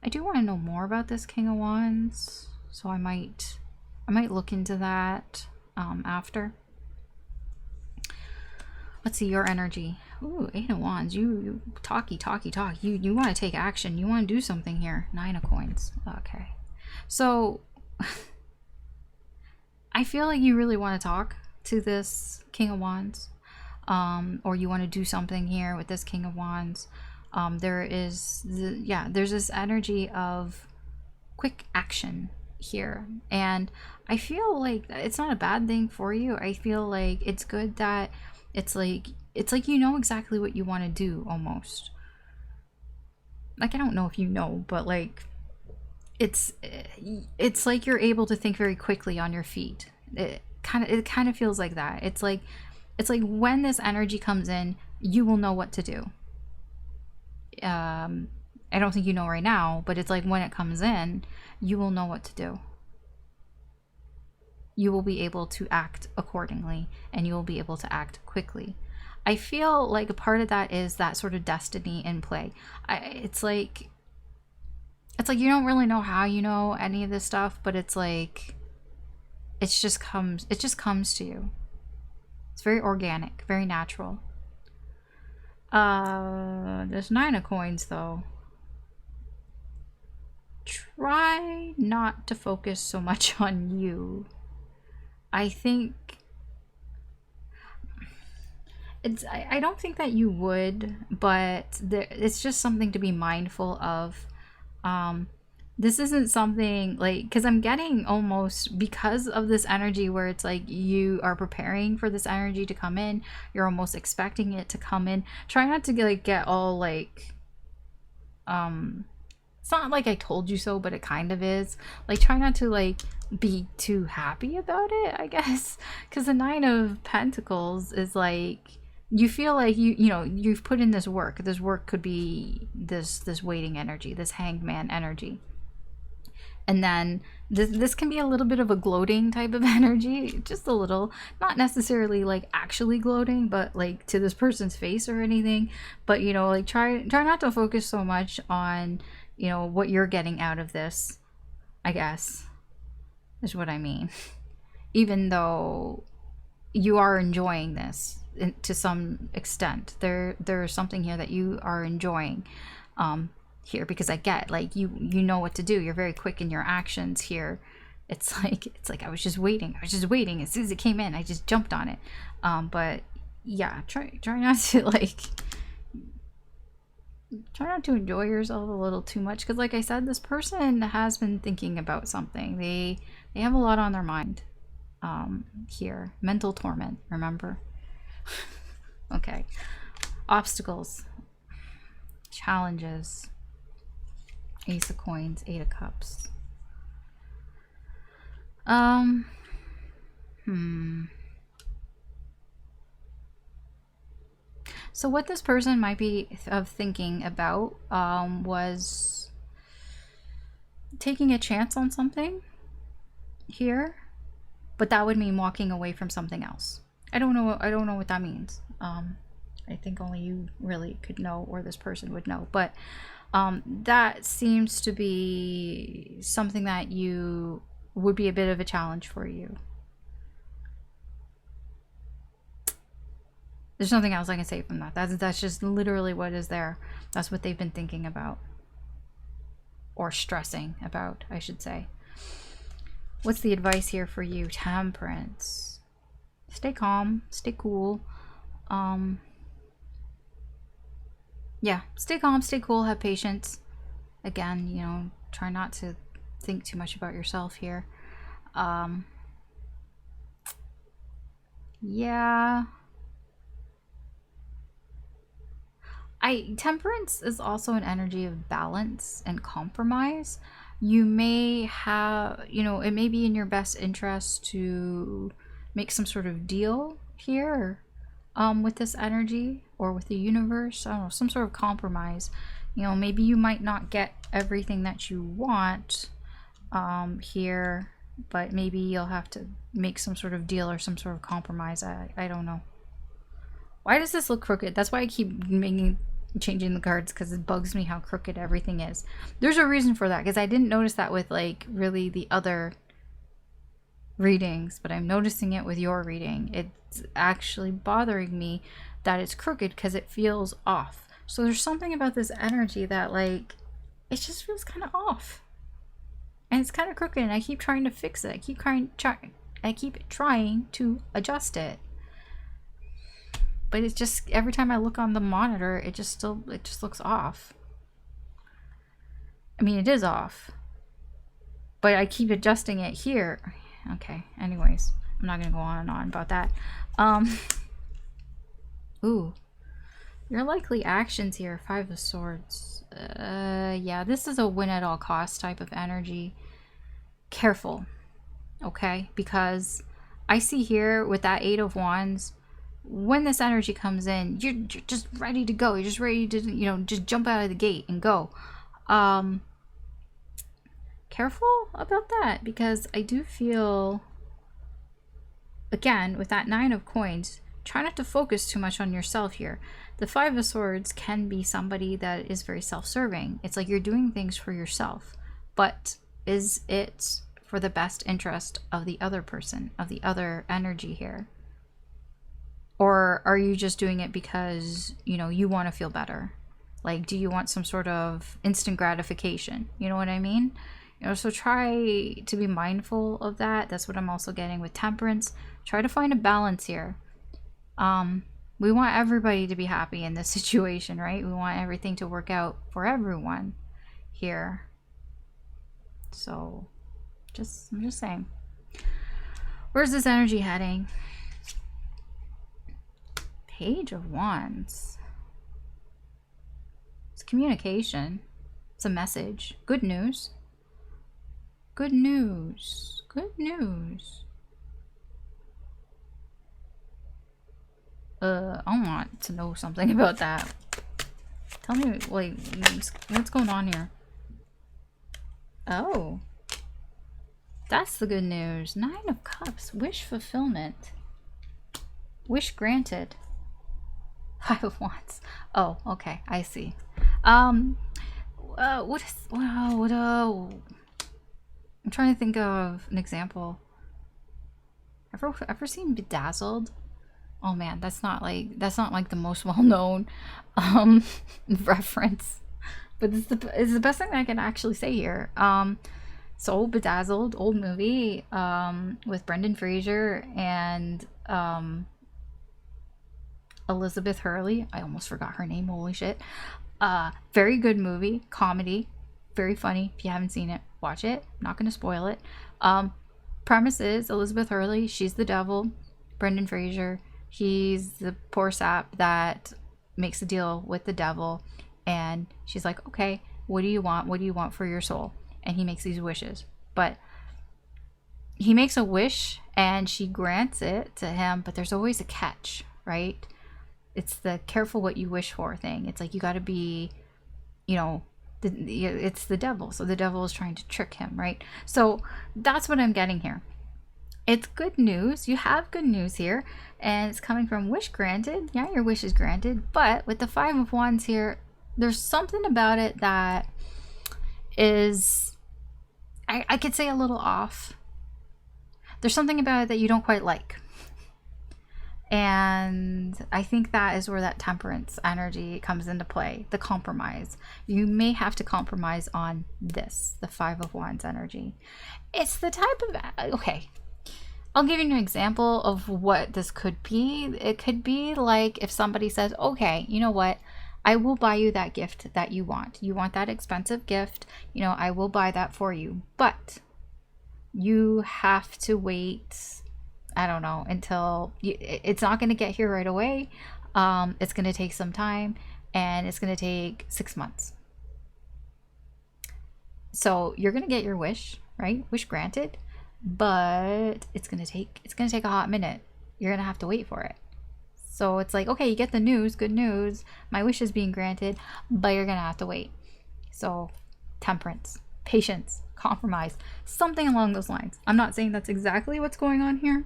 I do want to know more about this King of Wands, so I might look into that after. Let's see your energy. Ooh, Eight of Wands. You talk. You want to take action. You want to do something here. Nine of Coins. Okay. So I feel like you really want to talk to this King of Wands, or you want to do something here with this King of Wands. There's this energy of quick action here, and I feel like it's not a bad thing for you. I feel like it's good that it's like you know exactly what you want to do, almost. Like, I don't know if you know, but like it's like you're able to think very quickly on your feet. It kind of feels like that. It's like when this energy comes in, you will know what to do. I don't think you know right now, but it's like when it comes in, you will know what to do. You will be able to act accordingly, and you will be able to act quickly. I feel like a part of that is that sort of destiny in play. It's like you don't really know how you know any of this stuff, but it's like it just comes to you. It's very organic, very natural. There's Nine of Coins though. Try not to focus so much on you. I think I don't think that you would, but it's just something to be mindful of. This isn't something like, because I'm getting almost, because of this energy where it's like you are preparing for this energy to come in, you're almost expecting it to come in. Try not to get all like, it's not like I told you so, but it kind of is. Like, try not to like be too happy about it, I guess, because the Nine of Pentacles is like, you feel like you know you've put in this work. This work could be this waiting energy, this Hanged Man energy. And then this can be a little bit of a gloating type of energy, just a little, not necessarily like actually gloating, but like to this person's face or anything. But you know, like try not to focus so much on you know, what you're getting out of this, I guess, is what I mean. Even though you are enjoying this to some extent, there's something here that you are enjoying here, because I get, like, you know what to do. You're very quick in your actions here. It's like I was just waiting. As soon as it came in, I just jumped on it. But yeah, try not to try not to enjoy yourself a little too much, because like I said, this person has been thinking about something. They have a lot on their mind here. Mental torment, remember? Okay. Obstacles, challenges, Ace of Coins, Eight of Cups. So what this person might be thinking about was taking a chance on something here, but that would mean walking away from something else. I don't know what that means. I think only you really could know, or this person would know, but that seems to be something that you would be a bit of a challenge for you. There's nothing else I can say from that. That's just literally what is there. That's what they've been thinking about. Or stressing about, I should say. What's the advice here for you? Temperance. Stay calm. Stay cool. Yeah, stay calm, stay cool, have patience. Again, you know, try not to think too much about yourself here. Yeah. Temperance is also an energy of balance and compromise. You may have, you know, it may be in your best interest to make some sort of deal here with this energy, or with the universe. I don't know, some sort of compromise. You know, maybe you might not get everything that you want here, but maybe you'll have to make some sort of deal or some sort of compromise. I don't know. Why does this look crooked? That's why I keep changing the cards, because it bugs me how crooked everything is. There's a reason for that, because I didn't notice that with like really the other readings, but I'm noticing it with your reading. It's actually bothering me that it's crooked, because it feels off. So there's something about this energy that, like, it just feels kind of off, and it's kind of crooked, and I keep trying to fix it. I keep trying to adjust it, but it's just, every time I look on the monitor, it just looks off. I mean, it is off, but I keep adjusting it here. Okay, anyways, I'm not gonna go on and on about that. Ooh, your likely actions here, Five of Swords. Yeah, this is a win at all costs type of energy. Careful, okay? Because I see here with that Eight of Wands, when this energy comes in, you're just ready to go. You're just ready to, you know, just jump out of the gate and go. Careful about that, because I do feel, again, with that Nine of Coins, try not to focus too much on yourself here. The Five of Swords can be somebody that is very self-serving. It's like you're doing things for yourself, but is it for the best interest of the other person, of the other energy here? Or are you just doing it because, you know, you want to feel better? Like, do you want some sort of instant gratification? You know what I mean? You know, so try to be mindful of that. That's what I'm also getting with Temperance. Try to find a balance here. We want everybody to be happy in this situation, right? We want everything to work out for everyone here. So, I'm just saying. Where's this energy heading? Page of Wands. It's communication. It's a message. Good news. Good news. Good news. I want to know something about that. Tell me, like, what's going on here? Oh. That's the good news. Nine of Cups. Wish fulfillment. Wish granted. Five of Wands. Oh, okay. I see. what is, I'm trying to think of an example. Ever seen Bedazzled? Oh man, that's not like the most well-known reference, but it's the best thing that I can actually say here. So Bedazzled, old movie, with Brendan Fraser and Elizabeth Hurley. I almost forgot her name. Holy shit. Very good movie, comedy, very funny. If you haven't seen it, watch it. I'm not gonna spoil it. Premise is Elizabeth Hurley, she's the devil. Brendan Fraser, he's the poor sap that makes a deal with the devil, and she's like, okay, what do you want? What do you want for your soul? And he makes these wishes, but he makes a wish and she grants it to him, but there's always a catch, right? It's the careful what you wish for thing. It's like you got to be, you know, it's the devil, so the devil is trying to trick him, right? So that's what I'm getting here. It's good news. You have good news here, and it's coming from wish granted. Yeah, your wish is granted, but with the Five of Wands here, there's something about it that is, I could say, a little off. There's something about it that you don't quite like. And I think that is where that temperance energy comes into play, the compromise. You may have to compromise on this, the Five of Wands energy. It's the type of, okay, I'll give you an example of what this could be. It could be like if somebody says, okay, you know what? I will buy you that gift that you want. You want that expensive gift, you know, I will buy that for you. But you have to wait, I don't know, until it's not going to get here right away. It's going to take some time, and it's going to take 6 months. So you're going to get your wish, right? Wish granted, but it's going to take a hot minute. You're going to have to wait for it. So it's like, okay, you get the news, good news, my wish is being granted, but you're going to have to wait. So temperance, patience, compromise, something along those lines. I'm not saying that's exactly what's going on here.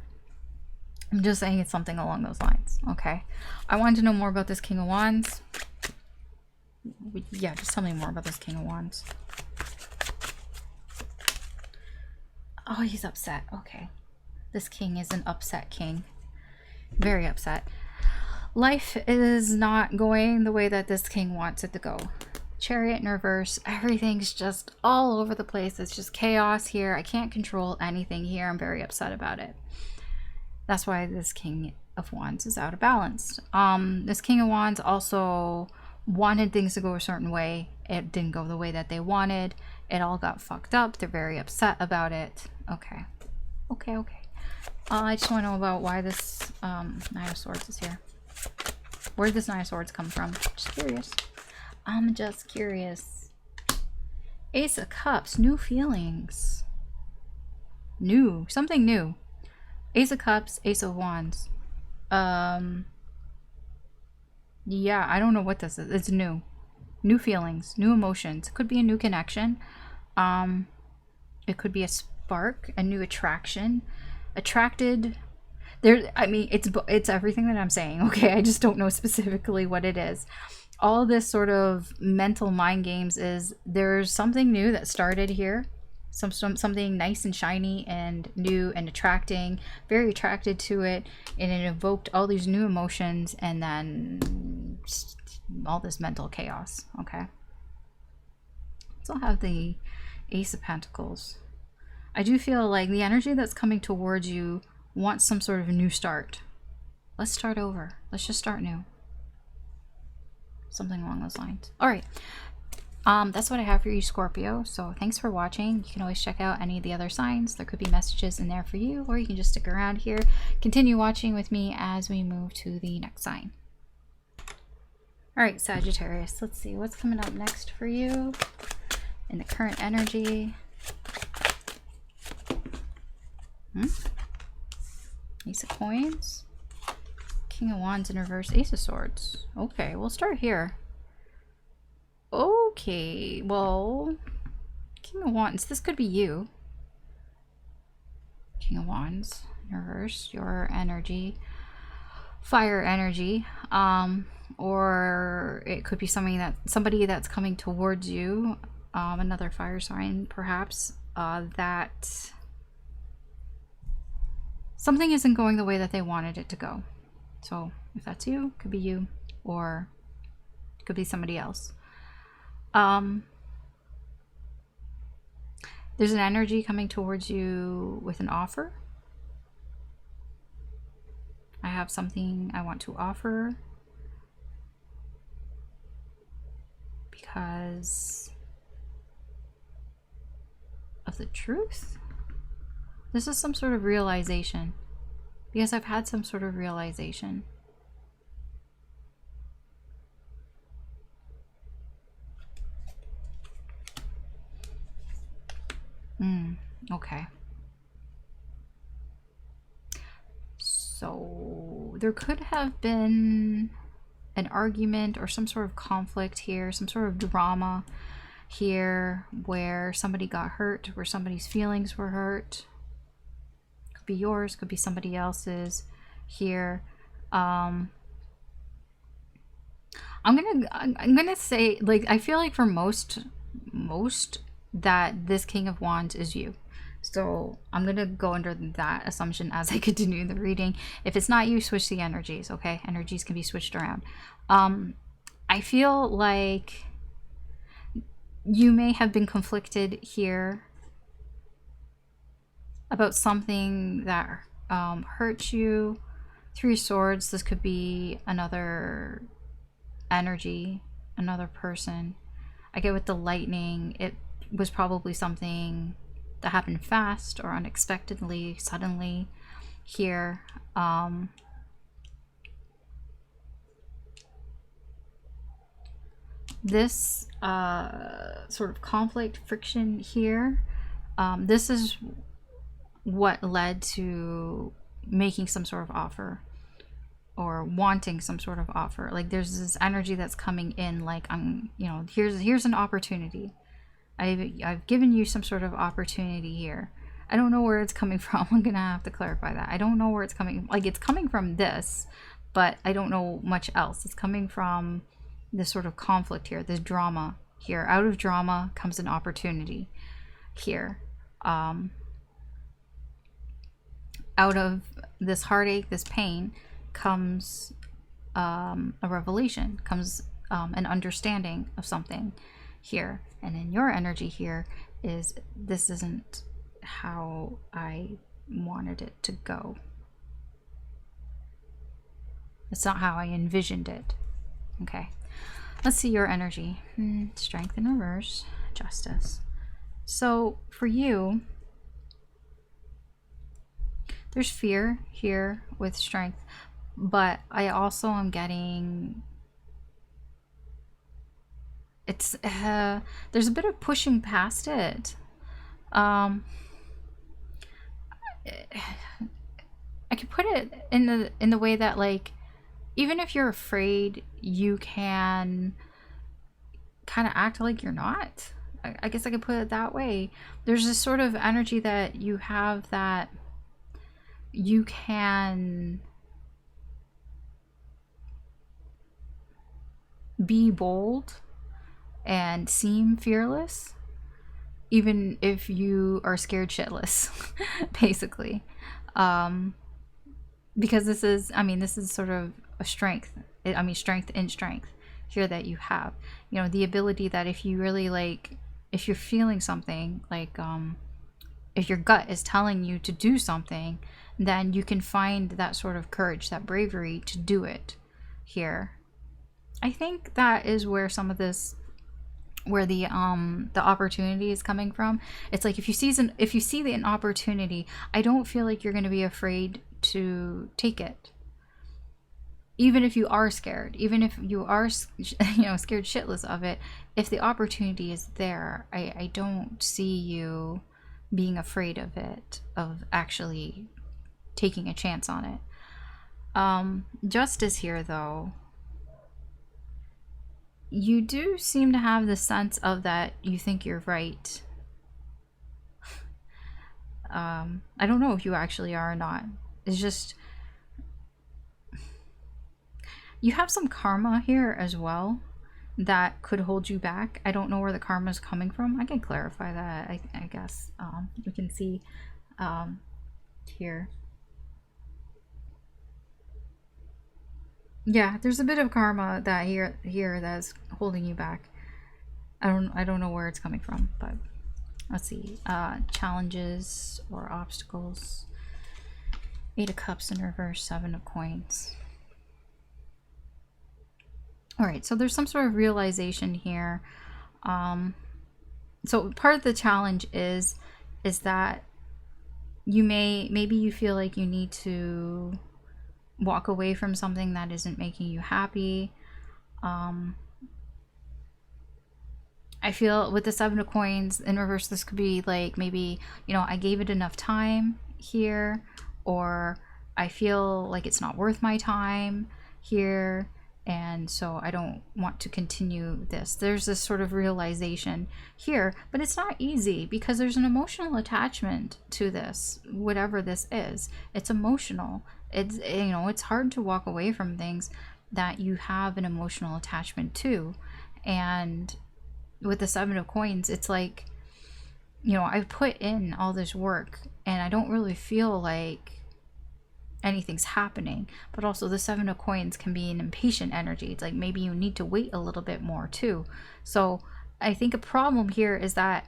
I'm just saying it's something along those lines. Okay. I wanted to know more about this King of Wands. Yeah, just tell me more about this King of Wands. Oh, he's upset. Okay. This king is an upset king. Very upset. Life is not going the way that this king wants it to go. Chariot in reverse. Everything's just all over the place. It's just chaos here. I can't control anything here. I'm very upset about it. That's why this King of Wands is out of balance. This King of Wands also wanted things to go a certain way. It didn't go the way that they wanted. It all got fucked up. They're very upset about it. Okay. Okay. I just want to know about why this Nine of Swords is here. Where did this Nine of Swords come from? Just curious. I'm just curious. Ace of Cups. New feelings. New. Something new. Ace of Cups, Ace of Wands. Yeah, I don't know what this is. It's new. New feelings, new emotions. It could be a new connection. It could be a spark, a new attraction. Attracted. There, I mean, it's everything that I'm saying, okay? I just don't know specifically what it is. All this sort of mental mind games is there's something new that started here. Something nice and shiny and new and attracting, very attracted to it, and it evoked all these new emotions, and then all this mental chaos. Okay, so I'll have the Ace of Pentacles. I do feel like the energy that's coming towards you wants some sort of new start. Let's start over. Let's just start new. Something along those lines. All right. That's what I have for you, Scorpio. So thanks for watching. You can always check out any of the other signs. There could be messages in there for you, or you can just stick around here. Continue watching with me as we move to the next sign. All right, Sagittarius. Let's see what's coming up next for you in the current energy. Ace of Coins. King of Wands in reverse. Ace of Swords. Okay, we'll start here. Okay, well, King of Wands, this could be you. King of Wands, in reverse, your energy. fire energy, or it could be somebody that's coming towards you, another fire sign perhaps, that something isn't going the way that they wanted it to go. So if that's you, it could be you, or it could be somebody else. There's an energy coming towards you with an offer. I have something I want to offer because of the truth. This is some sort of realization, because I've had some sort of realization. Okay. So there could have been an argument or some sort of conflict here, some sort of drama here where somebody got hurt, where somebody's feelings were hurt. Could be yours, could be somebody else's here. I'm gonna say, like, I feel like for most that this King of Wands is you. So I'm gonna go under that assumption as I continue the reading. If it's not you, switch the energies, okay? Energies can be switched around. I feel like you may have been conflicted here about something that hurt you. Three Swords, this could be another energy, another person. I get with the lightning, it was probably something that happened fast or unexpectedly, suddenly here. This sort of conflict, friction here, this is what led to making some sort of offer or wanting some sort of offer. Like there's this energy that's coming in, like, you know, here's an opportunity. I've given you some sort of opportunity here. I don't know where it's coming from. I'm gonna have to clarify that. I don't know where it's coming. Like, it's coming from this, but I don't know much else. It's coming from this sort of conflict here, this drama here. Out of drama comes an opportunity here. Out of this heartache, this pain, comes a revelation, comes an understanding of something here. And in your energy here is, this isn't how I wanted it to go. It's not how I envisioned it. Okay, let's see your energy. Strength in reverse, Justice. So for you, there's fear here with Strength, but I also am getting, it's there's a bit of pushing past it. I could put it in the way that, like, even if you're afraid, you can kind of act like you're not. I guess I could put it that way. There's this sort of energy that you have, that you can be bold and seem fearless, even if you are scared shitless, basically. Because this is, I mean, this is sort of a strength. I mean, strength in strength here that you have. You know, the ability that if you really, like, if you're feeling something, like, if your gut is telling you to do something, then you can find that sort of courage, that bravery to do it here. I think that is where some of this, where the opportunity is coming from. It's like, if you see an opportunity, I don't feel like you're going to be afraid to take it. Even if you are scared, even if you are, you know, scared shitless of it, if the opportunity is there, I don't see you being afraid of it, of actually taking a chance on it. Justice here, though, you do seem to have the sense of that you think you're right. I don't know if you actually are or not. It's just, You have some karma here as well that could hold you back. I don't know where the karma is coming from. I can clarify that, I guess. We can see here. Yeah, there's a bit of karma that here that's holding you back. I don't know where it's coming from, but let's see. Challenges or obstacles. 8 of Cups in reverse, 7 of Coins. All right, so there's some sort of realization here. So part of the challenge is that maybe you feel like you need to walk away from something that isn't making you happy. I feel with the 7 of Coins in reverse, this could be like, maybe, you know, I gave it enough time here, or I feel like it's not worth my time here, and so I don't want to continue this. There's this sort of realization here, but it's not easy because there's an emotional attachment to this, whatever this is. It's emotional. It's, you know, it's hard to walk away from things that you have an emotional attachment to. And with the 7 of Coins, it's like, you know, I've put in all this work and I don't really feel like anything's happening. But also the 7 of Coins can be an impatient energy. It's like maybe you need to wait a little bit more too. So I think a problem here is that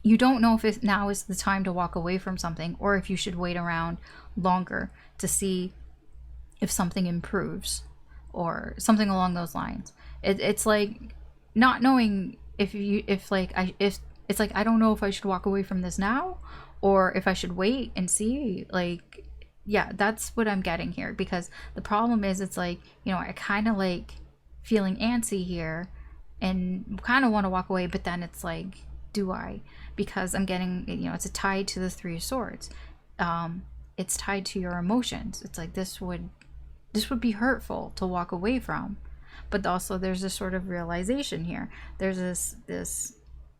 you don't know if now is the time to walk away from something, or if you should wait around longer to see if something improves or something along those lines. It's like not knowing if it's like, I don't know if I should walk away from this now or if I should wait and see. Like, yeah, that's what I'm getting here, because the problem is, it's like, you know, I kind of like feeling antsy here and kind of want to walk away, but then it's like, do I? Because I'm getting, you know, it's tied to the 3 of Swords. It's tied to your emotions. It's like this would be hurtful to walk away from. But also there's this sort of realization here. There's this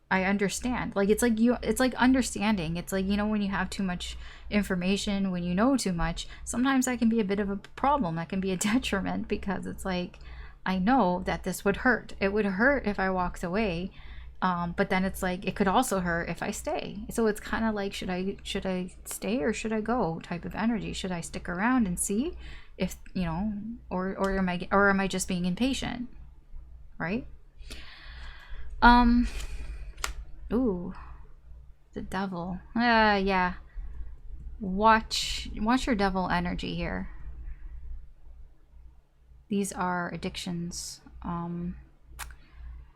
I understand. Like, it's like understanding. It's like, you know, when you have too much information, when you know too much, sometimes that can be a bit of a problem. That can be a detriment, because it's like, I know that this would hurt. It would hurt if I walked away. But then it's like, it could also hurt if I stay. So it's kind of like, should I stay or should I go type of energy? Should I stick around and see if, you know, or am I just being impatient, right? Ooh, the Devil. Yeah. Watch your Devil energy here. These are addictions.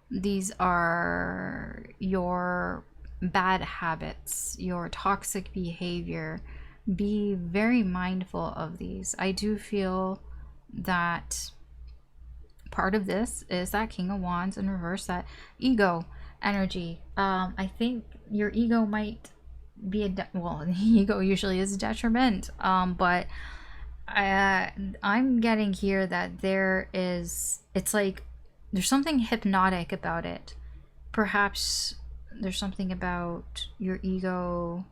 These are your bad habits, your toxic behavior. Be very mindful of these. I do feel that part of this is that King of Wands in reverse, that ego energy. I think your ego might be well, ego usually is a detriment, but I'm getting here that it's like there's something hypnotic about it. Perhaps there's something about your ego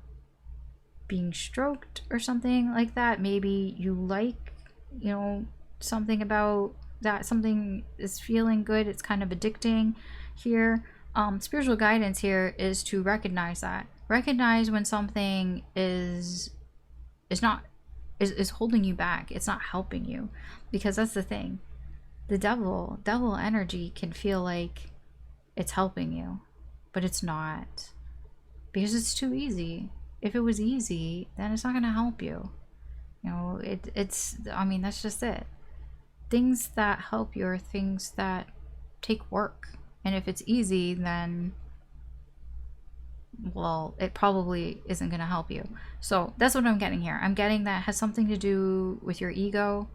being stroked or something like that. Maybe you like, you know, something about that. Something is feeling good. It's kind of addicting here. Spiritual guidance here is to recognize that. Recognize when something is holding you back. It's not helping you, because that's the thing. The devil energy can feel like it's helping you, but it's not, because it's too easy. If it was easy, then it's not going to help you. You know, I mean, that's just it. Things that help you are things that take work. And if it's easy, then, well, it probably isn't going to help you. So that's what I'm getting here. I'm getting that it has something to do with your ego.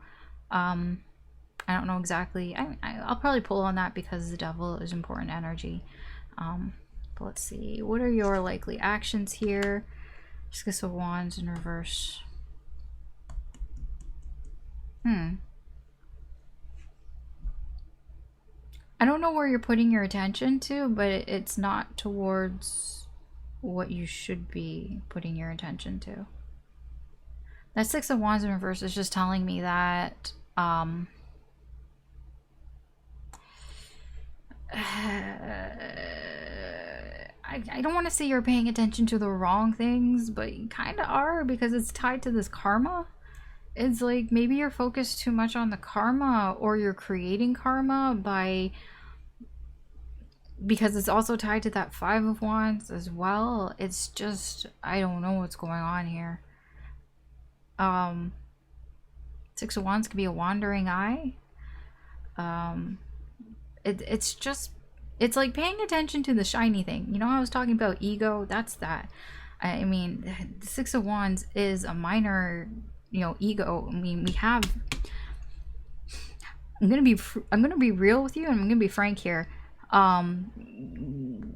I don't know exactly. I'll probably pull on that because the Devil is important energy. But let's see. What are your likely actions here? Six of Wands in reverse. I don't know where you're putting your attention to, but it's not towards what you should be putting your attention to. That Six of Wands in reverse is just telling me that I don't want to say you're paying attention to the wrong things, but you kind of are, because it's tied to this karma. It's like maybe you're focused too much on the karma, or you're creating karma because it's also tied to that Five of Wands as well. It's just, I don't know what's going on here. Six of Wands could be a wandering eye. It's just, it's like paying attention to the shiny thing. You know, I was talking about ego. That's that. I mean, the Six of Wands is a minor, you know, ego. I mean, we have. I'm gonna be real with you, and I'm gonna be frank here.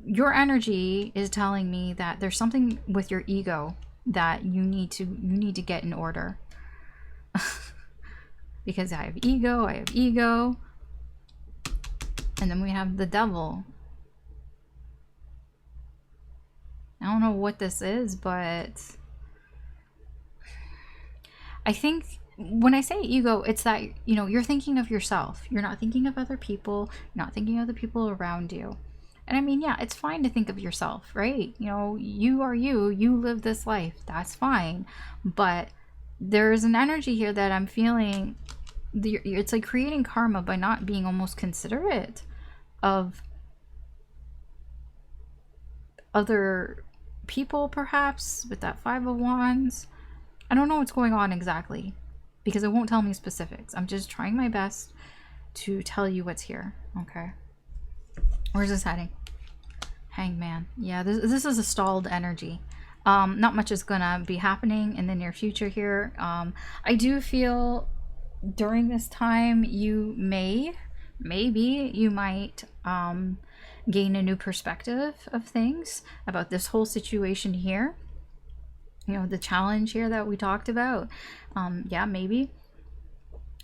Your energy is telling me that there's something with your ego that you need to get in order. Because I have ego, and then we have the devil. I don't know what this is, but I think when I say ego, it's that, you know, you're thinking of yourself. You're not thinking of other people. You're not thinking of the people around you. And I mean, yeah, it's fine to think of yourself, right? You know, you are you. You live this life. That's fine. But there's an energy here that I'm feeling. It's like creating karma by not being almost considerate of other people, perhaps, with that Five of Wands. I don't know what's going on exactly, because it won't tell me specifics. I'm just trying my best to tell you what's here. Okay. Where's this heading? Hangman. Yeah, this is a stalled energy. Not much is gonna be happening in the near future here. I do feel during this time you maybe you might gain a new perspective of things about this whole situation here. You know, the challenge here that we talked about. Yeah, maybe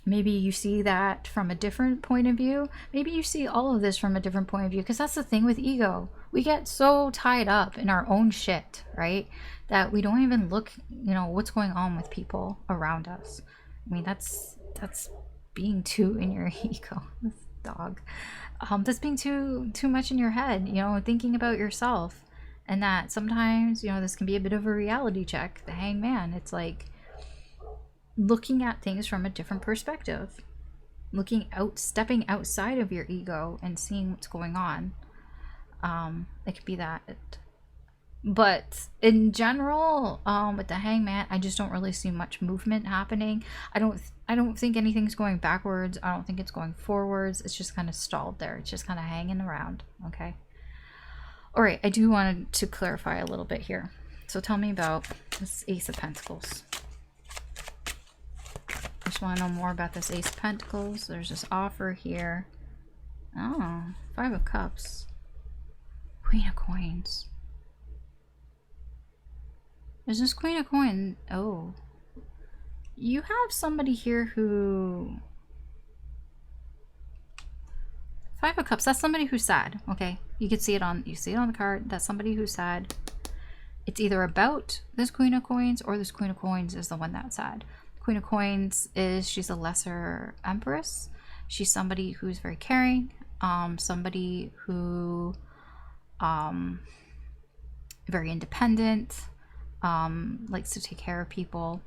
you see that from a different point of view. Maybe you see all of this from a different point of view, because that's the thing with ego. We get so tied up in our own shit, right, that we don't even look, you know, what's going on with people around us. I mean, that's being too in your ego. Dog. That's being too much in your head, you know, thinking about yourself. And that sometimes, you know, this can be a bit of a reality check. The Hangman, it's like looking at things from a different perspective, stepping outside of your ego and seeing what's going on. It could be that. But in general, with the Hangman, I just don't really see much movement happening. I don't think anything's going backwards. I don't think it's going forwards. It's just kind of stalled there. It's just kind of hanging around. Okay. All right, I do want to clarify a little bit here. So tell me about this Ace of Pentacles. I just want to know more about this Ace of Pentacles. There's this offer here. Oh, Five of Cups. Queen of Coins. There's this Queen of Coins. Oh. You have somebody here who... Five of Cups, that's somebody who's sad, okay? You can see it on the card. That's somebody who's sad. It's either about this Queen of Coins, or this Queen of Coins is the one that's sad. Queen of Coins she's a lesser empress. She's somebody who's very caring, somebody who very independent, likes to take care of people,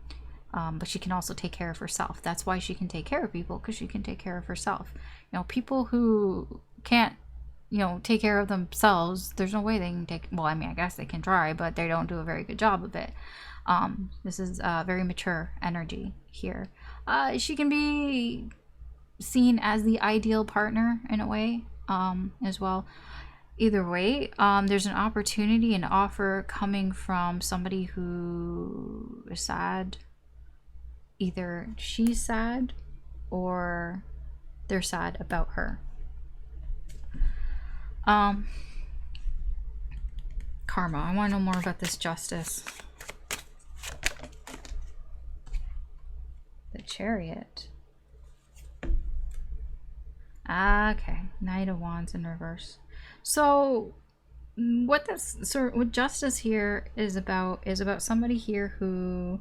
but she can also take care of herself. That's why she can take care of people, because she can take care of herself. You know, people who can't, you know, take care of themselves, there's no way they can take, well, I mean, I guess they can try, but they don't do a very good job of it. This is very mature energy here. She can be seen as the ideal partner in a way, as well. Either way, there's an opportunity, an offer coming from somebody who is sad. Either she's sad or they're sad about her. Karma. I want to know more about this Justice. The Chariot. Okay. Knight of Wands in reverse. So what Justice here is about somebody here who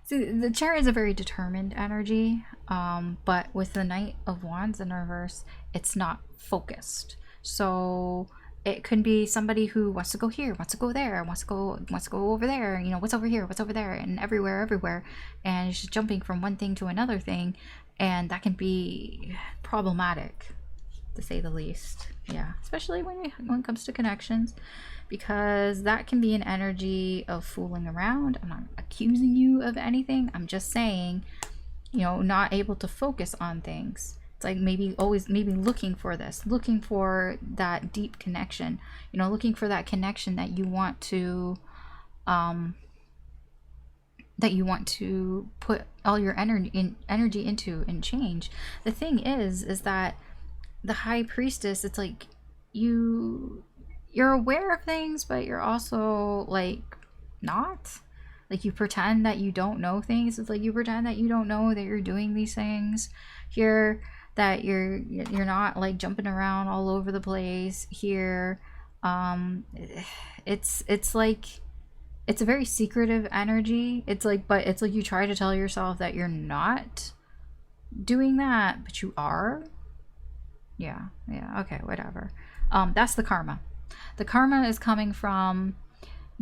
See, the Chariot is a very determined energy, but with the Knight of Wands in reverse, it's not focused. So it could be somebody who wants to go here, wants to go there, wants to go over there, you know, what's over here, what's over there, and everywhere, and it's just jumping from one thing to another thing, and that can be problematic, to say the least. Yeah, especially when it comes to connections, because that can be an energy of fooling around. I'm not accusing you of anything. I'm just saying, you know, not able to focus on things. It's like maybe looking for that deep connection, you know, looking for that connection that you want to put all your energy into and change. The thing is that the High Priestess, it's like you're aware of things, but you're also like not. Like, you pretend that you don't know things. It's like you pretend that you don't know that you're doing these things here, that you're not like jumping around all over the place here. It's like, it's a very secretive energy. It's like, but it's like you try to tell yourself that you're not doing that, but you are. Yeah, okay, whatever. That's the karma. The karma is coming from,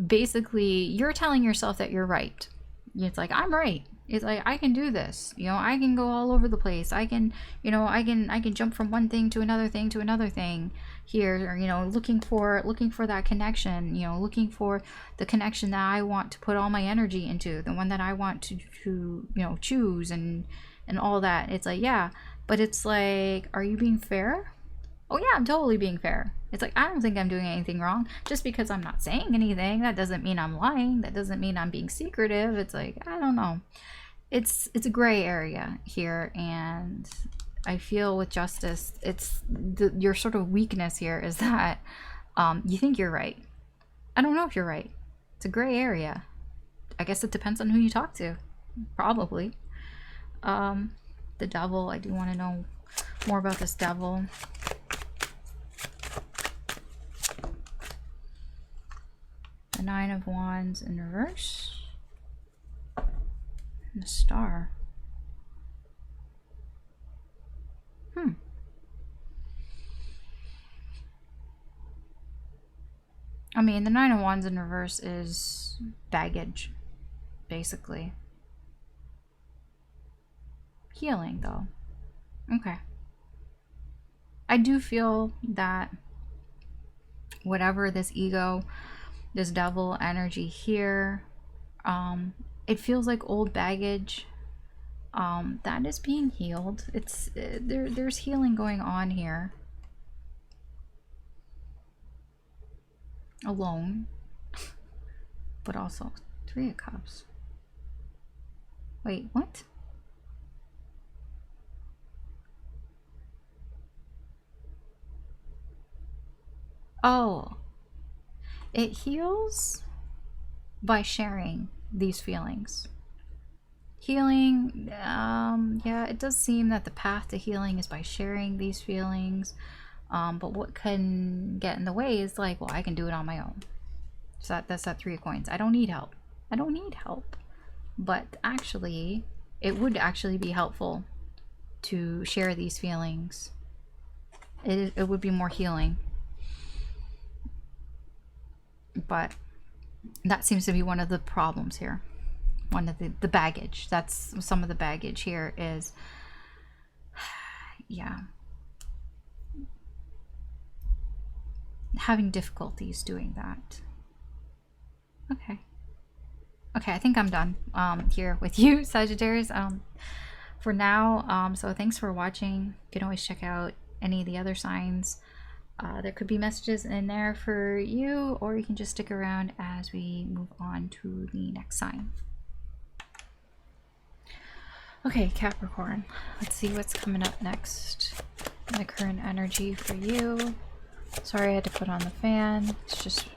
basically, you're telling yourself that you're right. It's like, I'm right. It's like, I can do this. You know, I can go all over the place. I can, you know, I can jump from one thing to another thing here, or, you know, looking for that connection, you know, looking for the connection that I want to put all my energy into, the one that I want to you know, choose and all that. It's like, yeah, but it's like, are you being fair? Oh yeah, I'm totally being fair. It's like, I don't think I'm doing anything wrong. Just because I'm not saying anything, that doesn't mean I'm lying. That doesn't mean I'm being secretive. It's like, I don't know. It's a gray area here, and I feel with justice, it's your sort of weakness here is that you think you're right. I don't know if you're right. It's a gray area. I guess it depends on who you talk to. Probably. The Devil, I do want to know more about this Devil. The Nine of Wands in reverse. And the Star. I mean, the Nine of Wands in reverse is baggage, basically. Healing, though. Okay. I do feel that whatever this ego, this Devil energy here, it feels like old baggage that is being healed. It's there's healing going on here. Alone, but also Three of Cups. Wait, what? Oh, it heals by sharing these feelings. Healing, yeah, it does seem that the path to healing is by sharing these feelings. But what can get in the way is like, well, I can do it on my own. So that's that Three of Coins. I don't need help. I don't need help. But actually, it would actually be helpful to share these feelings. It would be more healing. But that seems to be one of the problems here. One of the baggage. That's some of the baggage here is, yeah, having difficulties doing that. Okay, I think I'm done here with you, Sagittarius, for now. So thanks for watching. You can always check out any of the other signs. There could be messages in there for you, or you can just stick around as we move on to the next sign. Okay, Capricorn, let's see what's coming up next. The current energy for you. Sorry I had to put on the fan. It's just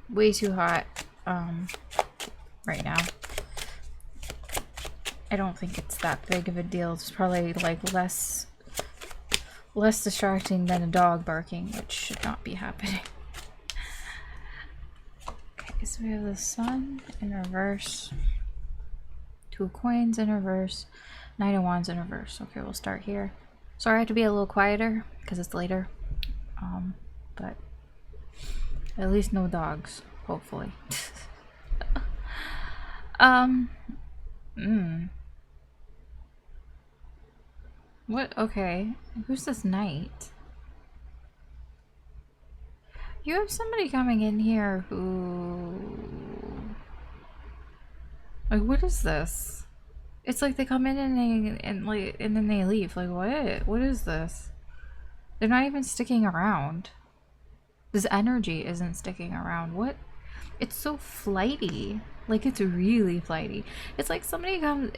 way too hot right now. I don't think it's that big of a deal. It's probably like less distracting than a dog barking, which should not be happening. Okay, so we have the Sun in reverse. Two of Coins in reverse. Knight of Wands in reverse. Okay, we'll start here. Sorry I have to be a little quieter because it's later. But at least no dogs, hopefully. What? Okay. Who's this knight? You have somebody coming in here who... Like, what is this? It's like they come in and then they leave. Like, what? What is this? They're not even sticking around. This energy isn't sticking around. What? It's so flighty. Like, it's really flighty. It's like somebody comes...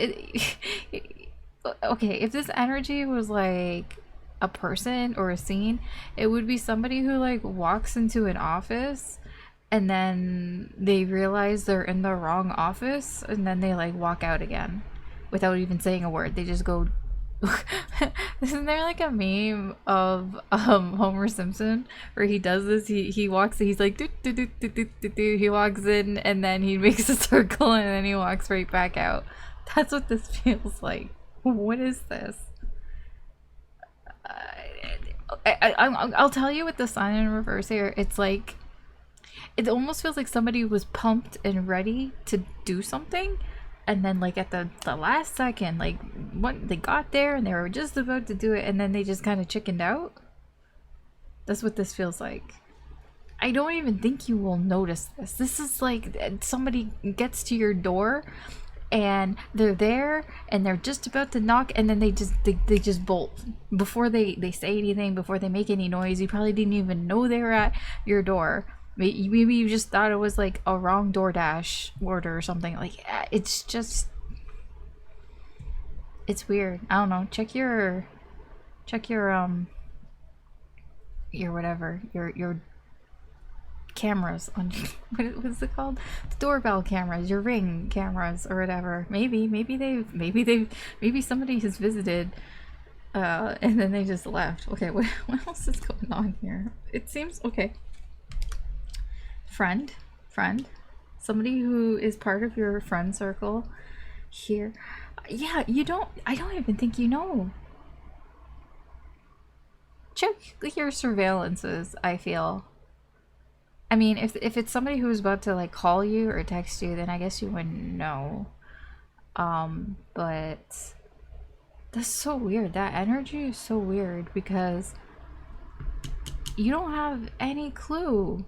okay, if this energy was like a person or a scene, it would be somebody who like walks into an office and then they realize they're in the wrong office and then they like walk out again without even saying a word. They just go... Isn't there like a meme of Homer Simpson where he does this? He walks, he's like do, do, do, do, do, do, do. He walks in and then he makes a circle and then he walks right back out. That's what this feels like. What is this? I'll tell you with the Sun in reverse here, it's like it almost feels like somebody was pumped and ready to do something, and then like at the last second, like what, they got there and they were just about to do it and then they just kind of chickened out. That's what this feels like. I don't even think you will notice this. This is like somebody gets to your door and they're there and they're just about to knock and then they just bolt before they say anything, before they make any noise. You probably didn't even know they were at your door. Maybe you just thought it was like a wrong DoorDash order or something. Like, it's just, it's weird. I don't know. Check your whatever, your cameras on what is it called, the doorbell cameras, your Ring cameras or whatever. Maybe somebody has visited and then they just left. Okay, what else is going on here? It seems okay. Friend, somebody who is part of your friend circle here. Yeah, I don't even think you know. Check your surveillances, I feel. I mean, if it's somebody who's about to like call you or text you, then I guess you wouldn't know. But that's so weird. That energy is so weird because you don't have any clue.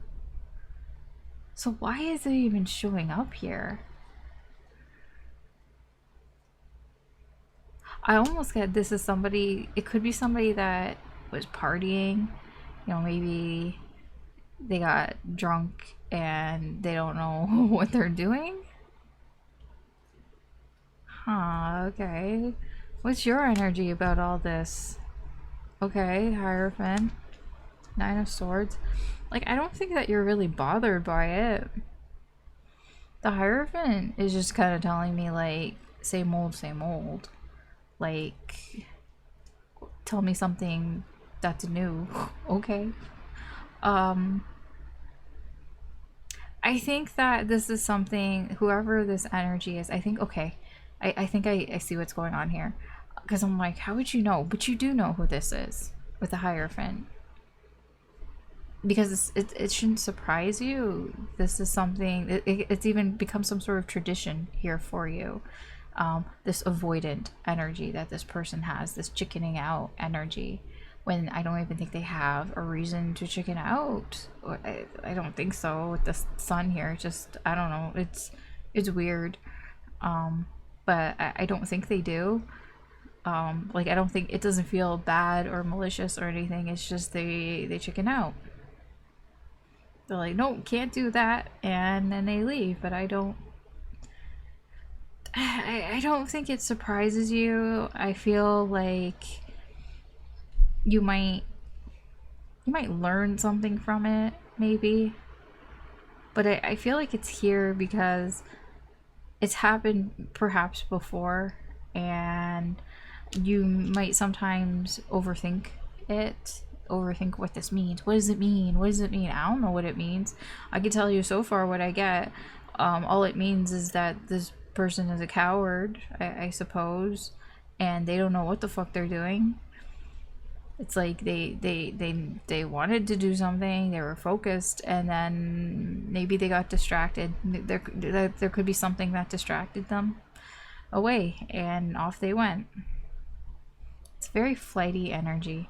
So why is it even showing up here? I almost get this is somebody, it could be somebody that was partying, you know, maybe they got drunk and they don't know what they're doing. Huh, okay. What's your energy about all this? Okay, Hierophant. Nine of Swords. Like, I don't think that you're really bothered by it. The Hierophant is just kind of telling me, like, same old, same old. Like, tell me something that's new. Okay. I think that this is something, whoever this energy is, I think, okay, I think I see what's going on here. Because I'm like, how would you know? But you do know who this is with the Hierophant. Because it shouldn't surprise you. This is something, it's even become some sort of tradition here for you. This avoidant energy that this person has, this chickening out energy. When I don't even think they have a reason to chicken out. I don't think so with the Sun here. Just, I don't know. It's weird. But I don't think they do. Like, I don't think, it doesn't feel bad or malicious or anything. It's just they chicken out. They're like, no, can't do that. And then they leave. But I don't think it surprises you. I feel like you might learn something from it, maybe. But I feel like it's here because it's happened perhaps before, and you might sometimes overthink it. Overthink what this means. What does it mean? What does it mean? I don't know what it means. I can tell you so far what I get. All it means is that this person is a coward, I suppose, and they don't know what the fuck they're doing. It's like they wanted to do something, they were focused, and then maybe they got distracted. There could be something that distracted them away, and off they went. It's very flighty energy,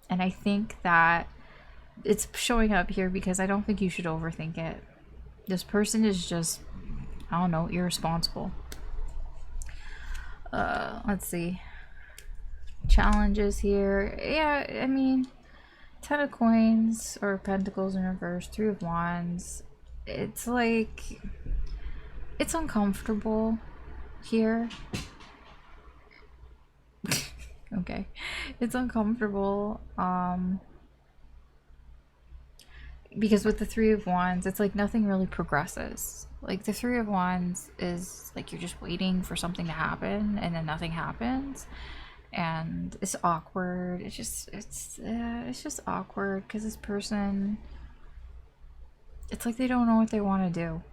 and I think that it's showing up here because I don't think you should overthink it. This person is just, I don't know, irresponsible. Let's see. Challenges here. Yeah, I mean, 10 of coins or pentacles in reverse, 3 of wands. It's like, it's uncomfortable here. Okay. It's uncomfortable. Because with the 3 of wands, it's like nothing really progresses. Like the 3 of wands is like you're just waiting for something to happen and then nothing happens. And it's awkward. It's just awkward because this person, it's like they don't know what they want to do.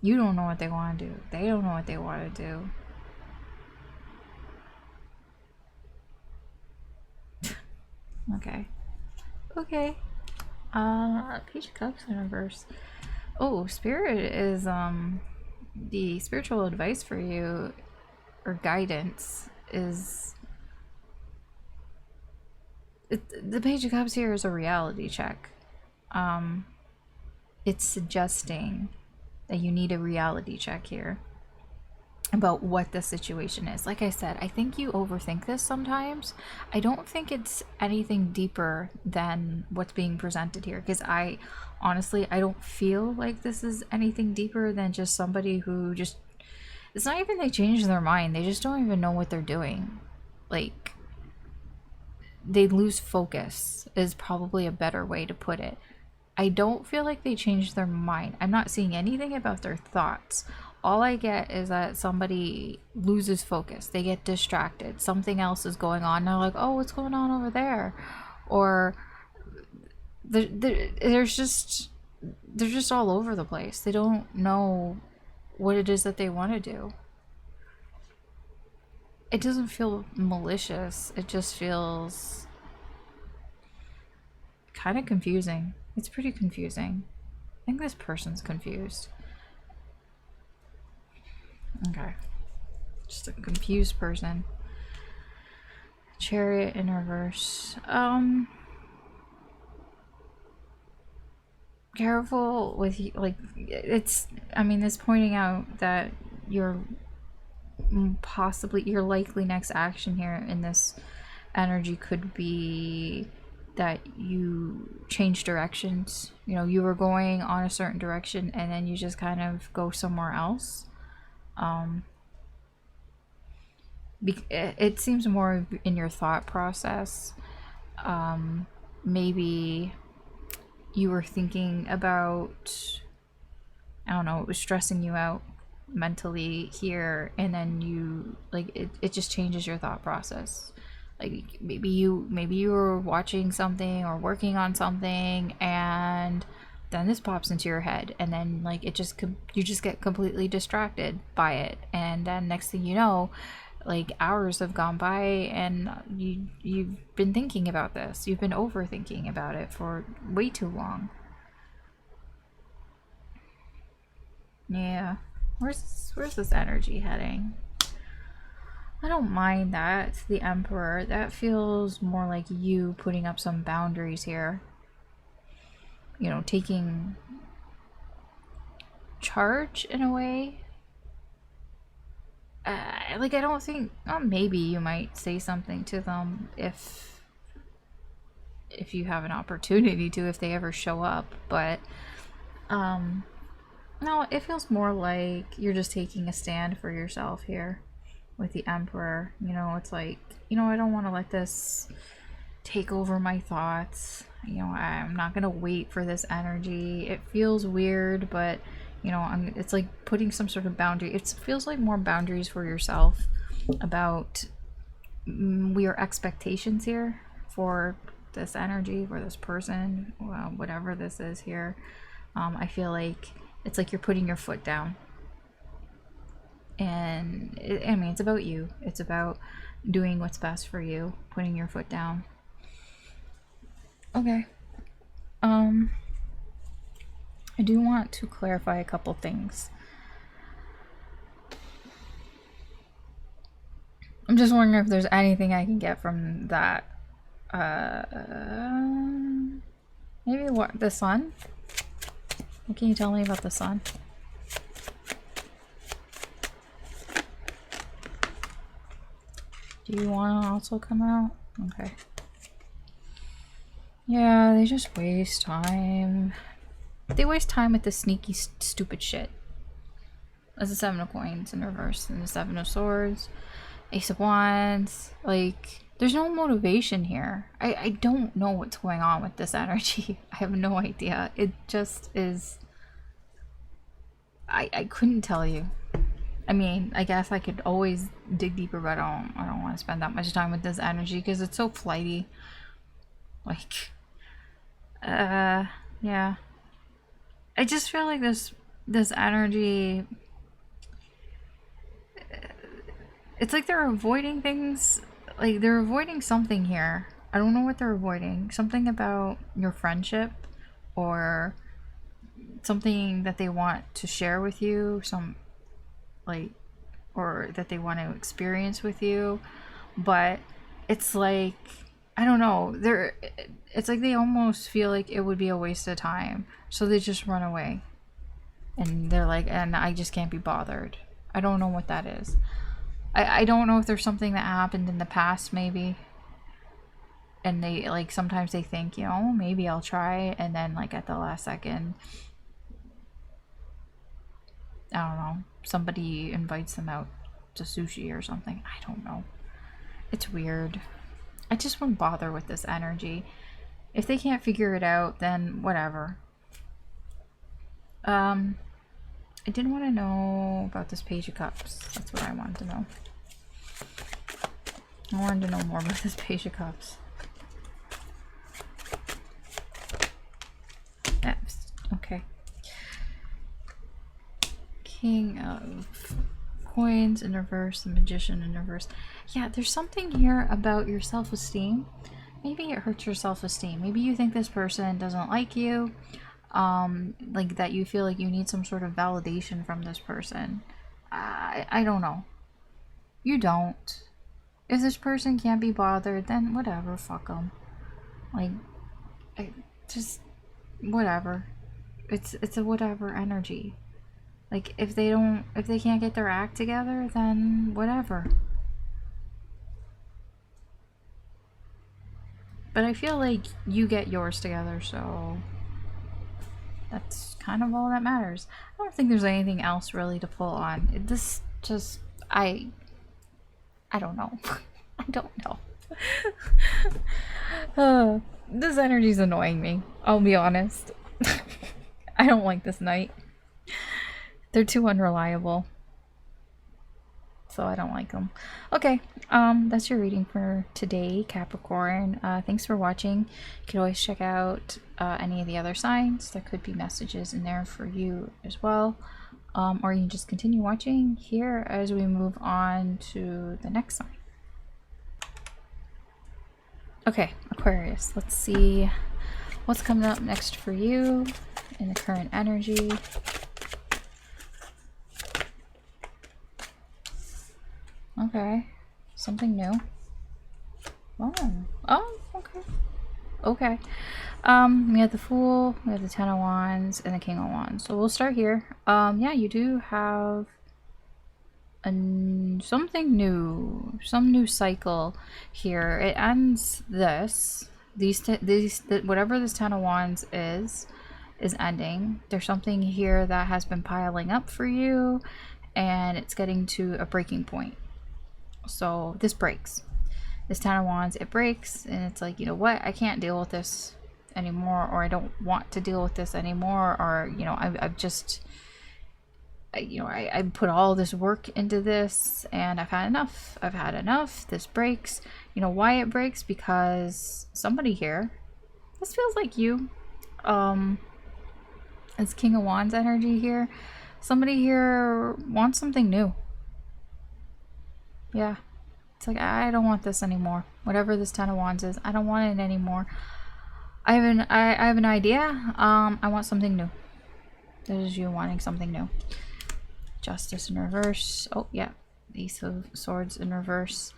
You don't know what they want to do. They don't know what they want to do. Okay. Okay. Page of Cups in reverse. Oh, Spirit is the spiritual advice for you or guidance is the Page of Cups here is a reality check. It's suggesting that you need a reality check here about what the situation is. Like I said, I think you overthink this sometimes. I don't think it's anything deeper than what's being presented here, because I honestly, I don't feel like this is anything deeper than just somebody who just, it's not even they change their mind, they just don't even know what they're doing. Like, they lose focus is probably a better way to put it. I don't feel like they changed their mind. I'm not seeing anything about their thoughts. All I get is that somebody loses focus. They get distracted. Something else is going on. They're like, oh, what's going on over there? Or they're just all over the place. They don't know what it is that they want to do. It doesn't feel malicious. It just feels kind of confusing. It's pretty confusing. I think this person's confused. Okay. Just a confused person. Chariot in reverse. Careful with, like, it's, I mean, it's pointing out that you're possibly, your likely next action here in this energy could be that you change directions. You know, you were going on a certain direction and then you just kind of go somewhere else. It seems more in your thought process. Maybe you were thinking about, I don't know, it was stressing you out mentally here, and then you, like, it just changes your thought process. Like maybe you were watching something or working on something, and then this pops into your head, and then like you just get completely distracted by it, and then next thing you know, like hours have gone by and you've been thinking about this. You've been overthinking about it for way too long. Yeah. Where's this energy heading? I don't mind that. The Emperor. That feels more like you putting up some boundaries here. You know, taking charge in a way. Like, I don't think, well, maybe you might say something to them if you have an opportunity to, if they ever show up, but no, it feels more like you're just taking a stand for yourself here with the Emperor. You know, it's like, you know, I don't want to let this take over my thoughts. You know, I'm not gonna wait for this energy. It feels weird, but you know, it's like putting some sort of boundary. It feels like more boundaries for yourself about your expectations here for this energy, for this person, whatever this is here. I feel like it's like you're putting your foot down. And I mean, it's about you. It's about doing what's best for you, putting your foot down. Okay. I do want to clarify a couple things. I'm just wondering if there's anything I can get from that. Maybe what? The sun? What can you tell me about the sun? Do you want to also come out? Okay. Yeah, they just waste time. They waste time with this sneaky, stupid shit. That's the Seven of Coins in reverse, and the Seven of Swords, Ace of Wands. Like, there's no motivation here. I don't know what's going on with this energy. I have no idea. It just is. I couldn't tell you. I mean, I guess I could always dig deeper, but I don't want to spend that much time with this energy because it's so flighty. Like, yeah. I just feel like this energy, it's like they're avoiding things. Like, they're avoiding something here. I don't know what they're avoiding. Something about your friendship, or something that they want to share with you, or that they want to experience with you. But it's like, I don't know, it's like they almost feel like it would be a waste of time, so they just run away. And they're like, and I just can't be bothered. I don't know what that is. I don't know if there's something that happened in the past, maybe. And they, like, sometimes they think, you know, maybe I'll try, and then, like, at the last second, I don't know, somebody invites them out to sushi or something. I don't know. It's weird. I just wouldn't bother with this energy. If they can't figure it out, then whatever. I did want to know about this Page of Cups. That's what I wanted to know. I wanted to know more about this Page of Cups. Yes. Okay. King of Coins in reverse, the Magician in reverse. Yeah, there's something here about your self-esteem. Maybe it hurts your self-esteem. Maybe you think this person doesn't like you. Like that you feel like you need some sort of validation from this person. I don't know. You don't. If this person can't be bothered, then whatever, fuck them. Like, just whatever. It's a whatever energy. Like, if they can't get their act together, then whatever. But I feel like you get yours together, so that's kind of all that matters. I don't think there's anything else really to pull on. This just, I don't know. I don't know. This energy's annoying me. I'll be honest. I don't like this night. They're too unreliable. So I don't like them. Okay, that's your reading for today, Capricorn. Thanks for watching. You can always check out any of the other signs. There could be messages in there for you as well. Or you can just continue watching here as we move on to the next sign. Okay, Aquarius. Let's see what's coming up next for you in the current energy. Okay, something new. Oh, okay. Okay. We have the Fool, we have the Ten of Wands, and the King of Wands. So we'll start here. Yeah, you do have something new, some new cycle here. It ends whatever this Ten of Wands is ending. There's something here that has been piling up for you, and it's getting to a breaking point. So this breaks. This Ten of Wands, it breaks, and it's like, you know what, I can't deal with this anymore, or I don't want to deal with this anymore, or, you know, I've just, you know, I put all this work into this, and I've had enough. I've had enough. This breaks. You know why it breaks? Because somebody here, this feels like you, it's King of Wands energy here. Somebody here wants something new. Yeah. It's like, I don't want this anymore. Whatever this Ten of Wands is, I don't want it anymore. I have an idea. I want something new. This is you wanting something new. Justice in reverse. Oh, yeah. Ace of Swords in reverse.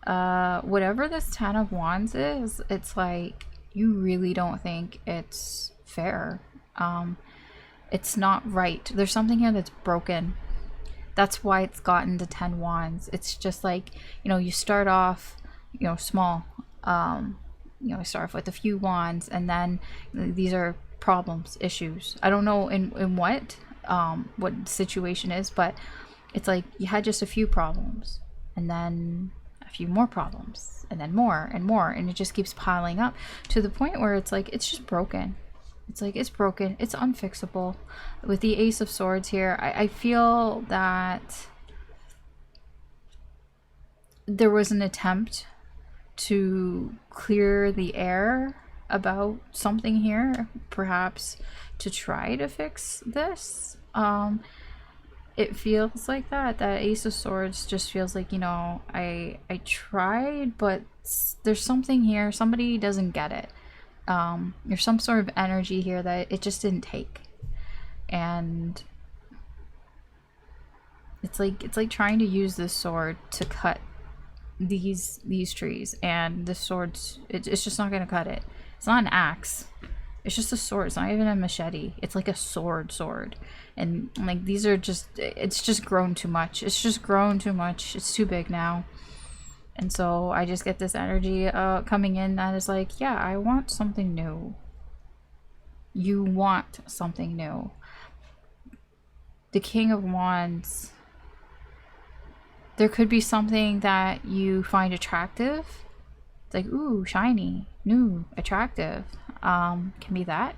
Whatever this Ten of Wands is, it's like, you really don't think it's fair. It's not right. There's something here that's broken. That's why it's gotten to 10 wands. It's just like, you know, you start off, you know, small. You know, start off with a few wands, and then these are problems, issues. I don't know in what the situation is, but it's like you had just a few problems, and then a few more problems, and then more and more, and it just keeps piling up to the point where it's like it's just broken. It's like it's broken. It's unfixable. With the Ace of Swords here, I feel that there was an attempt to clear the air about something here, perhaps to try to fix this. It feels like that Ace of Swords just feels like, you know, I tried, but there's something here. Somebody doesn't get it. There's some sort of energy here that it just didn't take, and it's like trying to use this sword to cut these trees, and this sword's it's just not gonna cut it. It's not an axe, it's just a sword. It's not even a machete. It's like a sword, and like these are just, it's just grown too much. It's just grown too much. It's too big now. And so I just get this energy coming in that is like, yeah, I want something new. You want something new. The King of Wands. There could be something that you find attractive. It's like, ooh, shiny, new, attractive. Can be that.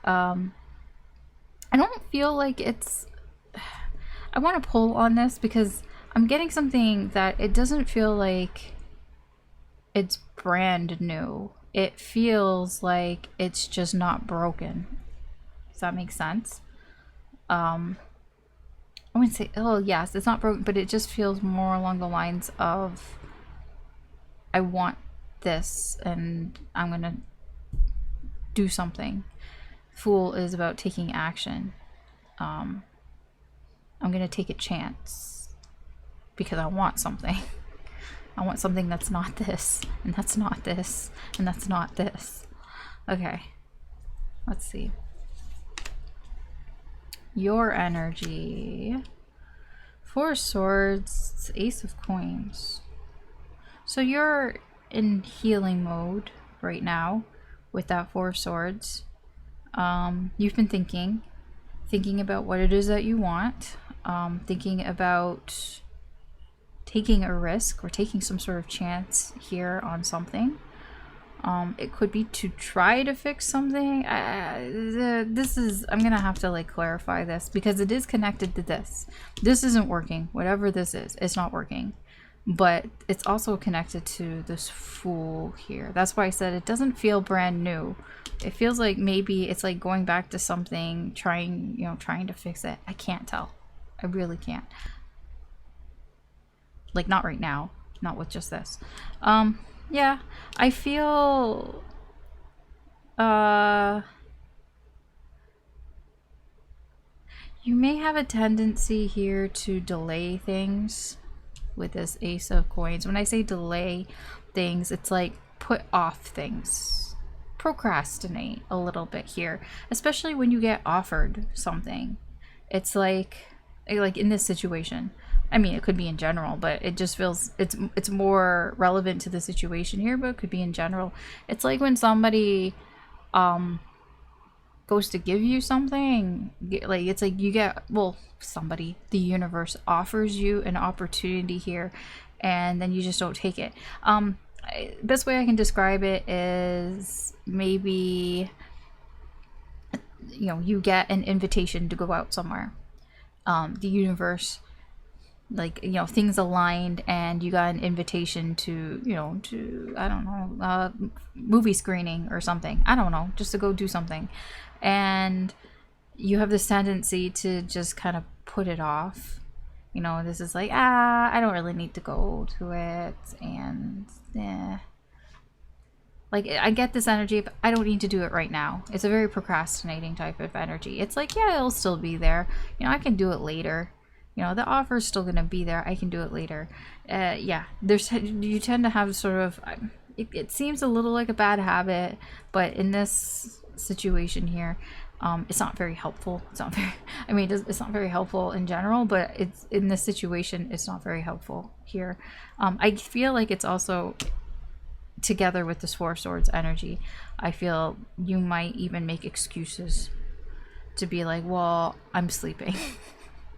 I don't feel like it's... I want to pull on this because I'm getting something that it doesn't feel like it's brand new. It feels like it's just not broken. Does that make sense? I wouldn't say, oh yes, it's not broken, but it just feels more along the lines of, I want this and I'm gonna do something. Fool is about taking action. I'm gonna take a chance. Because I want something. I want something that's not this, and that's not this, and that's not this. Okay. Let's see. Your energy. Four of Swords, Ace of Coins. So you're in healing mode right now with that Four of Swords. You've been thinking about what it is that you want. Thinking about taking a risk or taking some sort of chance here on something. It could be to try to fix something. This is, I'm gonna have to like clarify this because it is connected to this. This isn't working. Whatever this is, it's not working. But it's also connected to this Fool here. That's why I said it doesn't feel brand new. It feels like maybe it's like going back to something, trying to fix it. I can't tell. I really can't. Like, not right now. Not with just this. Yeah. I feel... you may have a tendency here to delay things with this Ace of Coins. When I say delay things, it's like put off things. Procrastinate a little bit here. Especially when you get offered something. It's like in this situation. I mean, it could be in general, but it just feels it's more relevant to the situation here, but it could be in general. It's like when somebody goes to give you something, like it's like you get, well, somebody, the universe offers you an opportunity here, and then you just don't take it. Best way I can describe it is maybe, you know, you get an invitation to go out somewhere. The universe, like, you know, things aligned and you got an invitation to, you know, to, I don't know, movie screening or something. I don't know, just to go do something. And you have this tendency to just kind of put it off You know, this is like, I don't really need to go to it, and like, I get this energy, but I don't need to do it right now. It's a very procrastinating type of energy. It's like, yeah, it'll still be there. You know, I can do it later. You know, the offer is still going to be there. I can do it later. Yeah, you tend to have sort of, it seems a little like a bad habit, but in this situation here, it's not very helpful. It's not very, I mean, it's not very helpful in general, but it's in this situation, it's not very helpful here. I feel like it's also together with this Four of Swords energy. I feel you might even make excuses to be like, well, I'm sleeping.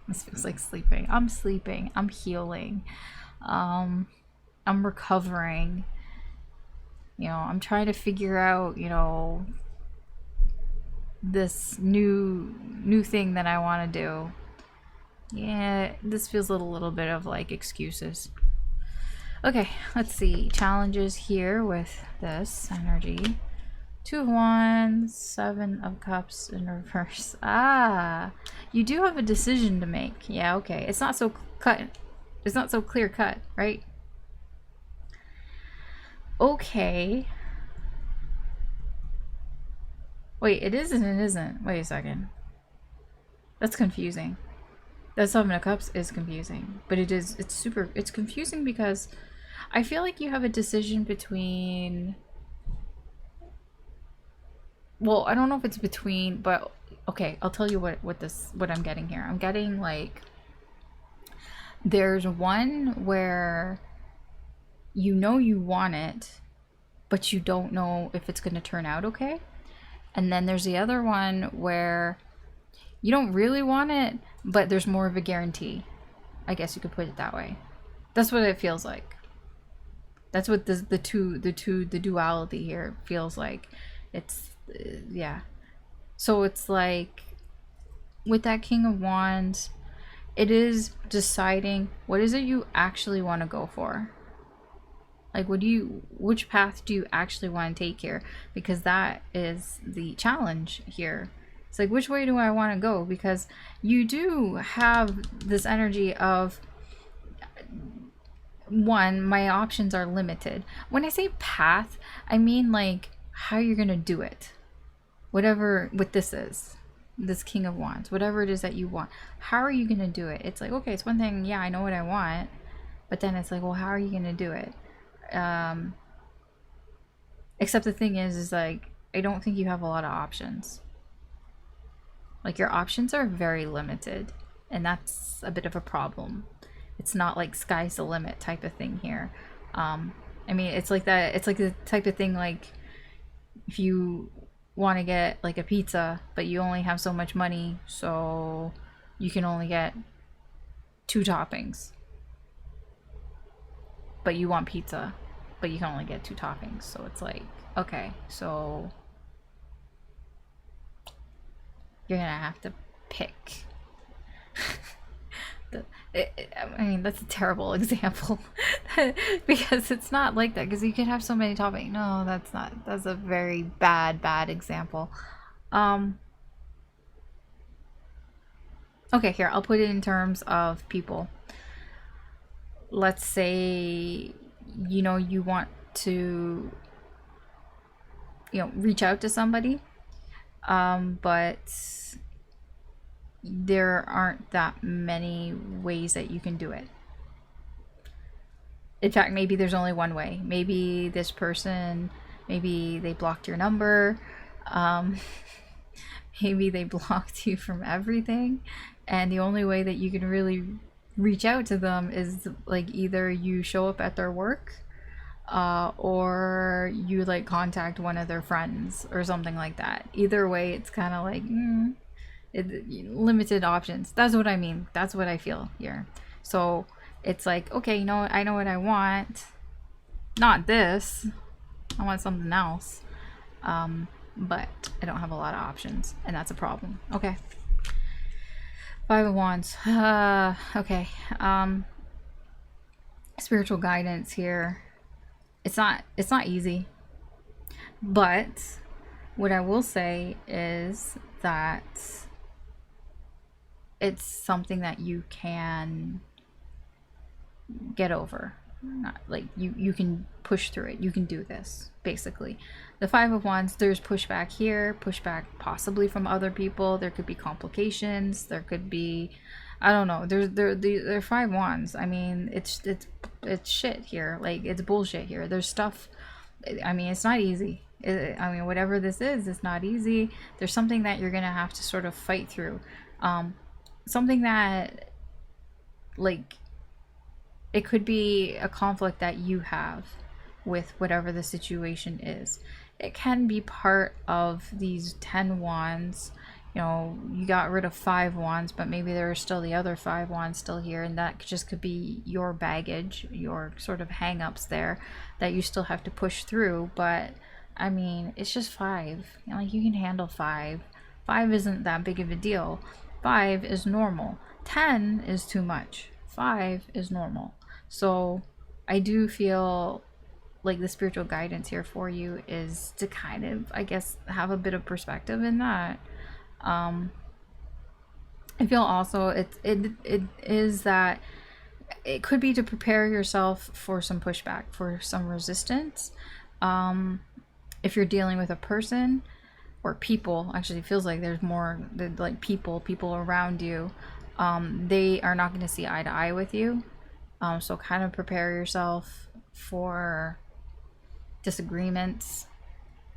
This feels like sleeping. I'm sleeping. I'm healing. I'm recovering. You know, I'm trying to figure out, you know, this new thing that I want to do. Yeah, this feels a little bit of like excuses. Okay, let's see. Challenges here with this energy. Two of Wands, Seven of Cups in reverse. Ah, you do have a decision to make. Yeah, okay. It's not so cut. It's not so clear cut, right? Okay. Wait, it is and it isn't. Wait a second. That's confusing. That Seven of Cups is confusing. But it's confusing because I feel like you have a decision between... Well, I don't know if it's between, but okay, I'll tell you what I'm getting here. I'm getting like, there's one where you know you want it, but you don't know if it's going to turn out okay. And then there's the other one where you don't really want it, but there's more of a guarantee. I guess you could put it that way. That's what it feels like. That's what the duality here feels like. It's yeah. So it's like with that King of Wands, it is deciding what is it you actually want to go for. Like, which path do you actually want to take here? Because that is the challenge here. It's like, which way do I want to go? Because you do have this energy of, one, my options are limited. When I say path, I mean like how you're going to do it. Whatever, what this is, this King of Wands, whatever it is that you want, how are you going to do it? It's like, okay, it's one thing, yeah, I know what I want, but then it's like, well, how are you going to do it? Except the thing is like, I don't think you have a lot of options. Like, your options are very limited, and that's a bit of a problem. It's not like sky's the limit type of thing here. I mean, it's like that. It's like the type of thing, like if you want to get like a pizza, but you only have so much money, so you can only get 2 toppings. But you want pizza, but you can only get 2 toppings. So it's like, okay, so you're gonna have to pick. I mean, that's a terrible example because it's not like that, because you could have so many toppings. No, that's a very bad example. Okay, here, I'll put it in terms of people. Let's say, you know, you want to, you know, reach out to somebody, but there aren't that many ways that you can do it. In fact, maybe there's only one way. Maybe this person, maybe they blocked your number, maybe they blocked you from everything, and the only way that you can really reach out to them is like either you show up at their work, or you like contact one of their friends or something like that. Either way, it's kind of like limited options. That's what I mean. That's what I feel here. So it's like, okay, you know, I know what I want. Not this. I want something else. But I don't have a lot of options, and that's a problem. Okay. 5 of Wands. Okay. Spiritual guidance here. It's not easy. But what I will say is that it's something that you can get over. Not like you can push through it. You can do this, basically. The Five of Wands, there's pushback here, pushback possibly from other people. There could be complications. There could be, I don't know. There are Five Wands. I mean, it's shit here. Like, it's bullshit here. There's stuff. I mean, it's not easy. I mean, whatever this is, it's not easy. There's something that you're gonna have to sort of fight through. Something that, like, it could be a conflict that you have with whatever the situation is. It can be part of these 10 wands. You know, you got rid of 5 wands, but maybe there are still the other 5 wands still here, and that just could be your baggage, your sort of hang-ups there that you still have to push through. But I mean, it's just 5. You know, like, you can handle 5. 5 isn't that big of a deal. 5 is normal. 10 is too much. 5 is normal. So I do feel like the spiritual guidance here for you is to kind of, I guess, have a bit of perspective in that. I feel also it is that it could be to prepare yourself for some pushback, for some resistance. If you're dealing with a person or people, actually it feels like there's more like people around you, they are not going to see eye to eye with you. So kind of prepare yourself for disagreements,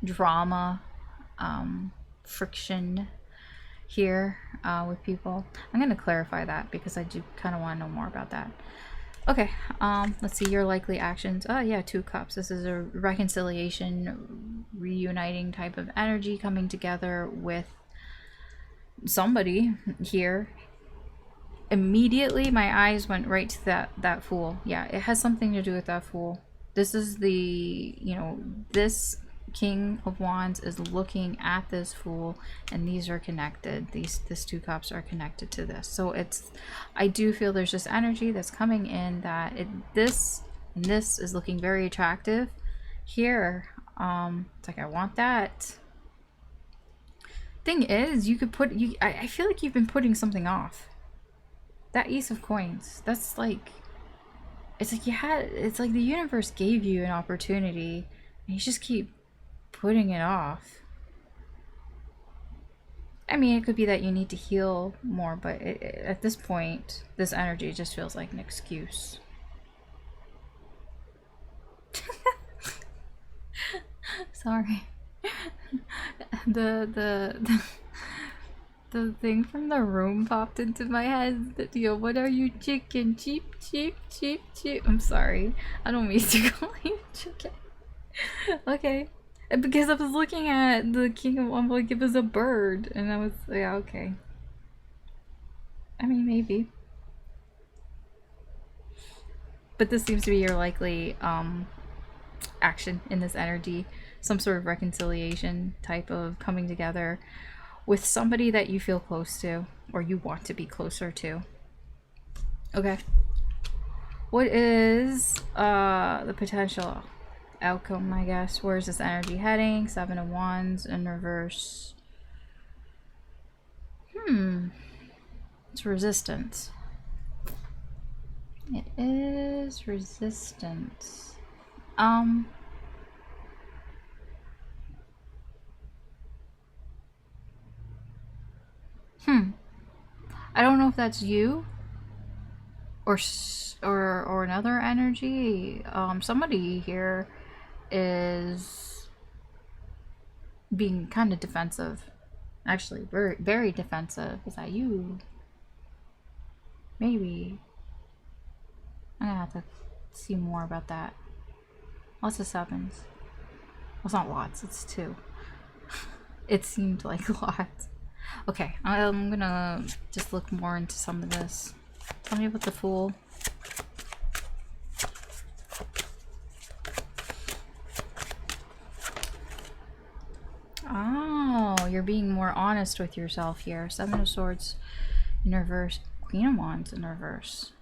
drama, friction here with people. I'm going to clarify that because I do kind of want to know more about that. Okay, let's see your likely actions. Oh yeah, 2 cups. This is a reconciliation, reuniting type of energy coming together with somebody here. Immediately my eyes went right to that Fool. Yeah, it has something to do with that Fool. This is the, you know, this King of Wands is looking at this Fool, and these are connected. This 2 cups are connected to this. So it's, I do feel there's this energy that's coming in that this is looking very attractive here. It's like, I want that. Thing is, you could put, I feel like you've been putting something off. That Ace of Coins, that's like, it's like it's like the universe gave you an opportunity and you just keep putting it off. I mean, it could be that you need to heal more, but at this point, this energy just feels like an excuse. Sorry. The thing from the room popped into my head that, yo, what are you, chicken? Cheap. I'm sorry. I don't mean to call you chicken. Okay. Because I was looking at the King of Wands, like it was a bird. And I was, yeah, okay. I mean, maybe. But this seems to be your likely action in this energy. Some sort of reconciliation type of coming together with somebody that you feel close to or you want to be closer to. Okay. What is the potential outcome, I guess? Where's this energy heading? 7 of Wands in reverse. It's resistance. It is resistance. I don't know if that's you or another energy. Somebody here is being kind of defensive. Actually, very, very defensive. Is that you? Maybe. I'm gonna have to see more about that. Lots of 7s. Well, it's not lots, it's 2. It seemed like lots. Okay, I'm gonna just look more into some of this. Tell me about the Fool. Oh, you're being more honest with yourself here. 7 of Swords in reverse. Queen of Wands in reverse.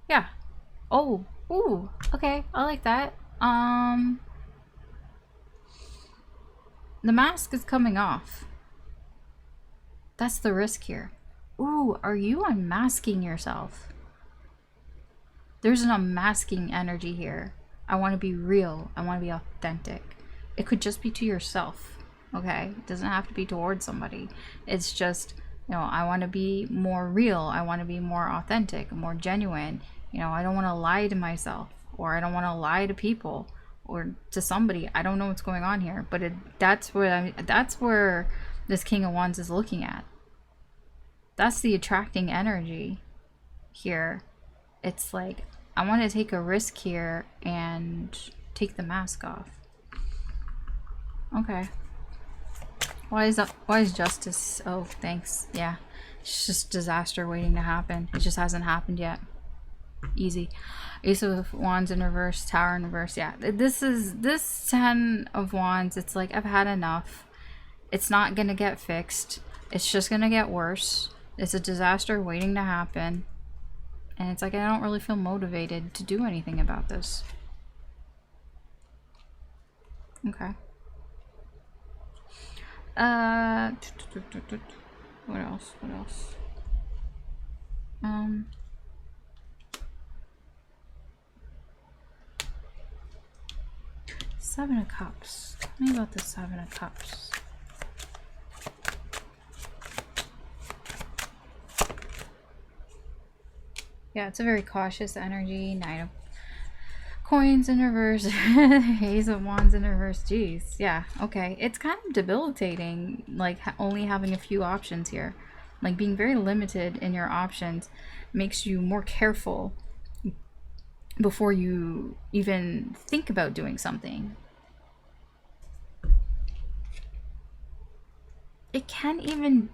Yeah. Oh, ooh, okay, I like that. The mask is coming off. That's the risk here. Ooh, are you unmasking yourself? There's an unmasking energy here. I want to be real. I want to be authentic. It could just be to yourself, okay? It doesn't have to be towards somebody. It's just, you know, I want to be more real. I want to be more authentic, more genuine. You know, I don't want to lie to myself, or I don't want to lie to people or to somebody. I don't know what's going on here, but that's where this King of Wands is looking at. That's the attracting energy here. It's like, I want to take a risk here and take the mask off. Okay. Why is justice? Oh, thanks. Yeah. It's just disaster waiting to happen. It just hasn't happened yet. Easy. Ace of Wands in reverse, Tower in reverse. Yeah. This 10 of Wands, it's like, I've had enough. It's not gonna get fixed. It's just gonna get worse. It's a disaster waiting to happen. And it's like, I don't really feel motivated to do anything about this. Okay. What else? What else? Seven of Cups. Tell me about the Seven of Cups. Yeah, it's a very cautious energy. Nine of Coins in reverse. Ace of Wands in reverse. Jeez. Yeah, okay. It's kind of debilitating, like, only having a few options here. Like, being very limited in your options makes you more careful before you even think about doing something. It can even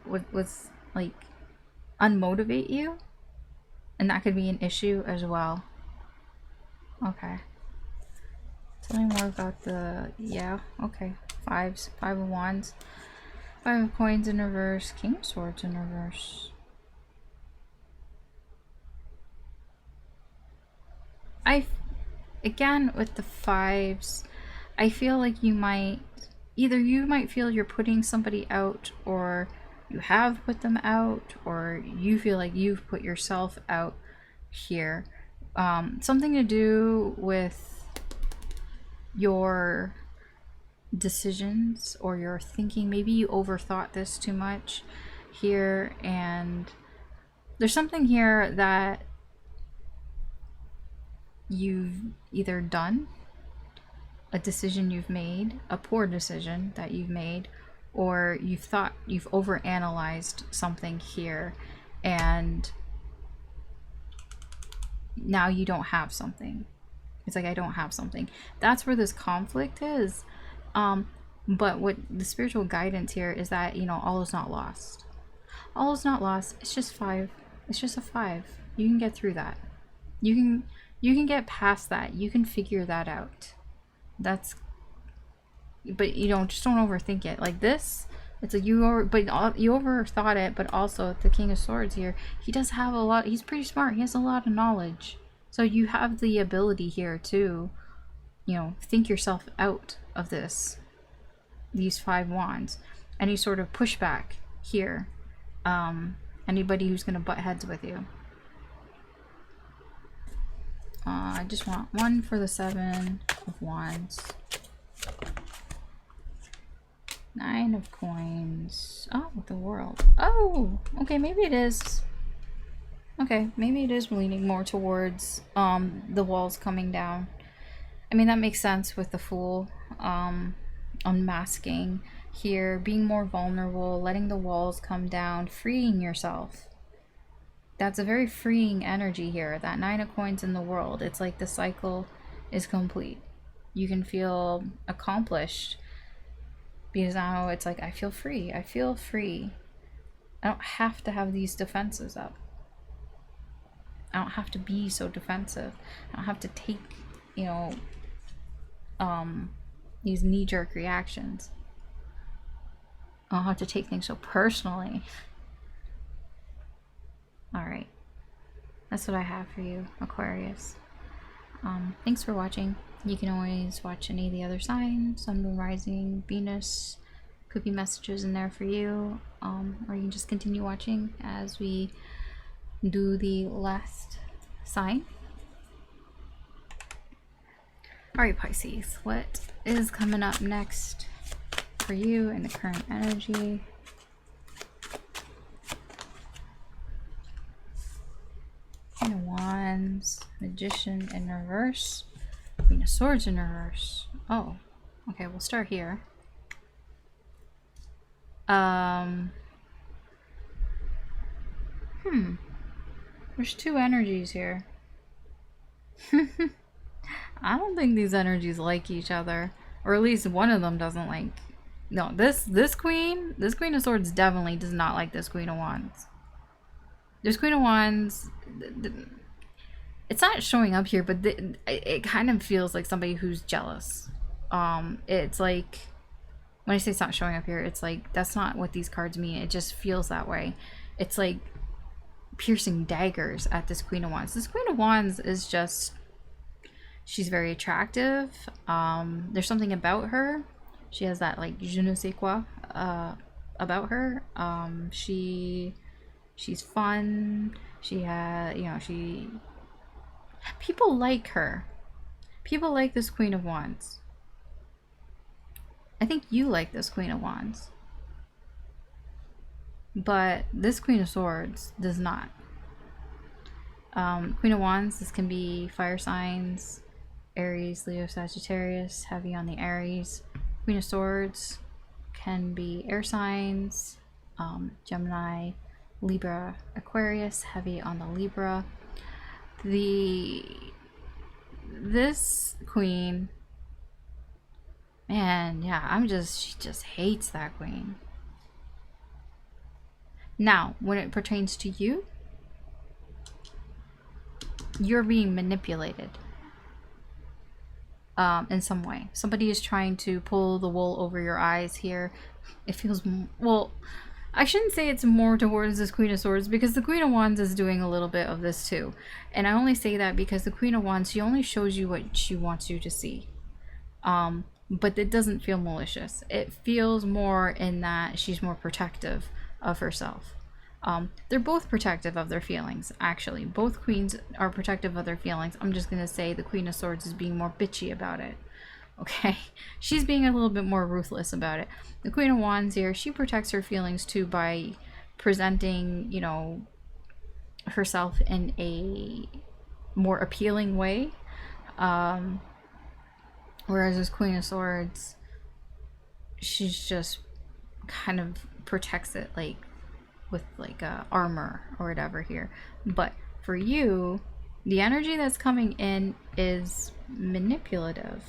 was like unmotivate you, and that could be an issue as well. Okay, tell me more about the, yeah, okay. Five of Wands, Five of Coins in reverse, King of Swords in reverse. Again with the fives, I feel like you might feel you're putting somebody out, or you have put them out, or you feel like you've put yourself out here. Something to do with your decisions or your thinking. Maybe you overthought this too much here, and there's something here that you've either done, a decision you've made, a poor decision that you've made, or you've overanalyzed something here, and now you don't have something. It's like, I don't have something. That's where this conflict is. But what the spiritual guidance here is that, you know, all is not lost. All is not lost. It's just five. It's just a five. You can get through that. You can get past that. You can figure that out. But you don't overthink it. Like this, it's like you overthought it. But also the King of Swords here, he does have a lot. He's pretty smart. He has a lot of knowledge. So you have the ability here to, you know, think yourself out of these five wands. Any sort of pushback here, anybody who's gonna butt heads with you. I just want one for the Seven of Wands. Nine of Coins. Oh, the World. Oh, okay, maybe it is. Okay, maybe it is leaning more towards the walls coming down. I mean, that makes sense with the Fool. Unmasking here, being more vulnerable, letting the walls come down, freeing yourself. That's a very freeing energy here. That Nine of Coins in the World. It's like the cycle is complete. You can feel accomplished because now it's like, I feel free. I feel free. I don't have to have these defenses up. I don't have to be so defensive. I don't have to take, you know, these knee-jerk reactions. I don't have to take things so personally. Alright. That's what I have for you, Aquarius. Thanks for watching. You can always watch any of the other signs, Sun, Moon, Rising, Venus, could be messages in there for you, or you can just continue watching as we do the last sign. Alright, Pisces, what is coming up next for you in the current energy? Queen of Wands, Magician in reverse, Queen of Swords in reverse. Oh, okay, we'll start here. There's two energies here. I don't think these energies like each other, or at least one of them doesn't like. No, this Queen of Swords definitely does not like this Queen of Wands. This Queen of Wands, it's not showing up here, but it kind of feels like somebody who's jealous. It's like, when I say it's not showing up here, it's like, that's not what these cards mean. It just feels that way. It's like piercing daggers at this Queen of Wands. This Queen of Wands is just, she's very attractive. There's something about her. She has that like je ne sais quoi about her. She's fun. She has, you know, people like her. People like this Queen of Wands. I think you like this Queen of Wands. But this Queen of Swords does not. Queen of Wands, this can be fire signs, Aries, Leo, Sagittarius, heavy on the Aries. Queen of Swords can be air signs, Gemini, Libra, Aquarius, heavy on the Libra. This queen, man, yeah, she just hates that queen. Now, when it pertains to you, you're being manipulated in some way. Somebody is trying to pull the wool over your eyes here. It feels, well, I shouldn't say it's more towards this Queen of Swords, because the Queen of Wands is doing a little bit of this too. And I only say that because the Queen of Wands, she only shows you what she wants you to see. But it doesn't feel malicious. It feels more in that she's more protective of herself. They're both protective of their feelings, actually. Both queens are protective of their feelings. I'm just going to say the Queen of Swords is being more bitchy about it. Okay? She's being a little bit more ruthless about it. The Queen of Wands here, she protects her feelings too by presenting, you know, herself in a more appealing way. Whereas this Queen of Swords, she's just kind of protects it like with like armor or whatever here. But for you, the energy that's coming in is manipulative.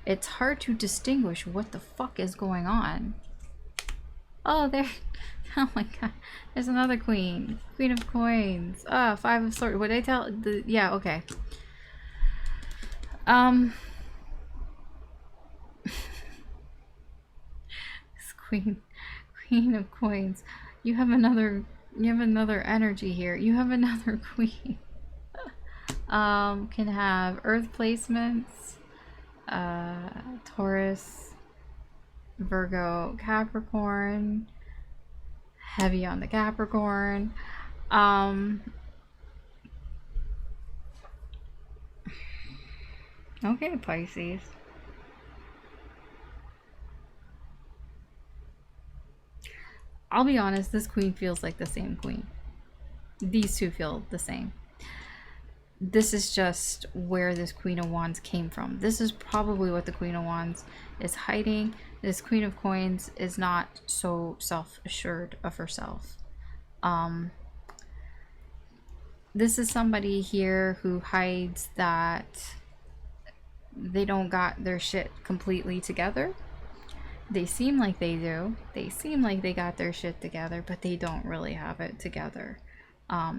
It's hard to distinguish what the fuck is going on. Oh, there. Oh my god. There's another queen. Queen of Coins. Ah, Five of Swords. What did I tell? Yeah, okay. This Queen of Coins. You have another energy here. You have another queen. Can have earth placements, Taurus, Virgo, Capricorn, heavy on the Capricorn. Okay, Pisces. I'll be honest, this queen feels like the same queen. These two feel the same. This is just where this Queen of Wands came from. This is probably what the Queen of Wands is hiding. This Queen of Coins is not so self-assured of herself. This is somebody here who hides that they don't got their shit completely together. They seem like they do. They seem like they got their shit together, but they don't really have it together.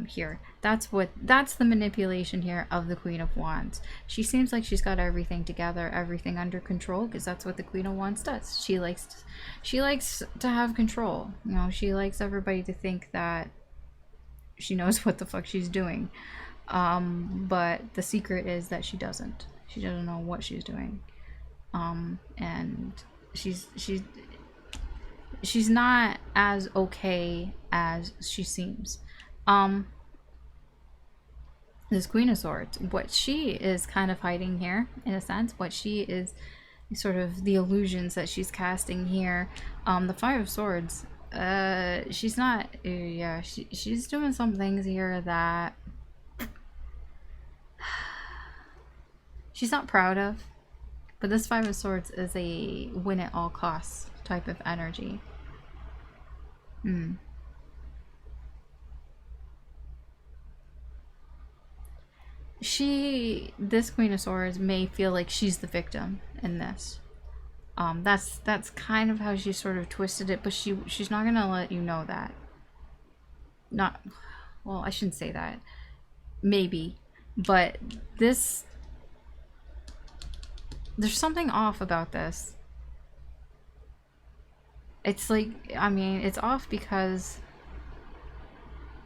Here. That's the manipulation here of the Queen of Wands. She seems like she's got everything together, everything under control, because that's what the Queen of Wands does. She likes to have control. You know, she likes everybody to think that she knows what the fuck she's doing. But the secret is that she doesn't. She doesn't know what she's doing. And she's she's not as okay as she seems. This Queen of Swords, what she is kind of hiding here, in a sense, what she is sort of the illusions that she's casting here. The Five of Swords, she's not, yeah, she's doing some things here that she's not proud of. But this Five of Swords is a win at all costs type of energy. This Queen of Swords may feel like she's the victim in this. That's kind of how she sort of twisted it, but she's not gonna let you know that. Not, well, I shouldn't say that. Maybe, but there's something off about this. It's like, I mean, it's off because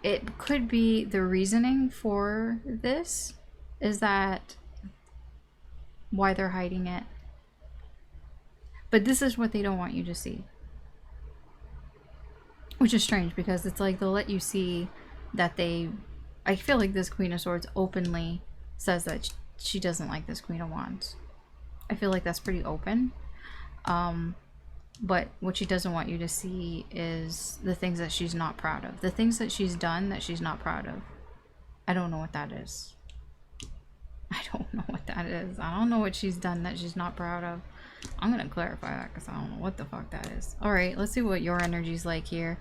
it could be the reasoning for this is that why they're hiding it. But this is what they don't want you to see. Which is strange because it's like they'll let you see that I feel like this Queen of Swords openly says that she doesn't like this Queen of Wands. I feel like that's pretty open. But what she doesn't want you to see is the things that she's not proud of. The things that she's done that she's not proud of. I don't know what that is. I don't know what that is. I don't know what she's done that she's not proud of. I'm gonna clarify that because I don't know what the fuck that is. Alright, let's see what your energy's like here.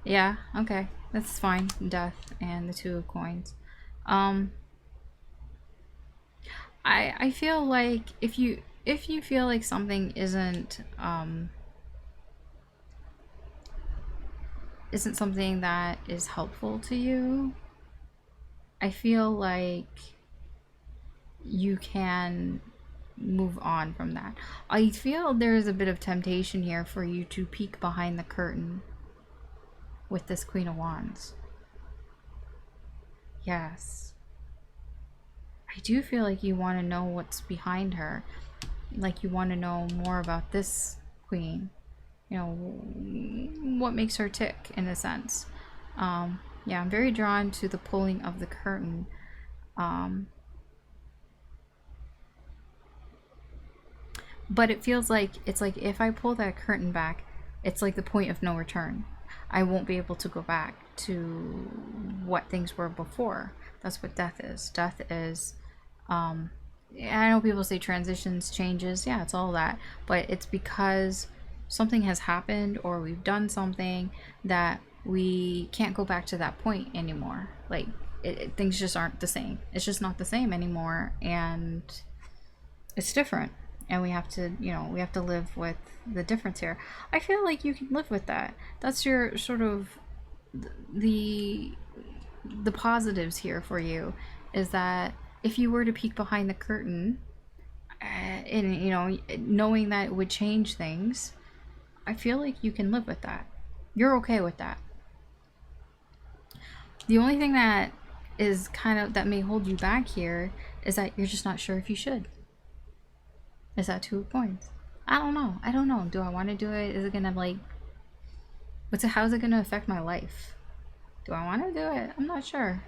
Yeah, okay. That's fine. Death and the Two of Coins. I feel like if you feel like something isn't something that is helpful to you, I feel like you can move on from that. I feel there is a bit of temptation here for you to peek behind the curtain with this Queen of Wands. Yes. I do feel like you want to know what's behind her. Like you want to know more about this queen. You know, what makes her tick in a sense. Yeah, I'm very drawn to the pulling of the curtain. But it feels like, it's like if I pull that curtain back, it's like the point of no return. I won't be able to go back to what things were before. That's what death is. Death is, I know people say transitions, changes, yeah, it's all that. But it's because something has happened or we've done something that we can't go back to that point anymore. Like, things just aren't the same. It's just not the same anymore, and it's different. And we have to, you know, we have to live with the difference here. I feel like you can live with that. That's your sort of the positives here for you, is that if you were to peek behind the curtain and, you know, knowing that it would change things, I feel like you can live with that. You're okay with that. The only thing that is kind of, that may hold you back here, is that you're just not sure if you should. Is that 2 points? I don't know. I don't know. Do I want to do it? Is it gonna, like, how's it gonna affect my life? Do I want to do it? I'm not sure.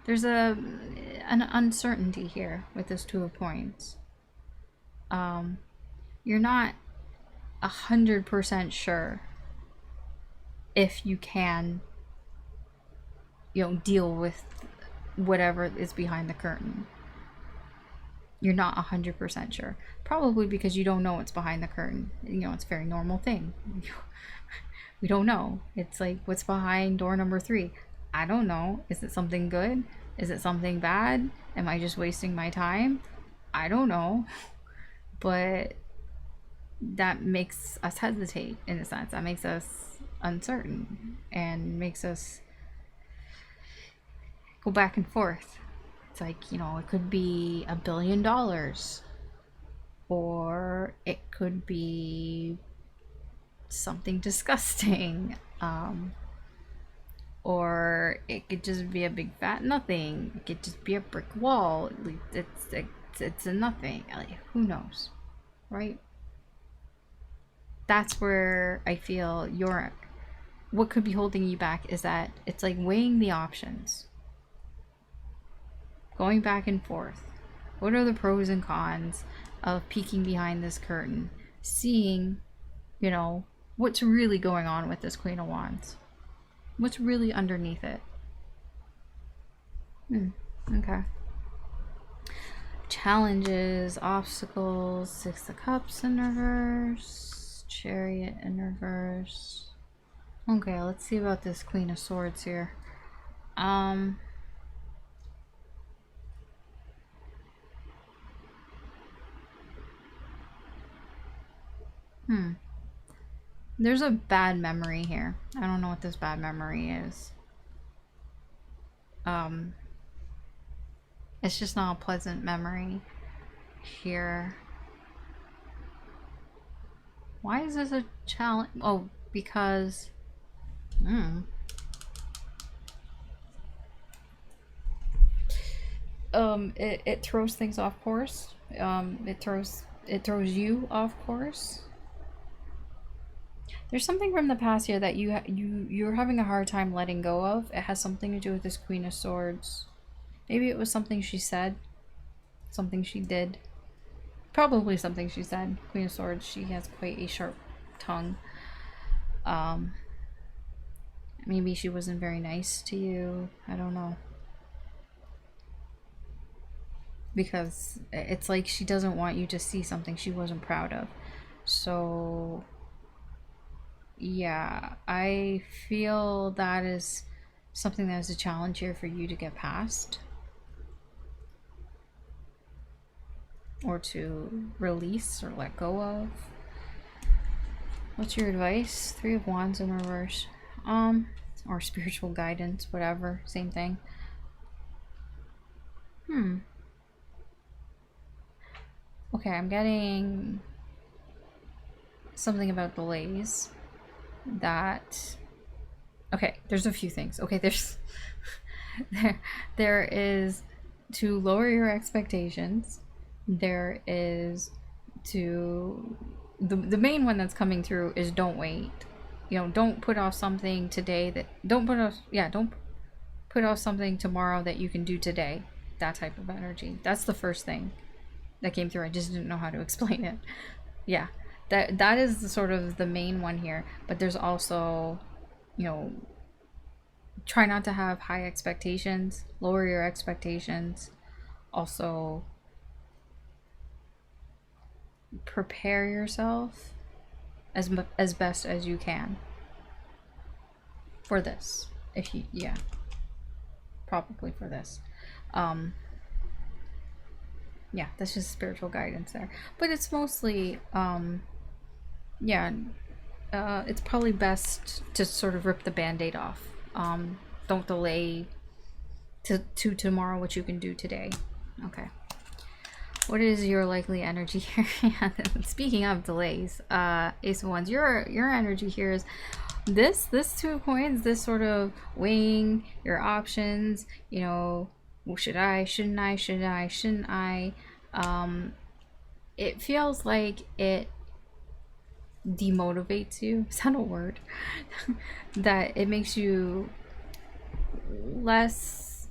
There's an uncertainty here with this 2 of Coins. You're not 100% sure if you can, you know, deal with whatever is behind the curtain. You're not 100% sure. Probably because you don't know what's behind the curtain. You know, it's a very normal thing. We don't know. It's like, what's behind door number 3? I don't know. Is it something good? Is it something bad? Am I just wasting my time? I don't know. But that makes us hesitate, in a sense. That makes us uncertain and makes us go back and forth. It's like, you know, it could be $1 billion, or it could be something disgusting, or it could just be a big fat nothing. It could just be a brick wall. It's a nothing. Like, who knows, right? that's where I feel what could be holding you back is that it's like weighing the options, going back and forth. What are the pros and cons of peeking behind this curtain, seeing, you know, what's really going on with this Queen of Wands? What's really underneath it? Okay. Challenges, obstacles, Six of Cups in reverse, Chariot in reverse. Okay, let's see about this Queen of Swords here. There's a bad memory here. I don't know what this bad memory is. It's just not a pleasant memory here. Why is this a challenge? Oh, because it throws things off course. It throws you off course. There's something from the past here that you're having a hard time letting go of. It has something to do with this Queen of Swords. Maybe it was something she said, something she did. Probably something she said. Queen of Swords, she has quite a sharp tongue. Maybe she wasn't very nice to you. I don't know. Because it's like she doesn't want you to see something she wasn't proud of. So yeah, I feel that is something that is a challenge here for you to get past. Or to release or let go of. What's your advice? Three of Wands in reverse. Or spiritual guidance, whatever, same thing. Okay, I'm getting something about delays. That, okay, there's a few things. Okay, there is to lower your expectations. There is to the main one that's coming through is don't wait. You know, don't put off something today don't put off something tomorrow that you can do today. That type of energy. That's the first thing that came through. I just didn't know how to explain it. Yeah. That is the sort of the main one here, but there's also, you know, try not to have high expectations, lower your expectations. Also, prepare yourself as best as you can for this. If you, yeah, probably for this. Yeah, that's just spiritual guidance there, but it's mostly yeah, it's probably best to sort of rip the band-aid off. Don't delay to tomorrow what you can do today. Okay. What is your likely energy here? Speaking of delays, Ace of Wands, your energy here is this Two of Coins, this sort of weighing your options, you know, should I, shouldn't I, shouldn't I? It feels like it demotivates you. Is that a word? That it makes you less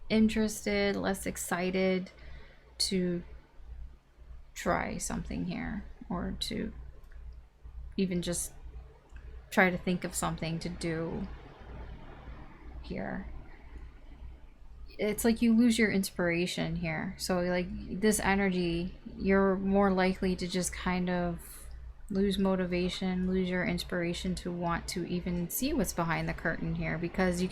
interested, less excited to try something here, or to even just try to think of something to do here. It's like you lose your inspiration here. So like this energy, you're more likely to just kind of lose motivation, lose your inspiration to want to even see what's behind the curtain here, because you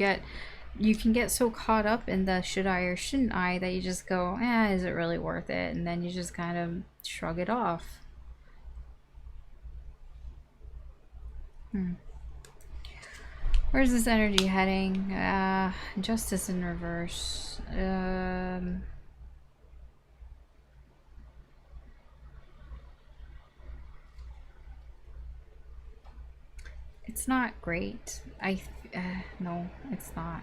can get so caught up in the should I or shouldn't I that you just go, is it really worth it? And then you just kind of shrug it off. Where's this energy heading? Justice in reverse. It's not great. No, it's not.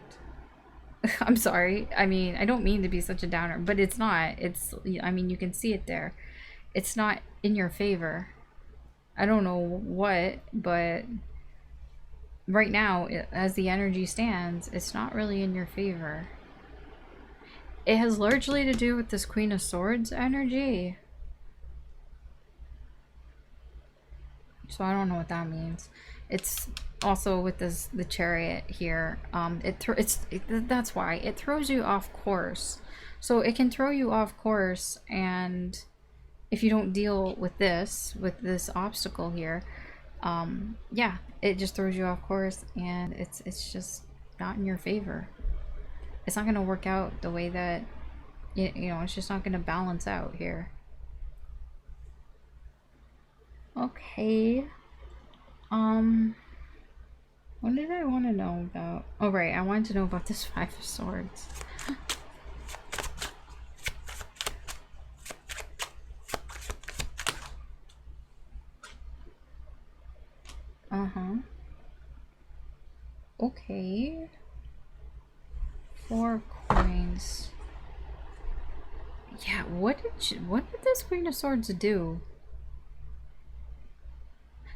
I'm sorry. I mean, I don't mean to be such a downer, but it's not. It's, I mean, you can see it there. It's not in your favor. I don't know what, but right now, as the energy stands, it's not really in your favor. It has largely to do with this Queen of Swords energy. So I don't know what that means. It's also with this the Chariot here. That's why it throws you off course. So it can throw you off course, and if you don't deal with this obstacle here, yeah, it just throws you off course, and it's just not in your favor. It's not going to work out the way that you know. It's just not going to balance out here. Okay. What did I want to know about? Oh, right, I wanted to know about this Five of Swords. Uh-huh. Okay. 4 coins. Yeah, what did this Queen of Swords do?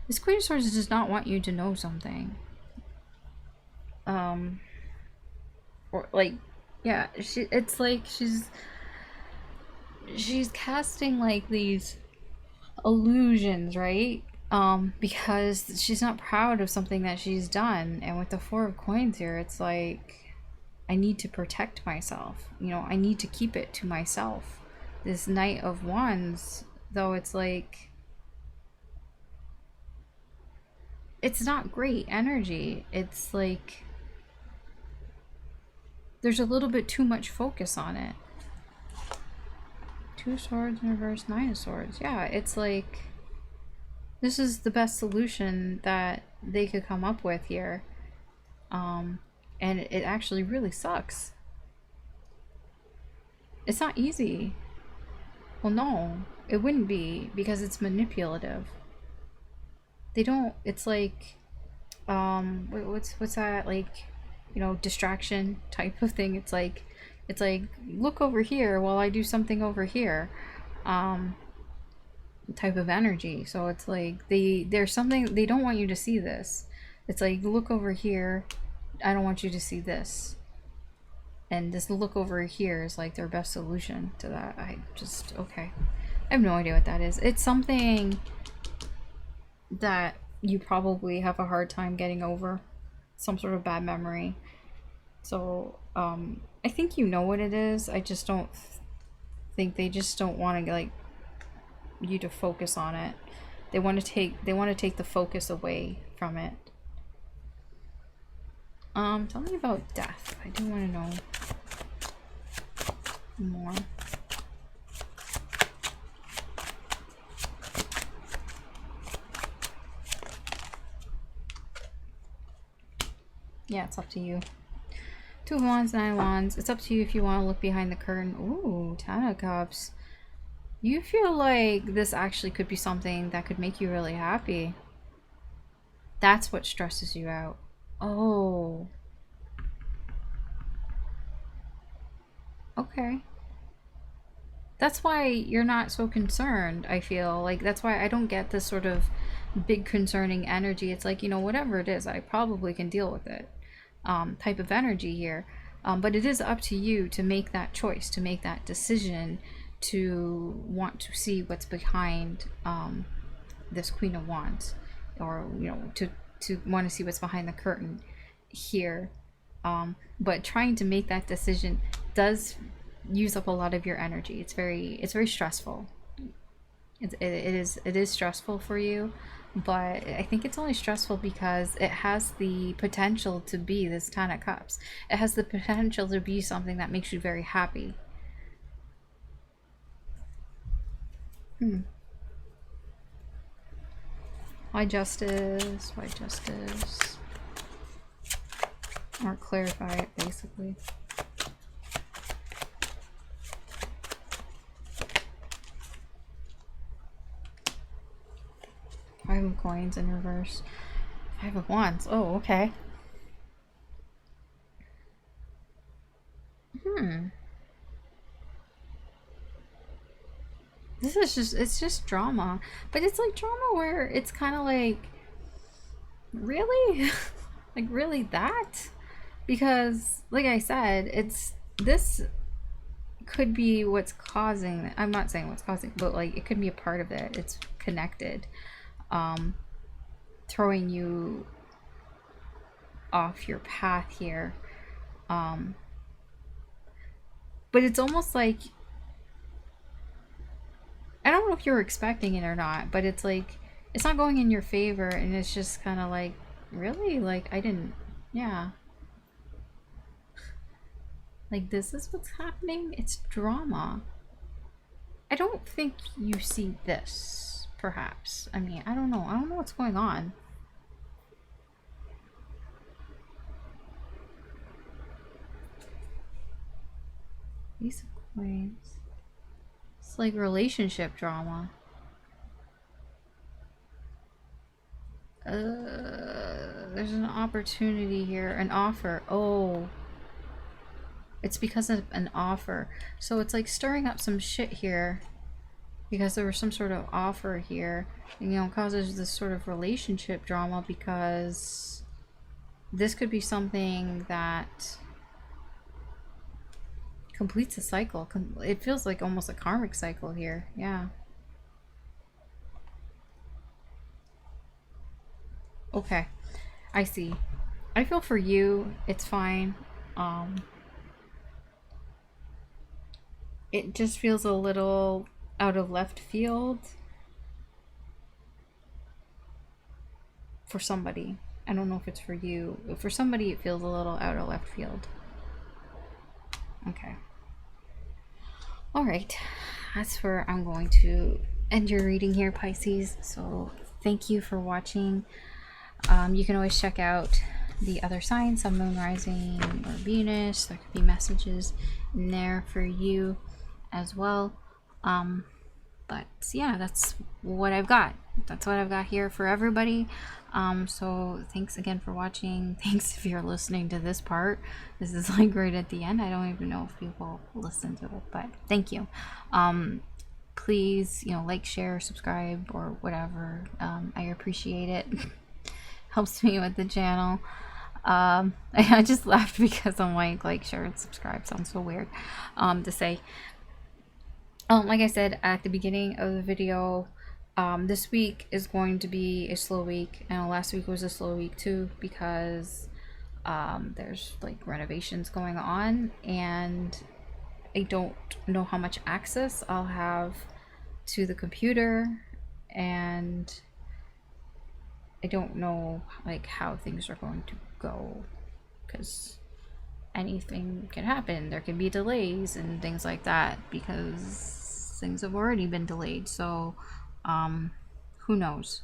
This Queen of Swords does not want you to know something. Or like, yeah, it's like she's casting like these illusions, right? Because she's not proud of something that she's done. And with the 4 of coins here, it's like, I need to protect myself. You know, I need to keep it to myself. This Knight of Wands, though, it's like, it's not great energy. It's like, there's a little bit too much focus on it. 2 swords in reverse, 9 of swords. Yeah, it's like, this is the best solution that they could come up with here. And it actually really sucks. It's not easy. Well, no, it wouldn't be, because it's manipulative. They don't, it's like, what's that, like, you know, distraction type of thing. It's like, look over here while I do something over here. Type of energy. So it's like there's something, they don't want you to see this. It's like, look over here, I don't want you to see this. And this look over here is like their best solution to that. Okay. I have no idea what that is. It's something that you probably have a hard time getting over. Some sort of bad memory. So, I think you know what it is. I just don't think, they just don't want to, like, you to focus on it. They want to take the focus away from it. Tell me about death. I do want to know more. Yeah, it's up to you. 2 of Wands, 9 of Wands. It's up to you if you want to look behind the curtain. Ooh, 10 of Cups. You feel like this actually could be something that could make you really happy. That's what stresses you out. Oh. Okay. That's why you're not so concerned, I feel. Like, that's why I don't get this sort of big concerning energy. It's like, you know, whatever it is, I probably can deal with it. Type of energy here. But it is up to you to make that choice, to make that decision, to want to see what's behind this Queen of Wands, or, you know, to want to see what's behind the curtain here. But trying to make that decision does use up a lot of your energy. It's very stressful. It is stressful for you, but I think it's only stressful because it has the potential to be this 10 of Cups. It has the potential to be something that makes you very happy. Why justice? Why justice? Or clarify it, basically. Five of Coins in reverse. 5 of Wands. Oh, okay. This is just, it's just drama. But it's like drama where it's kind of like, really? Like, really that? Because, like I said, it's, this could be what's causing, I'm not saying what's causing, but like, it could be a part of it. It's connected. Throwing you off your path here. But it's almost like, I don't know if you were expecting it or not, but it's like, it's not going in your favor, and it's just kind of like, really? Like, I didn't, yeah. Like, this is what's happening? It's drama. I don't think you see this, perhaps. I mean, I don't know. I don't know what's going on. Ace of Coins. It's like relationship drama. There's an opportunity here, an offer. Oh, it's because of an offer. So it's like stirring up some shit here because there was some sort of offer here. And, you know, causes this sort of relationship drama because this could be something that completes a cycle. It feels like almost a karmic cycle here. Yeah. Okay, I see. I feel for you, it's fine. It just feels a little out of left field for somebody. I don't know if it's for you. For somebody, it feels a little out of left field. Okay. All right. That's where I'm going to end your reading here, Pisces. So thank you for watching. You can always check out the other signs, Sun, Moon, Rising, or Venus. There could be messages in there for you as well. But yeah, that's what I've got. That's what I've got here for everybody. So thanks again for watching. Thanks if you're listening to this part. This is like right at the end. I don't even know if people listen to it, but thank you. Please, you know, like, share, subscribe, or whatever. I appreciate it. Helps me with the channel. I just laughed because I'm like, share, and subscribe sounds so weird to say. Like I said at the beginning of the video, this week is going to be a slow week, and last week was a slow week too because there's like renovations going on, and I don't know how much access I'll have to the computer, and I don't know like how things are going to go because anything can happen. There can be delays and things like that because things have already been delayed. So who knows?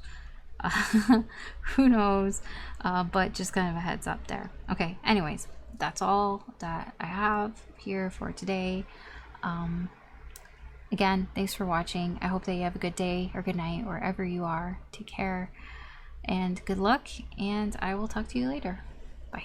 Who knows? But just kind of a heads up there. Okay, anyways, that's all that I have here for today. Again, thanks for watching. I hope that you have a good day or good night wherever you are. Take care and good luck, and I will talk to you later. Bye.